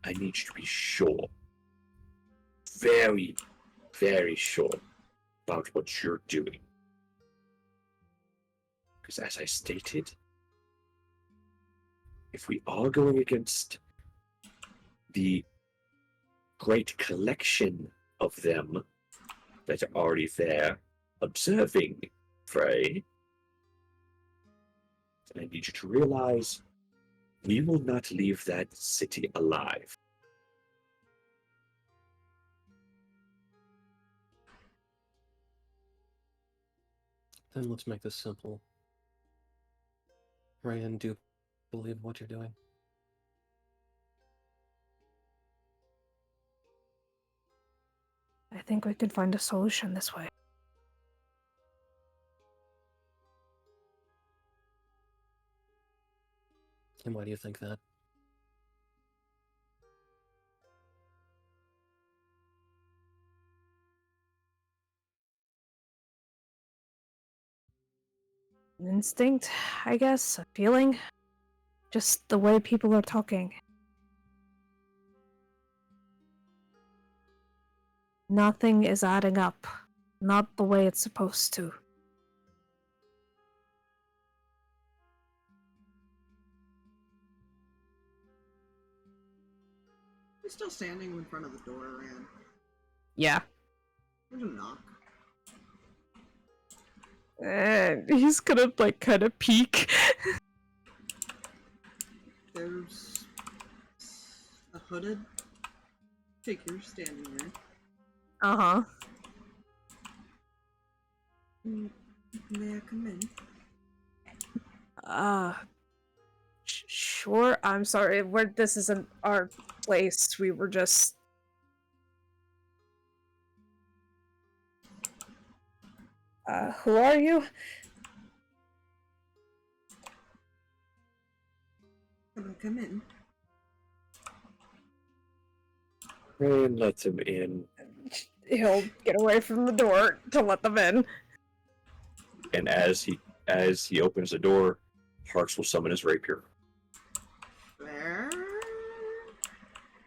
I need you to be sure, very, very sure about what you're doing. Because as I stated, if we are going against the great collection of them that are already there observing Frey, then I need you to realize we will not leave that city alive. Then let's make this simple. Reyan, do you believe what you're doing? I think we could find a solution this way. And why do you think that? An instinct, I guess, a feeling. Just the way people are talking. Nothing is adding up. Not the way it's supposed to. You're still standing in front of the door, Rand. Yeah. There's a knock. He's gonna, like, kind of peek. There's a hooded figure standing there. Uh-huh. May I come in? Sure. I'm sorry. This isn't our place. We were just... who are you? Can I come in? Reyan lets him in, He'll get away from the door to let them in. and as he opens the door, Harx will summon his rapier. Where?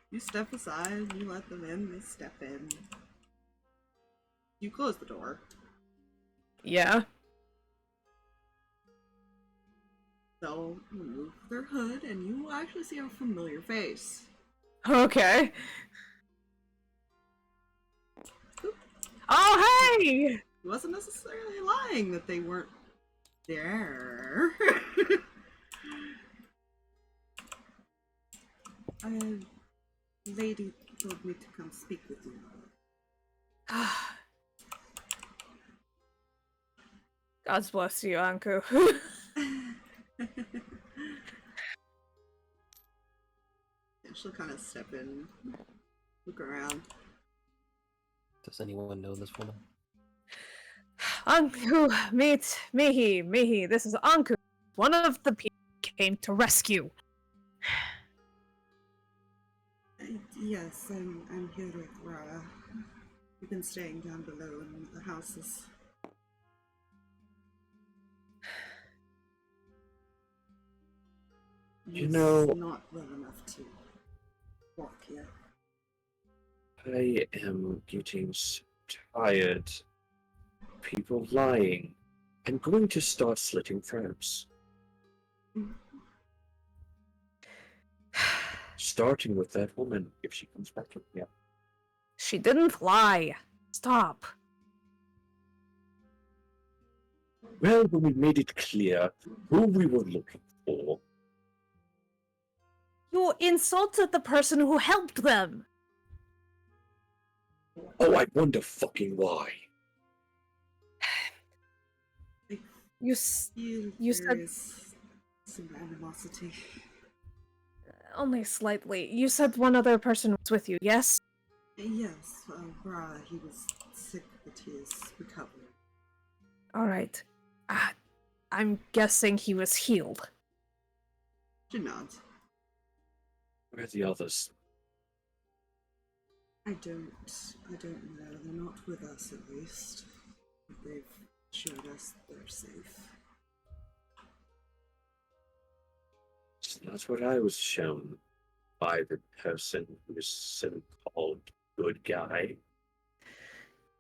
You step aside, you let them in, they step in. You close the door. Yeah. They'll remove their hood, and you will actually see a familiar face. Okay. Oh, hey! He wasn't necessarily lying that they weren't there. A lady told me to come speak with you. God bless you, Anku. She'll kind of step in, look around. Does anyone know this woman? Anku, meet Mihi. Mihi, this is Anku. One of the people came to rescue. Yes, I'm here with Ra. We've been staying down below in the houses. You know, not well enough to walk yet. I am getting so tired. People lying. I'm going to start slitting throats. Starting with that woman, if she comes back with me. She didn't lie. Stop. Well, when we made it clear who we were looking for. You insulted the person who helped them. Oh, I wonder fucking why. You There said is some animosity. only slightly. You said one other person was with you, yes? Yes, Ra, he was sick, but he is recovering. Alright. I'm guessing he was healed. She nods. Where are the others? I don't know. They're not with us, at least. They've assured us they're safe. That's what I was shown by the person who was so-called good guy.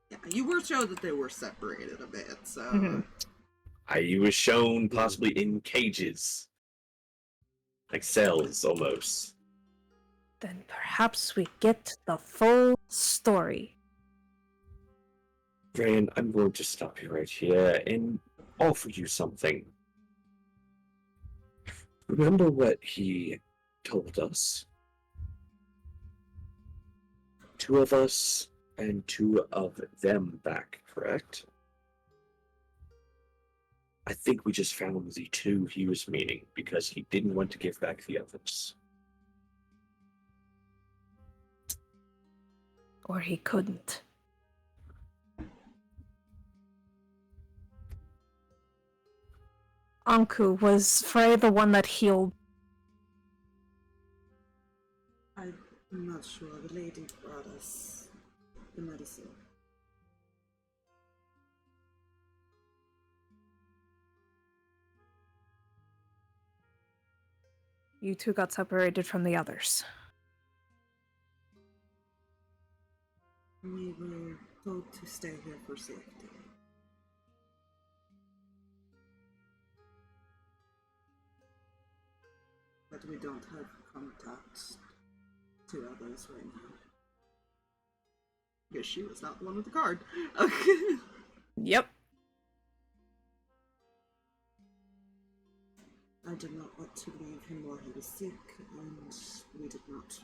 Yeah, you were shown that they were separated a bit, so... I was shown possibly in cages. Like cells, almost. Then perhaps we get the full story. Reyan, I'm going to stop you right here and offer you something. Remember what he told us? 2 of us and 2 of them back, correct? I think we just found the 2 he was meaning because he didn't want to give back the others. Or he couldn't. Anku, was Frey the one that healed? I'm not sure. The lady brought us the medicine. You 2 got separated from the others. We were told to stay here for safety. But we don't have contact to others right now. Because she was not the one with the card. Okay. Yep. I did not want to leave him while he was sick, and we did not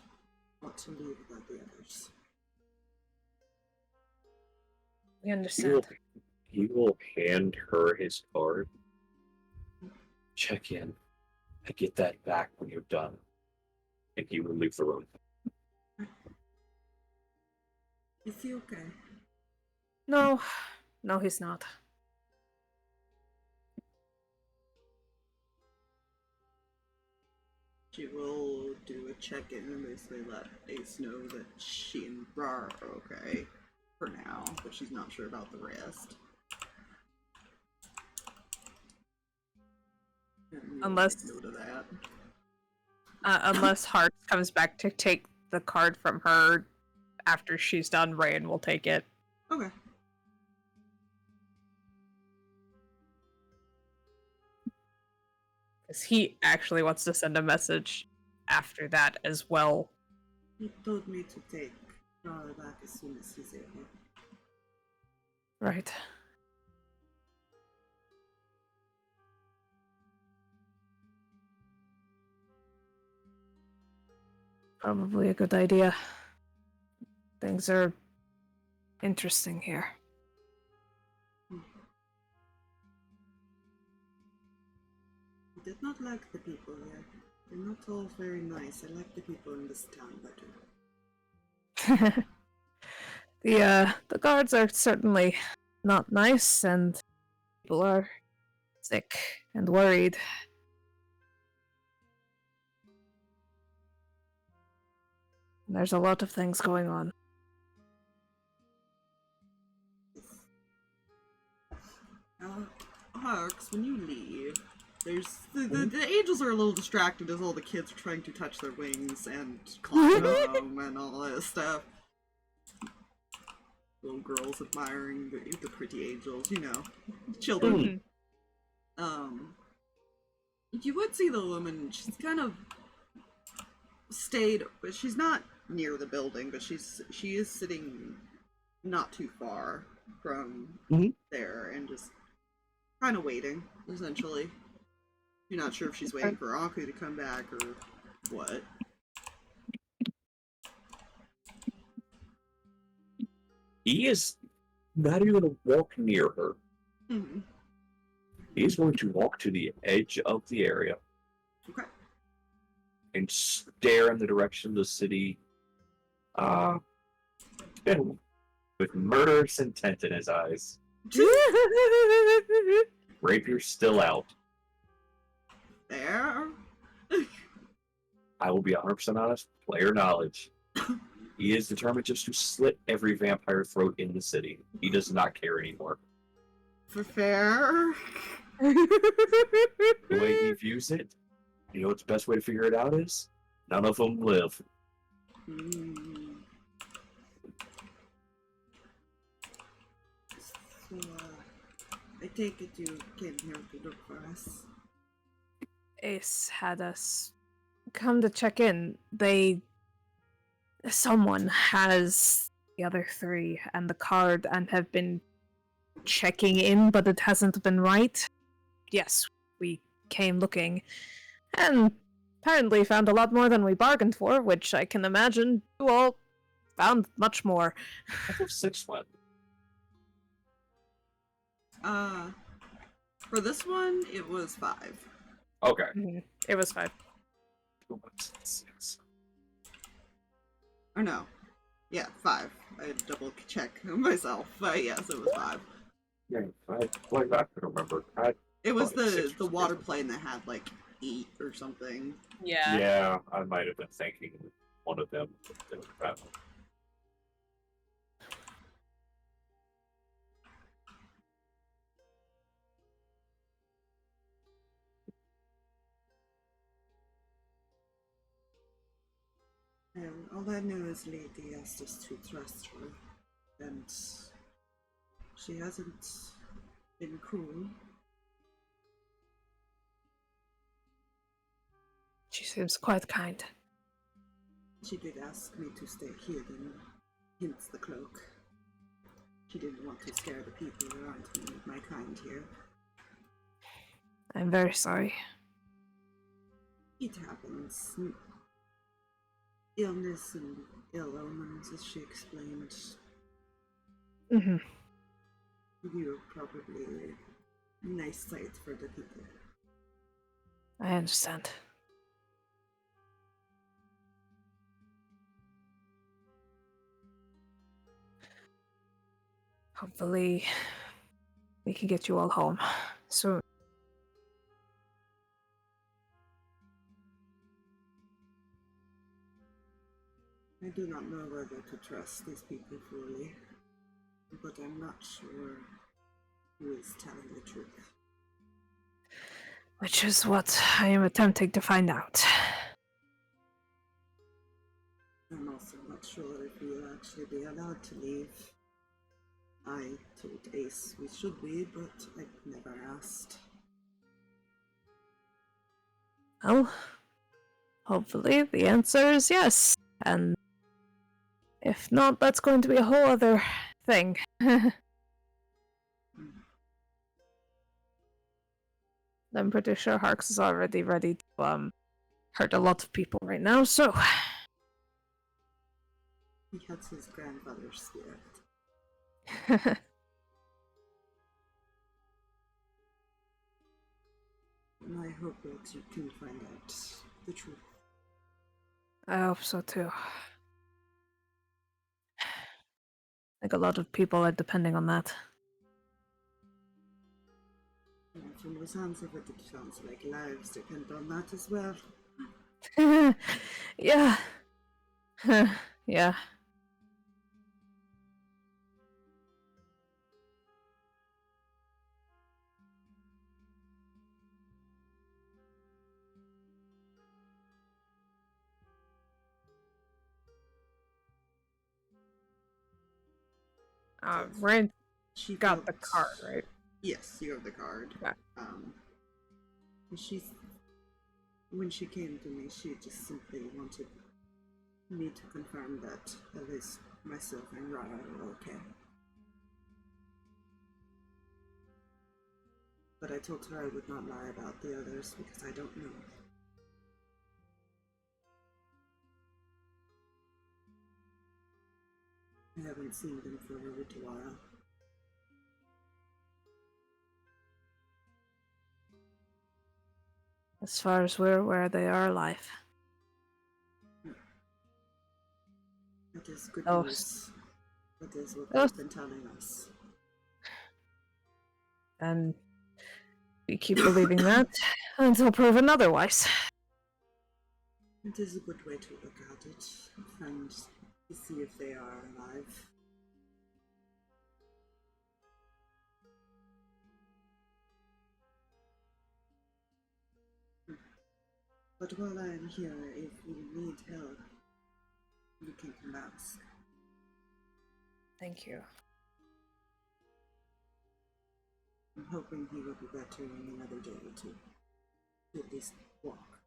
want to leave without the others. We understand. He will hand her his card. Check in. I get that back when you're done. And he will leave the room. Is he okay? No. No, he's not. She will do a check-in and basically let Ace know that she and Ra are okay for now, but she's not sure about the rest. Unless- note of that. Unless Harx comes back to take the card from her after she's done, Reyan will take it. Okay. Because he actually wants to send a message after that as well. He told me to take Ra back as soon as he's able. Right. Probably a good idea. Things are interesting here. I did not like the people here. They're not all very nice. I like the people in this town better. The guards are certainly not nice, and people are sick and worried. There's a lot of things going on. Harx, when you leave, there's the angels are a little distracted as all the kids are trying to touch their wings and climb them and all that stuff. Little girls admiring the pretty angels, you know, children. You would see the woman. She's kind of stayed, but she's not near the building. But she is sitting not too far from there and just kind of waiting, essentially. You're not sure if she's waiting for Aku to come back or what. He is not even going to walk near her. Mm-hmm. He's going to walk to the edge of the area. Okay. And stare in the direction of the city. And with murderous intent in his eyes. Rapier still out. There. I will be 100% honest. Player knowledge. He is determined just to slit every vampire throat in the city. He does not care anymore. For fair. The way he views it, you know what the best way to figure it out is? None of them live. So, I take it you came here to look for us. Ace had us come to check in. Someone has the other three and the card and have been checking in, but it hasn't been right. Yes, we came looking, and apparently found a lot more than we bargained for, which I can imagine you all found much more. I thought 6 went. For this one, it was 5. Okay. It was 5. 6. Or no. Yeah, 5. I had to double check myself, but yes, it was 5. Yeah, I could remember. It was Oh, the 6 was water different. plane that had like 8 or something. Yeah, I might have been thinking one of them. All I know is Lady asked us to trust her, and she hasn't been cruel. She seems quite kind. She did ask me to stay hidden, hence the cloak. She didn't want to scare the people around me, my kind here. I'm very sorry. It happens. Illness and ill omens, as she explained. Mm-hmm. You're probably a nice sight for the people. I understand. Hopefully, we can get you all home soon. I do not know whether to trust these people fully, but I'm not sure who is telling the truth. Which is what I am attempting to find out. I'm also not sure if we'll actually be allowed to leave. I told Ace we should be, but I never asked. Well, hopefully the answer is yes. And if not, that's going to be a whole other thing. I'm pretty sure Harx is already ready to hurt a lot of people right now, so He has his grandfather's spirit. And I hope that you can find out the truth. I hope so too. I think a lot of people are depending on that. And from the sounds of it, it sounds like lives depend on that as well. Yeah. Yeah. Rand She got the felt- card, right? Yes, you have the card. Yeah. She's when she came to me, she just simply wanted me to confirm that at least myself and Rara are okay. But I told her I would not lie about the others because I don't know. I haven't seen them for a little while. As far as we're aware, they are alive. That is good Oh. news. That is what Oh. they've been telling us. And we keep believing that until proven otherwise. It is a good way to look at it and to see if they are alive. But while I am here, if you need help, you can come ask. Thank you. I'm hoping he will be better in another day or two. To at least walk.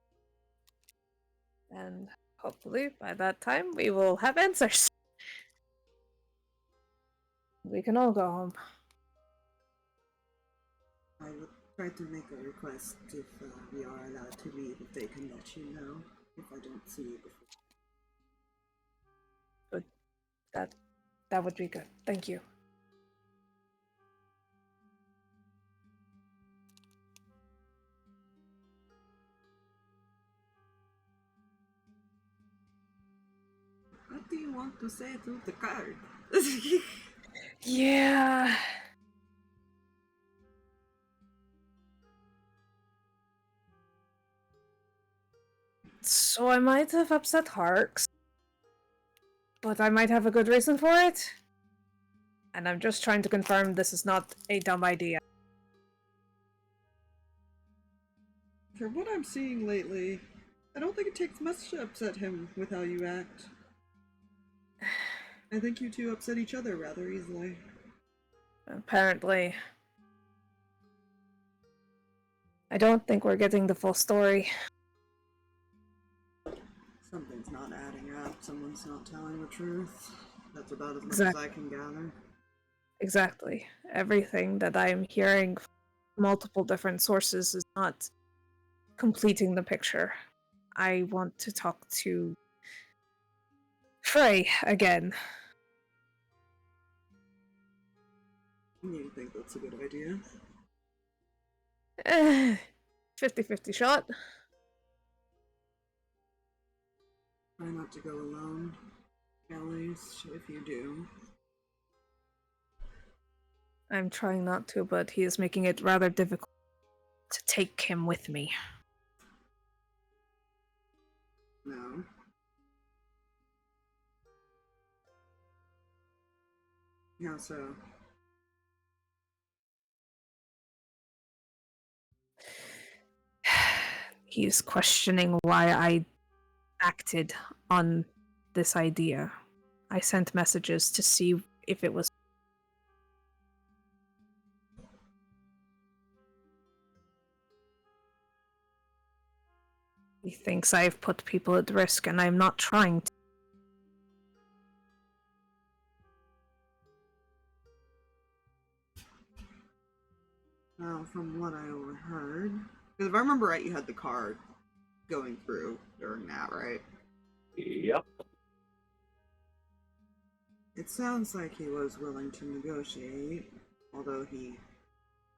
And hopefully by that time we will have answers. We can all go home. I would try to make a request if we are allowed to leave, if they can let you know if I don't see you before. That would be good. Thank you. What do you want to say to the card? Yeah. So I might have upset Harx, but I might have a good reason for it. And I'm just trying to confirm this is not a dumb idea. From what I'm seeing lately, I don't think it takes much to upset him with how you act. I think you two upset each other rather easily. Apparently. I don't think we're getting the full story. Something's not adding up. Someone's not telling the truth. That's about as much as Exactly. I can gather. Exactly. Everything that I'm hearing from multiple different sources is not completing the picture. I want to talk to Frey again. You think that's a good idea? 50-50 shot. Try not to go alone. At least if you do. I'm trying not to, but he is making it rather difficult to take him with me. No. How so? He's questioning why I acted on this idea. I sent messages to see if it was. He thinks I've put people at risk, and I'm not trying to. Well, from what I heard. Because if I remember right, you had the card going through during that, right? Yep. It sounds like he was willing to negotiate, although he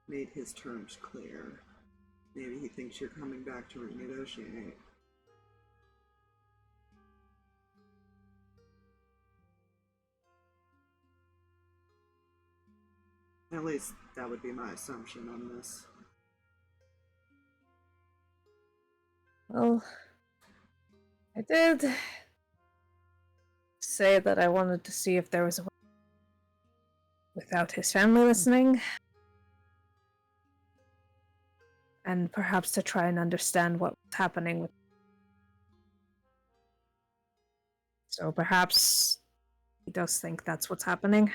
made his terms clear. Maybe he thinks you're coming back to renegotiate. At least that would be my assumption on this. Well, I did say that I wanted to see if there was a way without his family listening. And perhaps to try and understand what was happening with. So perhaps he does think that's what's happening.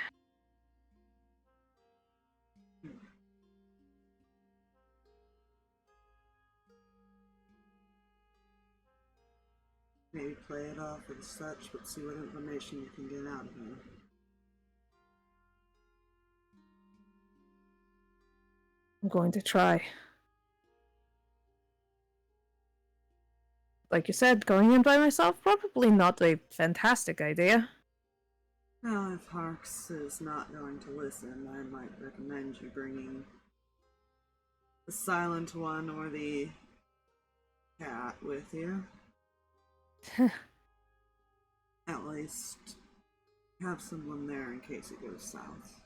Maybe play it off as such, but see what information you can get out of him. I'm going to try. Like you said, going in by myself, probably not a fantastic idea. Well, if Harx is not going to listen, I might recommend you bringing the silent one or the cat with you. At least have someone there in case it goes south.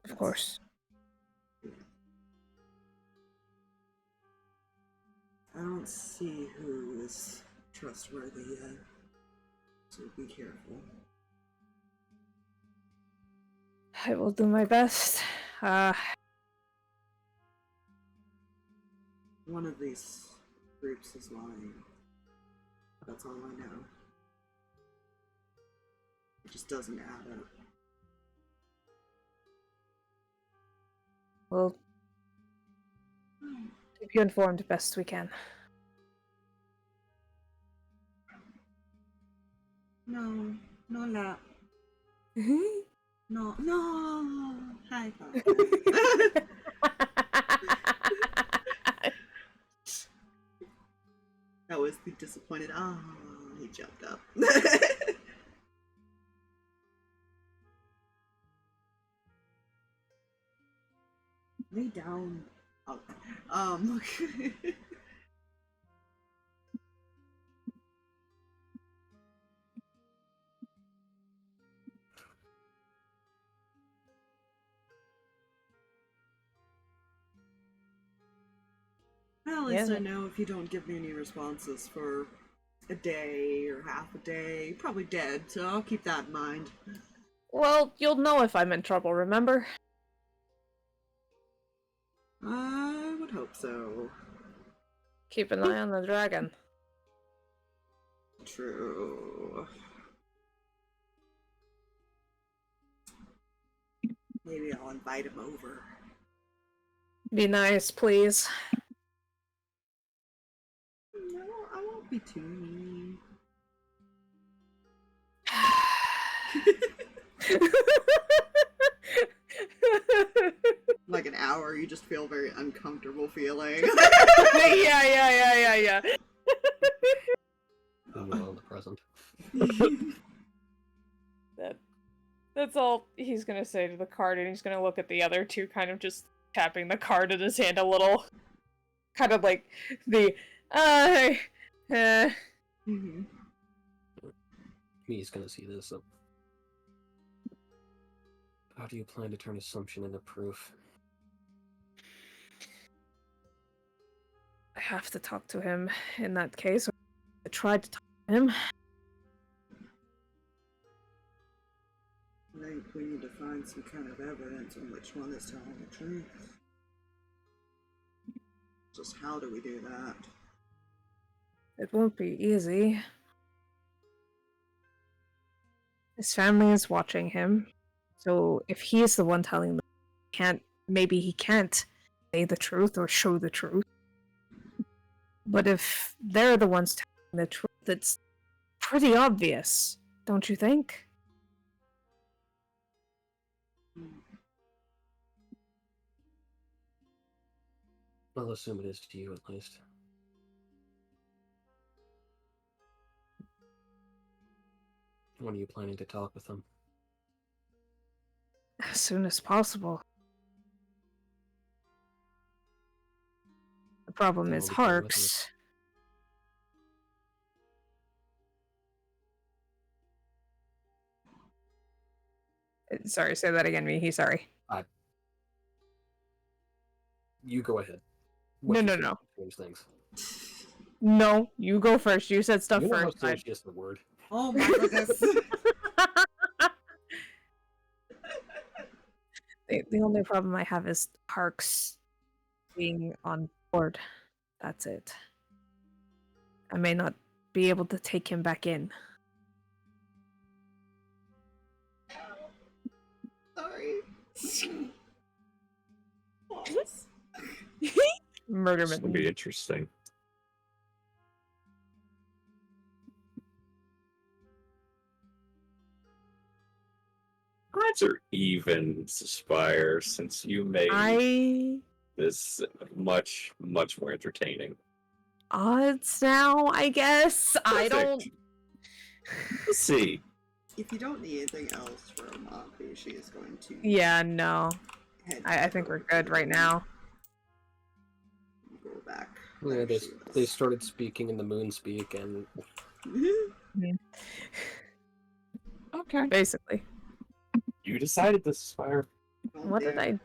Of course. I don't see who is trustworthy yet, so be careful. I will do my best. One of these groups is lying. That's all I know. It just doesn't add up. We'll keep you informed best we can. No, no la. No, no. High five. That was the disappointed. Ah, he jumped up. Lay down. Oh, okay. Well, at least Yeah. I know if you don't give me any responses for a day or half a day, you're probably dead, so I'll keep that in mind. Well, you'll know if I'm in trouble, remember? I would hope so. Keep an eye on the dragon. True. Maybe I'll invite him over. Be nice, please. No, I won't be too mean. Like an hour, you just feel very uncomfortable feeling. Yeah. Well, in the present. That's all he's gonna say to the card, and he's gonna look at the other two, kind of just tapping the card in his hand a little. Kind of like the, Mhm. Mihi's gonna see this. How do you plan to turn assumption into proof? I have to talk to him in that case. I tried to talk to him. I think we need to find some kind of evidence on which one is telling the truth. Just how do we do that? It won't be easy. His family is watching him, so if he is the one telling them, maybe he can't say the truth or show the truth. But if they're the ones telling the truth, it's pretty obvious, don't you think? I'll assume it is to you, at least. When are you planning to talk with them? As soon as possible. The problem Then is we'll be fine with Harx. Sorry, say that again, Mihi. Sorry. You go ahead. No, you no, say no. Change things. No, you go first. You said stuff You know first. how to just the word. Oh my goodness. The only problem I have is Harx being on board. That's it. I may not be able to take him back in. Sorry. Pause. Murder This will be interesting. Odds are even, Spire, since you made this much, much more entertaining. Odds now, I guess. I don't. Perfect. Let's see. If you don't need anything else from Avi, she is going to Yeah, no. head I think we're good right now. Go back. Yeah, There they she started speaking in the moon speak, and is. Okay. Basically. You decided this, Spire. What did I If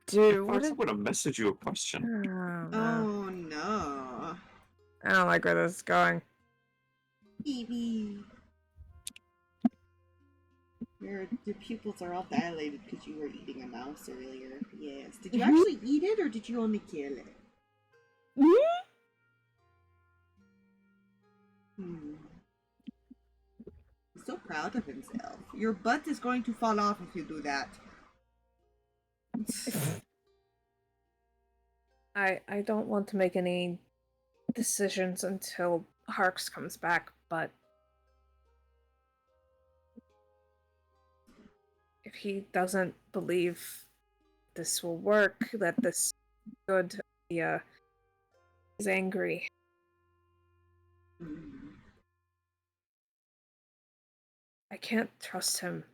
do? I What was did... going to message you a question. Oh, no. Oh no. I don't like where this is going. Evie. Your pupils are all dilated because you were eating a mouse earlier. Yes. Did you actually eat it or did you only kill it? He's so proud of himself. Your butt is going to fall off if you do that. I don't want to make any decisions until Harx comes back, but if he doesn't believe this will work, that this good idea, he's angry. I can't trust him.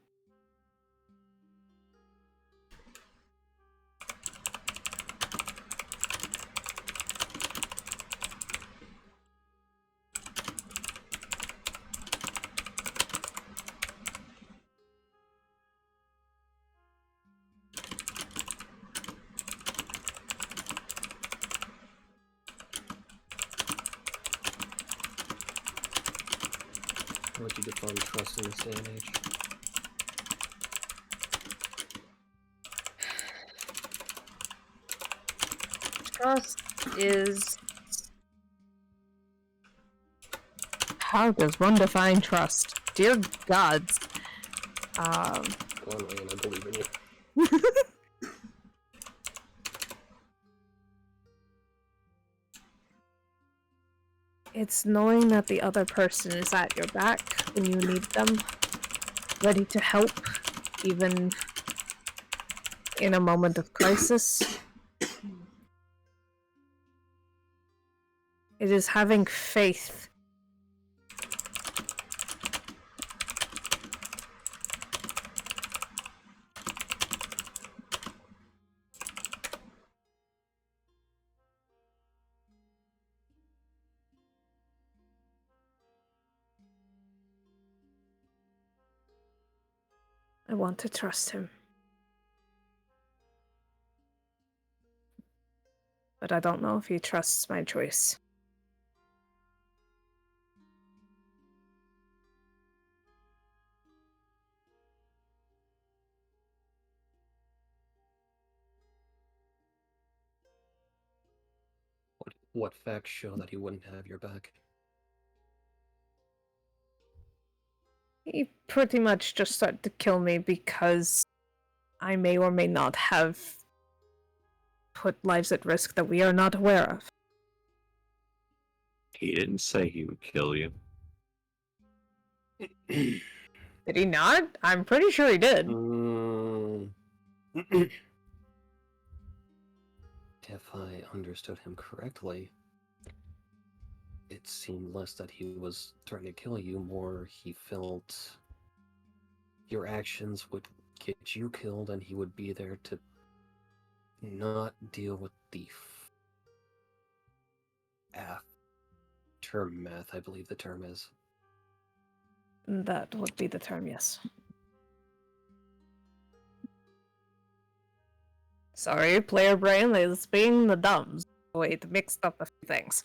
how would you define trust in this day and age? Trust is... How does one define trust? Dear gods. Go on, Reyan, I believe in you. It's knowing that the other person is at your back when you need them, ready to help, even in a moment of crisis. It is having faith. I want to trust him. But I don't know if he trusts my choice. What facts show that he wouldn't have your back? He pretty much just started to kill me because I may or may not have put lives at risk that we are not aware of. He didn't say he would kill you. Did he not? I'm pretty sure he did. if I understood him correctly, it seemed less that he was trying to kill you, more he felt your actions would get you killed and he would be there to not deal with the aftermath, I believe the term is. That would be the term, yes. Sorry, player brain is being the dumb. Wait, mixed up a few things.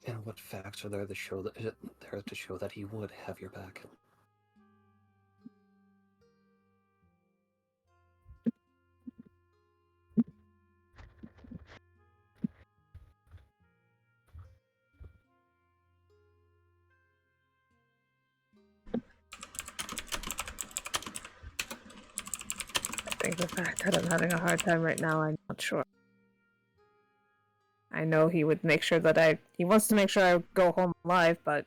And what facts are there to show that he would have your back? I think the fact that I'm having a hard time right now, I'm not sure. I know he would make sure that he wants to make sure I go home alive, but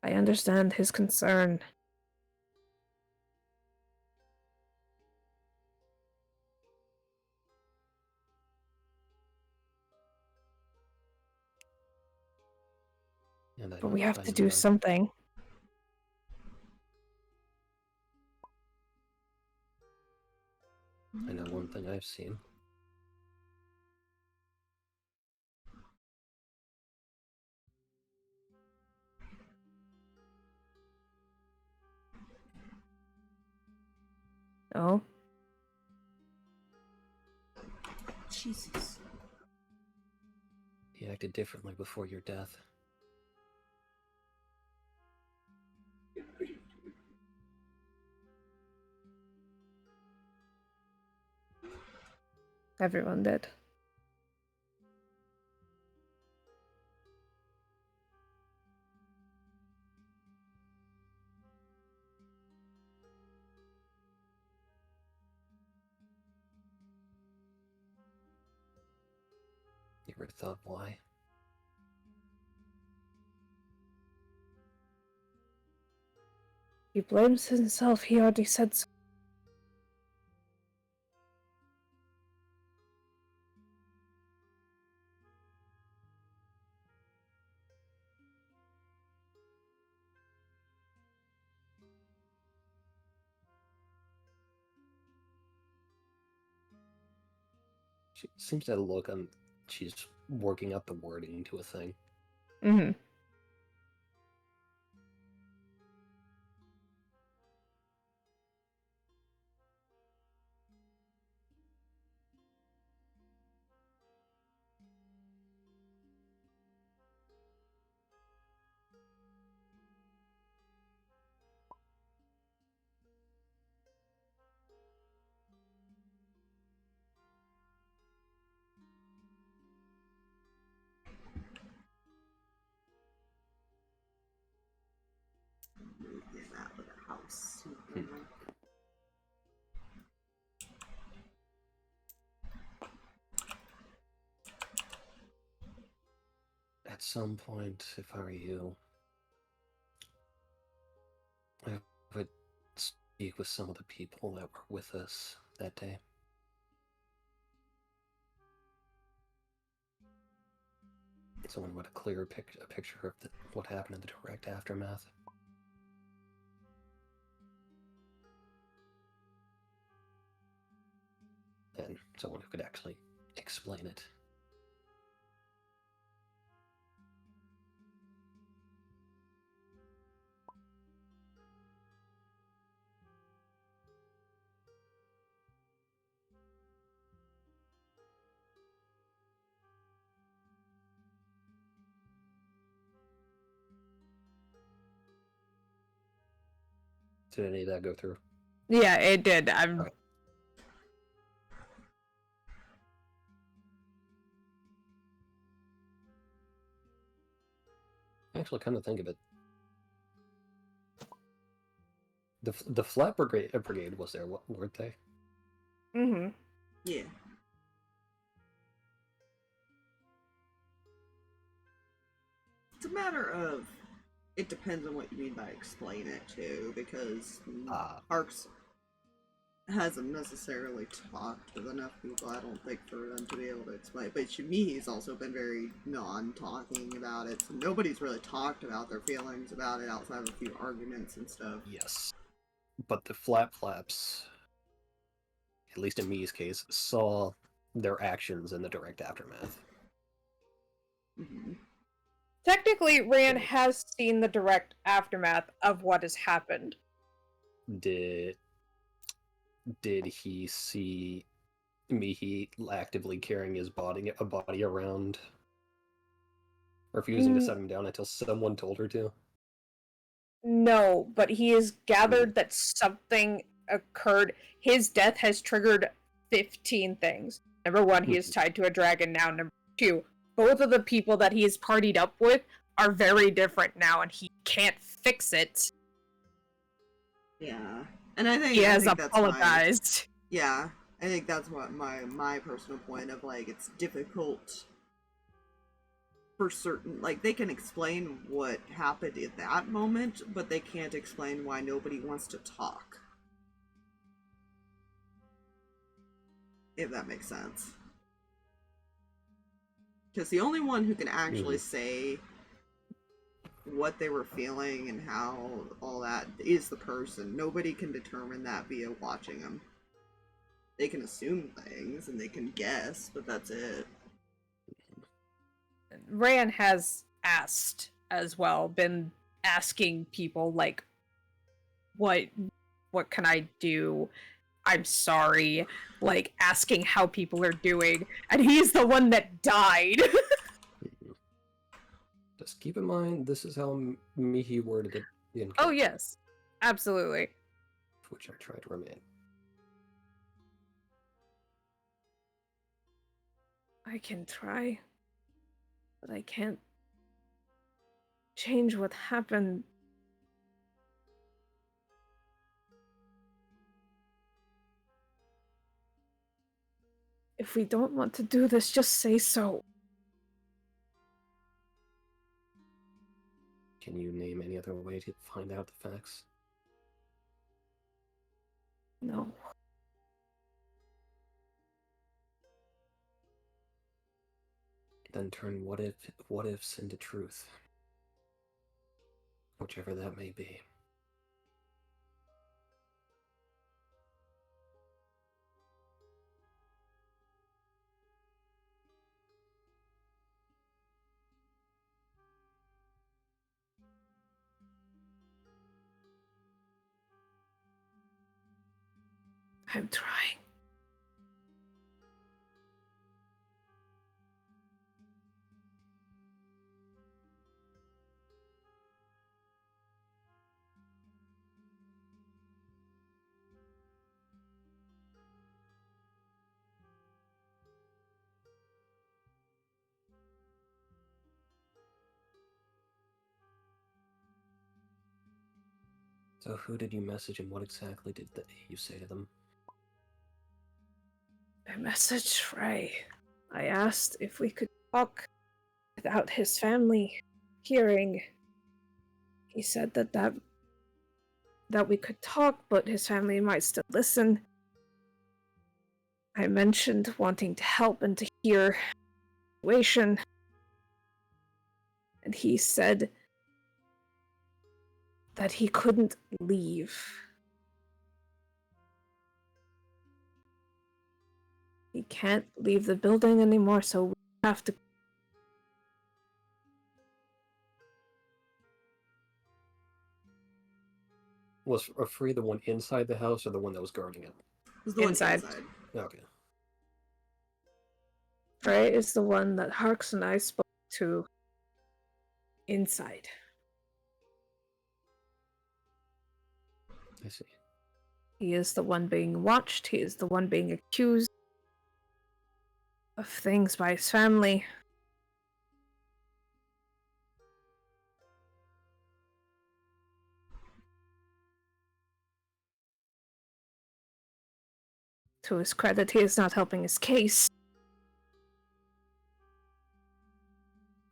I understand his concern. And I But don't we have to find do you something. I know one thing I've seen. Oh? Jesus. He acted differently before your death. Everyone did. You ever thought why? He blames himself, he already said so. She seems to look she's working up the wording into a thing. Mm-hmm. Get out of the house. At some point, if I were you, I would speak with some of the people that were with us that day. Someone with a clearer picture of what happened in the direct aftermath. And someone who could actually explain it. Did any of that go through? Yeah, it did. Okay. Actually, come to think of it, the flat brigade was there, weren't they? Mm-hmm. Yeah. It's a matter of It depends on what you mean by explain it too, because Harx hasn't necessarily talked with enough people, I don't think, for them to be able to explain. But Mihi's also been very non-talking about it, so nobody's really talked about their feelings about it outside of a few arguments and stuff. Yes. But the Flaps, at least in Mii's case, saw their actions in the direct aftermath. Mm-hmm. Technically, Reyan has seen the direct aftermath of what has happened. Did he see Mihi actively carrying his body around, refusing to set him down until someone told her to? No, but he has gathered that something occurred. His death has triggered 15 things. Number one, he is tied to a dragon now. Number two, both of the people that he has partied up with are very different now, and he can't fix it. Yeah, and I think he has that's apologized. Yeah, I think that's what my personal point of, like, it's difficult for certain, like, they can explain what happened in that moment, but they can't explain why nobody wants to talk. If that makes sense. Because the only one who can actually say what they were feeling and how all that is the person. Nobody can determine that via watching them. They can assume things and they can guess, but that's it. Reyan has asked as well, been asking people, like, what can I do? I'm sorry. Like, asking how people are doing. And he's the one that died. Just keep in mind, this is how Mihi worded it in Oh, yes. Absolutely. which I try to remain. I can try, but I can't change what happened. If we don't want to do this, just say so. Can you name any other way to find out the facts? No. Then turn what ifs into truth. Whichever that may be. I'm trying. So who did you message and what exactly did you say to them? I messaged Ray. I asked if we could talk without his family hearing. He said that we could talk, but his family might still listen. I mentioned wanting to help and to hear the situation. And he said that he couldn't leave. He can't leave the building anymore, so we have to... Was Free the one inside the house or the one that was guarding it? It was the Inside. one inside. Okay. Ray is the one that Harx and I spoke to inside. I see. He is the one being watched. He is the one being accused of things by his family. To his credit, he is not helping his case.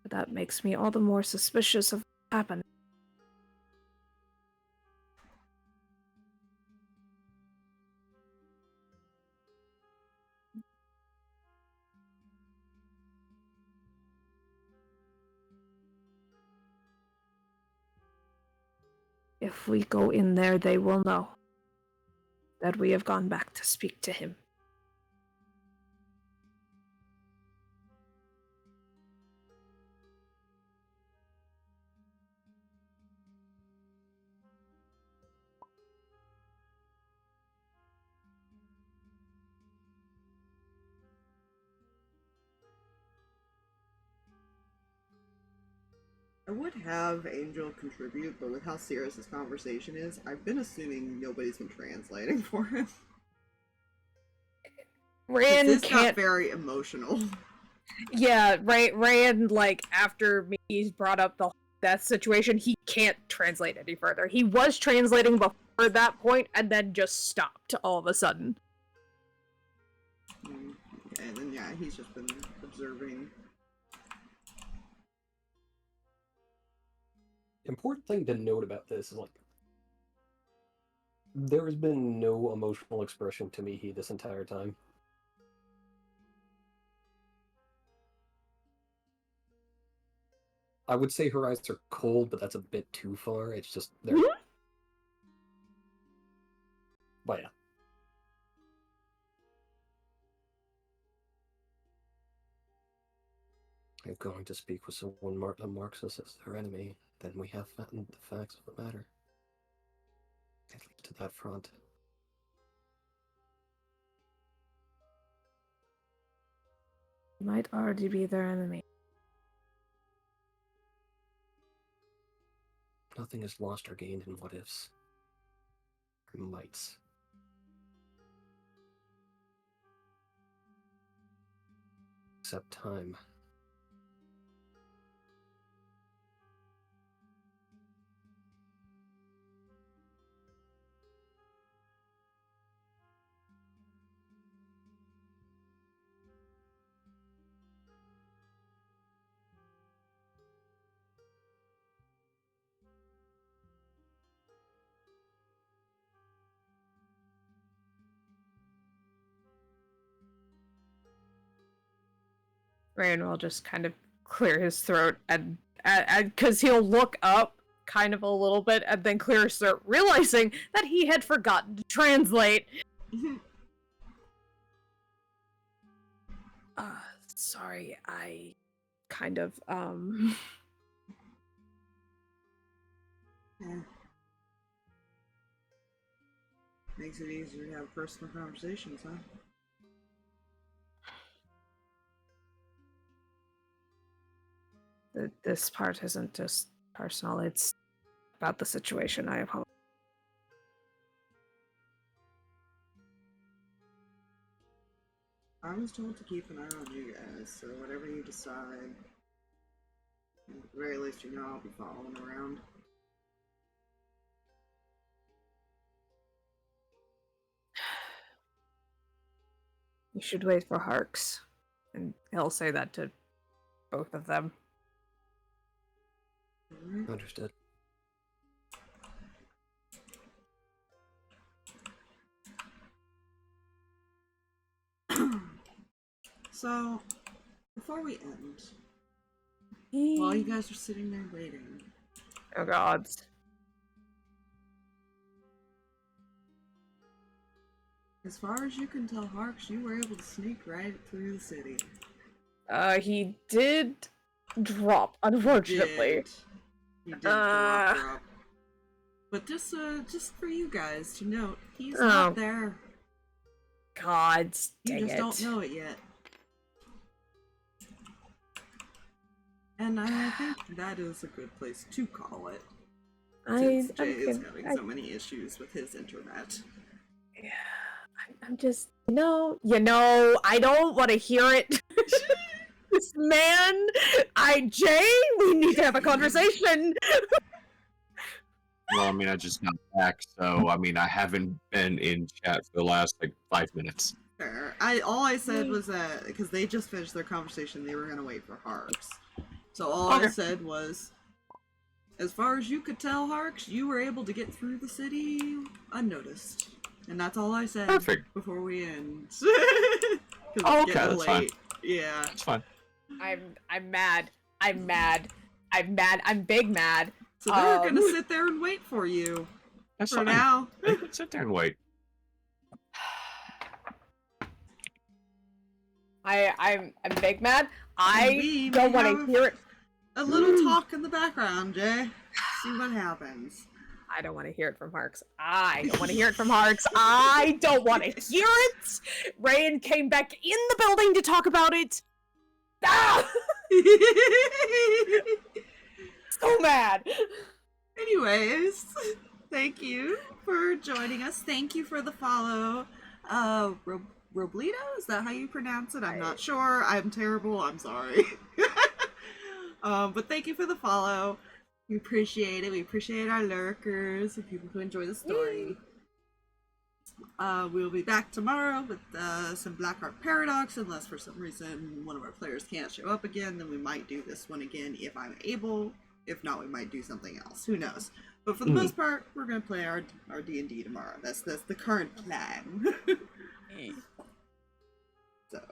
But that makes me all the more suspicious of what happened. If we go in there, they will know that we have gone back to speak to him. I would have Angel contribute, but with how serious this conversation is, I've been assuming nobody's been translating for him. Reyan This got can't. very emotional. Yeah, Reyan, like, after Mihi's brought up the death situation, he can't translate any further. He was translating before that point, and then just stopped all of a sudden. And then, yeah, he's just been observing. Important thing to note about this is, like, there has been no emotional expression to Mihi this entire time. I would say her eyes are cold, but that's a bit too far. It's just they're. But yeah. If going to speak with someone marks us as their enemy, then we have found the facts of the matter. At least to that front. Might already be their enemy. Nothing is lost or gained in what ifs. Or mights. Except time. Reyan will just kind of clear his throat, and because he'll look up kind of a little bit and then clear his throat, realizing that he had forgotten to translate. Sorry, I kind of, Yeah. Makes it easier to have personal conversations, huh? This part isn't just personal, it's about the situation. I apologize. I was told to keep an eye on you guys, so whatever you decide, at the very least you know I'll be following around. You should wait for Harx. And he'll say that to both of them. Alright. Understood. So, before we end, while you guys are sitting there waiting, Oh god. as far as you can tell, Harx, you were able to sneak right through the city. He did drop, unfortunately. He did drop. But just for you guys to note, he's not there. God, You dang just it. don't know it yet. And I think that is a good place to call it. Since Jay is having so many issues with his internet. Yeah, I'm just, you know, I don't want to hear it. This man, Jay, we need to have a conversation. Well, I mean, I just got back, so I mean, I haven't been in chat for the last like 5 minutes. Fair. All I said was that because they just finished their conversation, they were gonna wait for Harx. So all I said was, as far as you could tell, Harx, you were able to get through the city unnoticed, and that's all I said. Perfect. Before we end. Oh, okay, that's fine. Yeah. It's fine. I'm mad. I'm big mad. So they're gonna sit there and wait for you. That's For fine. now. I can sit there and wait. I'm big mad. I we don't may want have to hear it. A little talk in the background, Jay. See what happens. I don't want to hear it from Harx. I don't want to hear it from Harx. I don't want to hear it. Reyan came back in the building to talk about it. Ah! So mad. Anyways, thank you for joining us. Thank you for the follow. Roblito? Is that how you pronounce it? I'm not sure. I'm terrible. I'm sorry. But thank you for the follow. We appreciate it. We appreciate our lurkers and people who enjoy the story. We'll be back tomorrow with some Blackheart Paradox, unless for some reason one of our players can't show up again, then we might do this one again if I'm able. If not, we might do something else. Who knows? But for the most part, we're gonna play our D&D tomorrow. That's the current plan. So,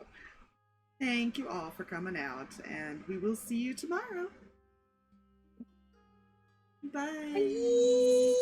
thank you all for coming out, and we will see you tomorrow. Bye.